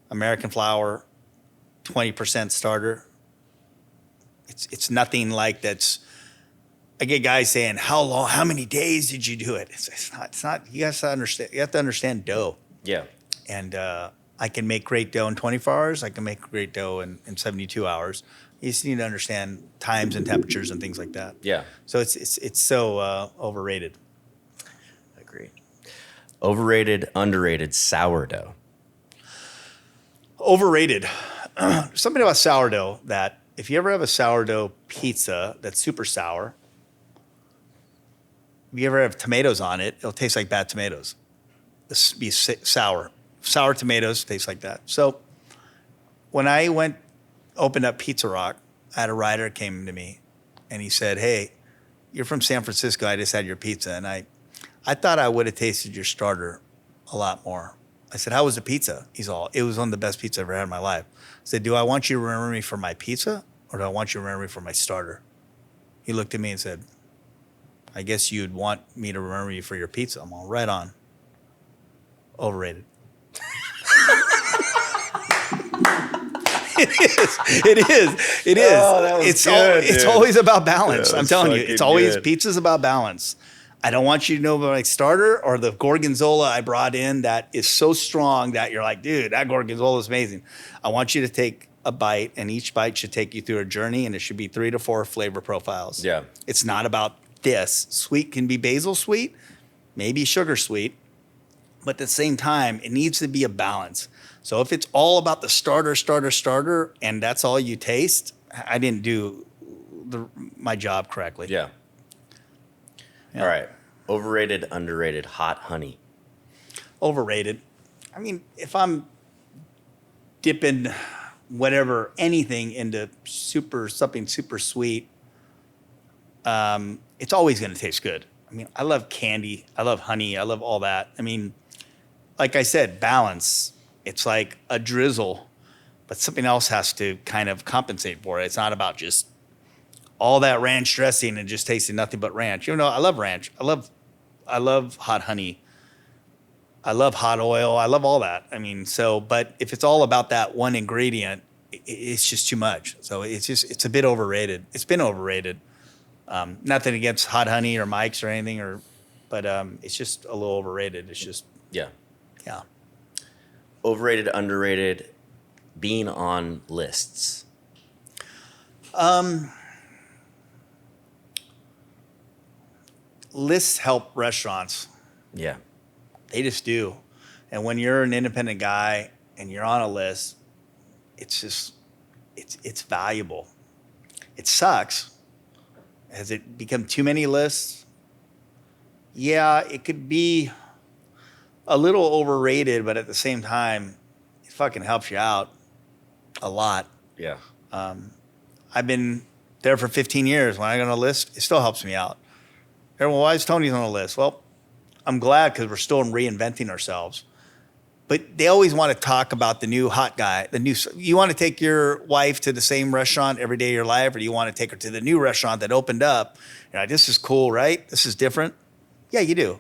American flour, 20% starter. It's nothing like that's. I get guys saying, how many days did you do it? It's not. You guys understand. You have to understand dough. Yeah. And I can make great dough in 24 hours. I can make great dough in 72 hours. You just need to understand times and temperatures and things like that. Yeah. So it's so overrated. Agreed. Overrated, underrated sourdough. Overrated. Something about sourdough that if you ever have a sourdough pizza that's super sour, if you ever have tomatoes on it, it'll taste like bad tomatoes. This be sour. Sour tomatoes taste like that. So when I opened up Pizza Rock, I had a writer came to me and he said, hey, you're from San Francisco. I just had your pizza. And I thought I would have tasted your starter a lot more. I said, how was the pizza? It was one of the best pizza I've ever had in my life. I said, do I want you to remember me for my pizza or do I want you to remember me for my starter? He looked at me and said, I guess you'd want me to remember you for your pizza. I'm all right on. Overrated. It is. Oh, that was good, it's dude. always about balance. Yeah, I'm telling you, it's always good. pizza's about balance. I don't want you to know about my starter or the gorgonzola I brought in that is so strong that you're like, dude, that gorgonzola is amazing. I want you to take a bite, and each bite should take you through a journey, and it should be 3 to 4 flavor profiles. Yeah. It's not about this. Sweet can be basil sweet, maybe sugar sweet, but at the same time, it needs to be a balance. So if it's all about the starter, and that's all you taste, I didn't do my job correctly. Yeah. All right. Overrated, underrated, hot honey. Overrated. I mean, if I'm dipping anything into something super sweet, it's always going to taste good. I mean, I love candy. I love honey. I love all that. I mean, like I said, balance. It's like a drizzle, but something else has to kind of compensate for it. It's not about just all that ranch dressing and just tasting nothing but ranch. I love ranch. I love hot honey. I love hot oil. I love all that. I mean, but if it's all about that one ingredient, it's just too much. So it's a bit overrated. It's been overrated. Nothing against Hot Honey or Mike's or anything, but it's just a little overrated. It's just Yeah. yeah. Overrated, underrated, being on lists. Lists help restaurants. Yeah. They just do. And when you're an independent guy and you're on a list, it's valuable. It sucks. Has it become too many lists? Yeah, it could be a little overrated, but at the same time, it fucking helps you out a lot. Yeah. I've been there for 15 years. When I go on a list, it still helps me out. Everyone, why is Tony's on a list? Well, I'm glad because we're still reinventing ourselves. But they always want to talk about the new hot guy, you want to take your wife to the same restaurant every day of your life, or do you want to take her to the new restaurant that opened up? You're like, this is cool, right? This is different. Yeah, you do.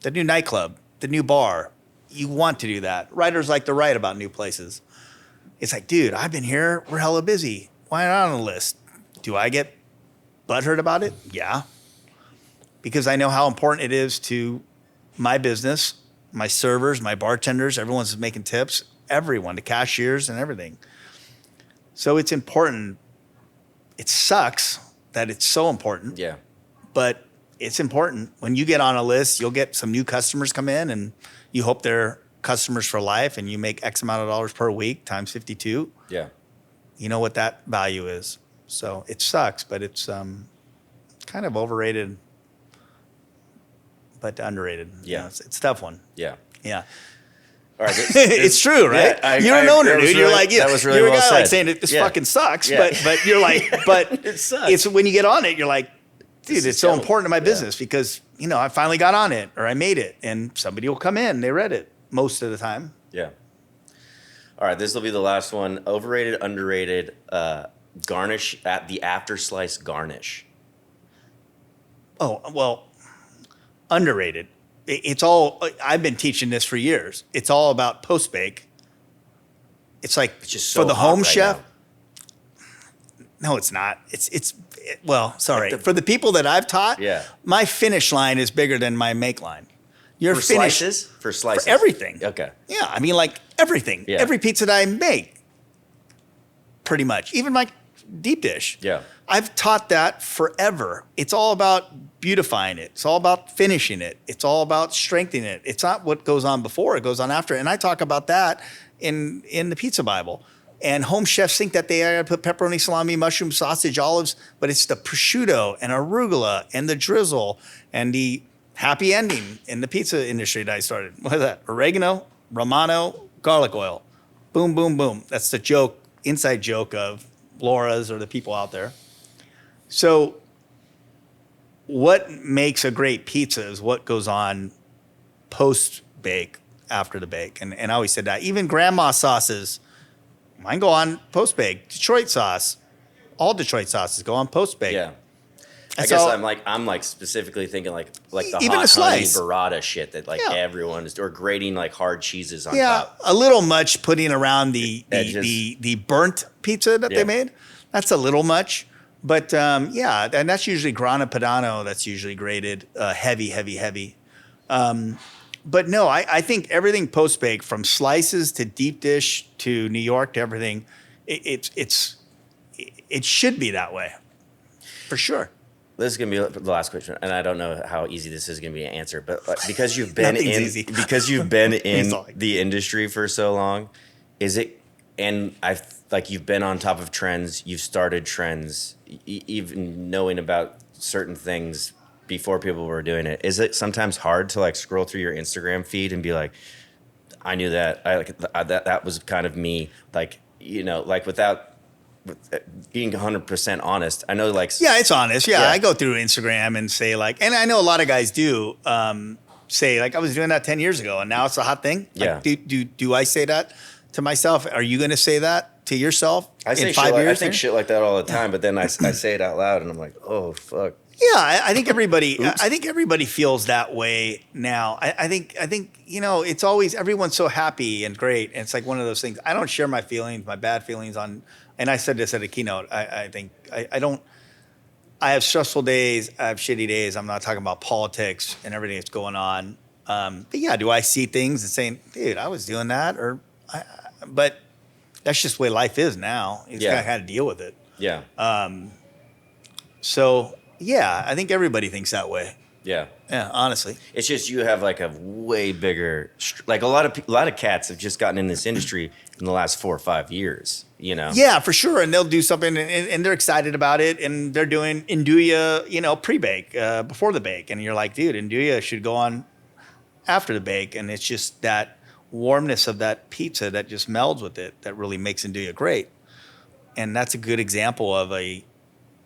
The new nightclub, the new bar. You want to do that. Writers like to write about new places. It's like, dude, I've been here. We're hella busy. Why not on the list? Do I get butthurt about it? Yeah. Because I know how important it is to my business, my servers, my bartenders, everyone's making tips, everyone, the cashiers and everything. So it's important. It sucks that it's so important. Yeah. But it's important. When you get on a list, you'll get some new customers come in and you hope they're customers for life and you make X amount of dollars per week times 52. Yeah. You know what that value is. So it sucks, but it's kind of overrated, but underrated. Yeah. You know, it's a tough one. Yeah. Yeah. All right. It's true, right? Yeah, you're an owner, dude. You're like, that was really you're a well guy said. like saying that this fucking sucks, but you're like, but It sucks. it's when you get on it, you're like, dude, This it's is so dope. important to my business because, you know, I finally got on it or I made it and somebody will come in, they read it most of the time. Yeah. All right. This will be the last one. Overrated, underrated, garnish at the after slice garnish. Oh, well, underrated. It's all, I've been teaching this for years. It's all about post bake. It's like It's just so for the hot home right chef. now. No, it's not. Well, sorry. For the people that I've taught, Yeah. my finish line is bigger than my make line. Your For finish slices? For slices. for everything. Okay. Yeah, I mean like everything. Yeah. Every pizza that I make, pretty much. Even my deep dish. Yeah. I've taught that forever. It's all about beautifying it. It's all about finishing it. It's all about strengthening it. It's not what goes on before, it goes on after. And I talk about that in the Pizza Bible. And home chefs think that they gotta put pepperoni, salami, mushroom, sausage, olives, but it's the prosciutto and arugula and the drizzle and the happy ending in the pizza industry that I started. What is that? Oregano, Romano, garlic oil. Boom, boom, boom. That's the joke, inside joke of Laura's or the people out there. So what makes a great pizza is what goes on post-bake, after the bake. And I always said that. Even grandma sauces, mine go on post-bake. Detroit sauce, all Detroit sauces go on post-bake. Yeah. I That's guess all- I'm specifically thinking like the Even hot a slice. honey burrata shit that like Yeah. everyone is, or grating like hard cheeses on Yeah, top. a little much putting around the Edges. burnt pizza that Yeah. they made. That's a little much. But yeah, and that's usually Grana Padano. That's usually grated heavy. But no, I think everything post bake, from slices to deep dish to New York to everything, it should be that way, for sure. This is gonna be the last question, and I don't know how easy this is gonna be to answer, but like, because you've been Nothing's in easy. because you've been in He's like- the industry for so long, is it? And I've like you've been on top of trends, you've started trends, even knowing about certain things before people were doing it. Is it sometimes hard to like scroll through your Instagram feed and be like, I knew that, that was kind of me, like, you know, like without being 100% honest. I know, like, Yeah, it's honest. Yeah, Yeah. I go through Instagram and say like, and I know a lot of guys do say like, I was doing that 10 years ago and now it's a hot thing. Yeah. Like, do I say that to myself? Are you going to say that to yourself I say in 5 shit like, years? I think shit like that all the time, but then I say it out loud and I'm like, oh fuck. Yeah, I think everybody. I think everybody feels that way now. I think you know, it's always everyone's so happy and great, and it's like one of those things. I don't share my feelings, my bad feelings on. And I said this at a keynote. I think I don't. I have stressful days. I have shitty days. I'm not talking about politics and everything that's going on. But yeah, do I see things and saying, dude, I was doing that? But that's just the way life is now. You just gotta kind of deal with it. Yeah. So yeah, I think everybody thinks that way. Yeah. Yeah, honestly. It's just you have like a way bigger, like a lot of cats have just gotten in this industry in the last 4 or 5 years, you know? Yeah, for sure. And they'll do something and they're excited about it. And they're doing Nduja, pre-bake, before the bake. And you're like, dude, Nduja should go on after the bake. And it's just that warmness of that pizza that just melds with it that really makes Nduja great. And that's a good example of a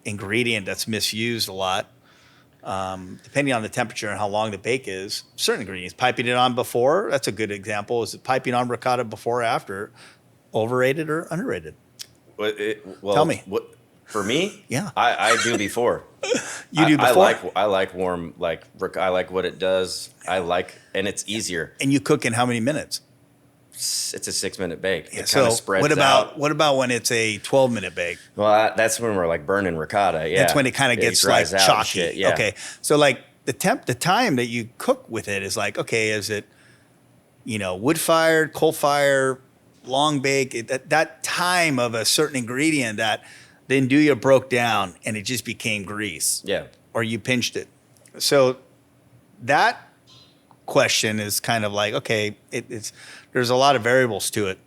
ingredient that's misused a lot. Depending on the temperature and how long the bake is, certain ingredients. Piping it on before, that's a good example. Is it piping on ricotta before or after? Overrated or underrated? Well, Tell me. For me? Yeah. I do before. You do before? I like warm, I like what it does. And it's easier. And you cook in how many minutes? It's a 6-minute bake. Yeah, It kind of spreads out. What about when it's a 12-minute bake? Well, that's when we're like burning ricotta. Yeah. That's when it kind of gets like dries out and chalky. shit, yeah. Okay. So like the time that you cook with it is like, okay, is it, wood fired, coal fire, long bake? That time of a certain ingredient that the Nduja broke down and it just became grease. Yeah. Or you pinched it. So that question is kind of like, okay, there's a lot of variables to it.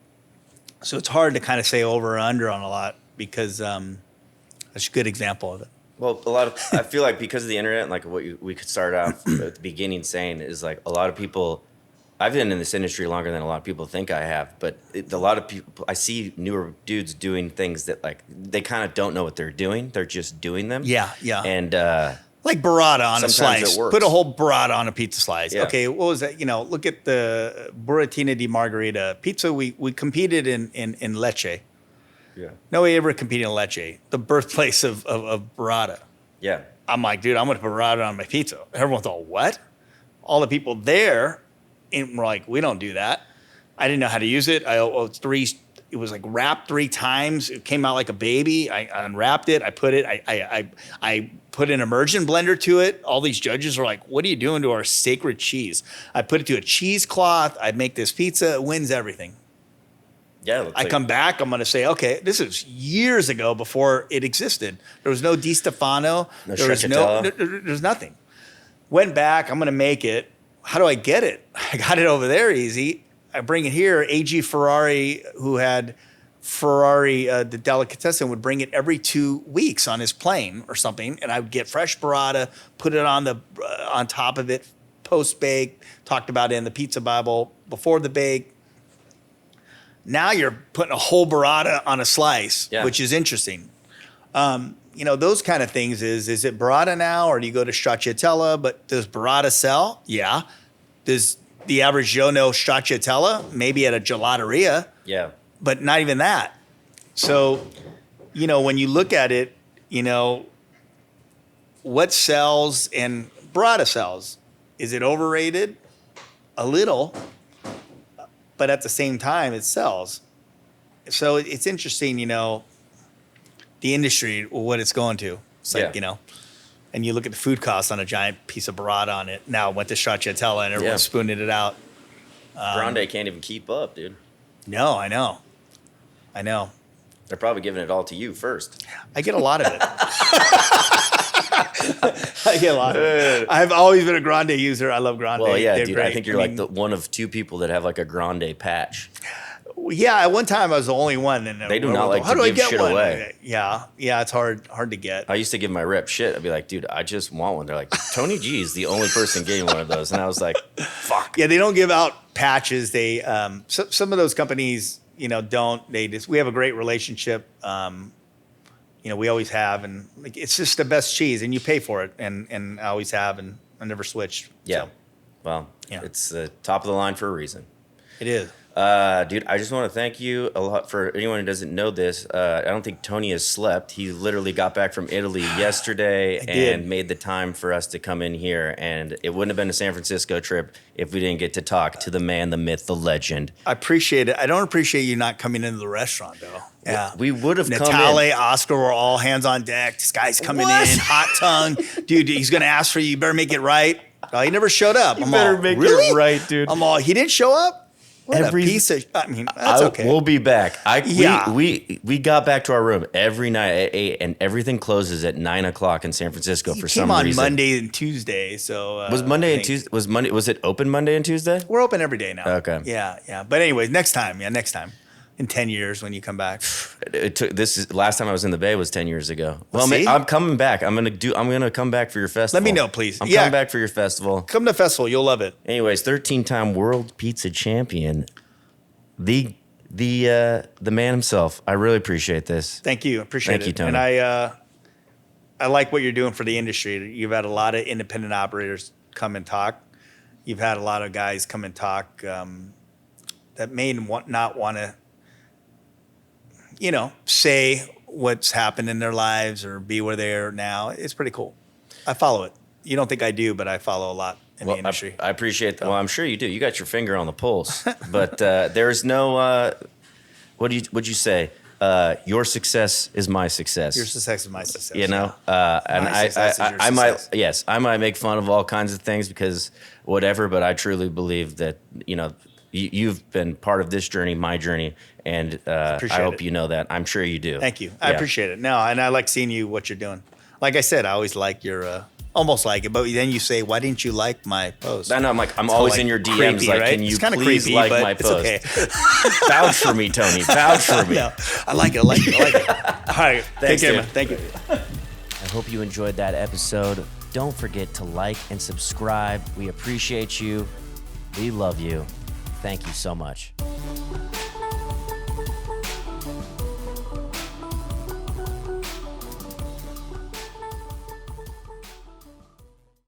So it's hard to kind of say over or under on a lot because that's a good example of it. Well, I feel like because of the internet, like what we could start out at the beginning saying is like a lot of people, I've been in this industry longer than a lot of people think I have, but a lot of people, I see newer dudes doing things that like, they kind of don't know what they're doing. They're just doing them. Yeah, yeah. And, like burrata on a sometimes slice. it works. Put a whole burrata on a pizza slice. Yeah. Okay, what was that? Look at the Buratina di Margherita pizza. We competed in Lecce. yeah. No, we ever competed in Lecce, the birthplace of burrata. Yeah. I'm like, dude, I'm going to put burrata on my pizza. Everyone thought, what? All the people there were like, we don't do that. I didn't know how to use it. It was like wrapped 3 times. It came out like a baby. I unwrapped it. I put it. I put an immersion blender to it. All these judges were like, "What are you doing to our sacred cheese?" I put it to a cheesecloth. I make this pizza. It wins everything. Yeah. I come back. I'm going to say, okay, this is years ago before it existed. There was no Di Stefano. No There was there's nothing. Went back. I'm going to make it. How do I get it? I got it over there easy. I bring it here. A.G. Ferrari, who had Ferrari, the delicatessen, would bring it every 2 weeks on his plane or something, and I would get fresh burrata, put it on top of it, post bake. Talked about it in the Pizza Bible before the bake. Now you're putting a whole burrata on a slice, which is interesting. Those kind of things. Is it burrata now, or do you go to stracciatella? But does burrata sell? Yeah. Does the average Joe know stracciatella? Maybe at a gelateria. Yeah. But not even that. So, when you look at it, what sells and burrata sells. Is it overrated? A little. But at the same time, it sells. So it's interesting, the industry, what it's going to. It's like, and you look at the food costs on a giant piece of burrata on it. Now it went to stracciatella and everyone's spooning it out. Grande can't even keep up, dude. No, I know. They're probably giving it all to you first. I get a lot of it. I've always been a Grande user. I love Grande. Well, yeah, They're dude. great. I think you're like the one of 2 people that have like a Grande patch. Yeah, at one time I was the only one. And they do not like to give shit away. Yeah, it's hard to get. I used to give my rep shit. I'd be like, dude, I just want one. They're like, Tony G is the only person getting one of those. And I was like, fuck. Yeah, they don't give out patches. They some of those companies, don't. We have a great relationship. We always have, and like, it's just the best cheese, and you pay for it, and I always have, and I never switched. Yeah. So, Well, it's the top of the line for a reason. It is. Dude, I just want to thank you a lot. For anyone who doesn't know this, I don't think Tony has slept. He literally got back from Italy yesterday and made the time for us to come in here. And it wouldn't have been a San Francisco trip if we didn't get to talk to the man, the myth, the legend. I appreciate it. I don't appreciate you not coming into the restaurant, though. Yeah. We would have come in. Natale, Oscar were all hands on deck. This guy's coming in, hot tongue. Dude, he's going to ask for you. You better make it right. Oh, he never showed up. You better make it right, dude. He didn't show up? What a piece of, that's okay. We'll be back. We got back to our room every night at 8, and everything closes at 9 o'clock in San Francisco for some reason. Came on Monday and Tuesday, so was Monday and Tuesday? Was it open Monday and Tuesday? We're open every day now. Okay. Yeah. But anyways, next time. In 10 years when you come back. Last time I was in the Bay was 10 years ago. Well, see? I'm coming back. I'm gonna come back for your festival. Let me know, please. I'm coming back for your festival. Come to the festival, you'll love it. Anyways, 13-time world pizza champion, the man himself. I really appreciate this. Thank you. Appreciate it. Thank you, Tony. And I like what you're doing for the industry. You've had a lot of independent operators come and talk. You've had a lot of guys come and talk that may not want to say what's happened in their lives or be where they are now. It's pretty cool. I follow it. You don't think I do, but I follow a lot in the industry. I appreciate that. Well, I'm sure you do. You got your finger on the pulse. But there's no, what'd you say? Your success is my success. Your success is my success. And I I might make fun of all kinds of things because whatever, but I truly believe that, you've been part of this journey, my journey, and I hope you know that. I'm sure you do. Thank you. I appreciate it. No, and I like seeing what you're doing. Like I said, I always like your, almost like it, but then you say, why didn't you like my post? I know, I'm always in your DMs creepy, like, right? can you it's kinda please creepy, like but my it's post? Okay. Vouch for me, Tony. Vouch for me. No, I like it. All right. Thanks, take care, dude. man. Thank you. I hope you enjoyed that episode. Don't forget to like and subscribe. We appreciate you. We love you. Thank you so much.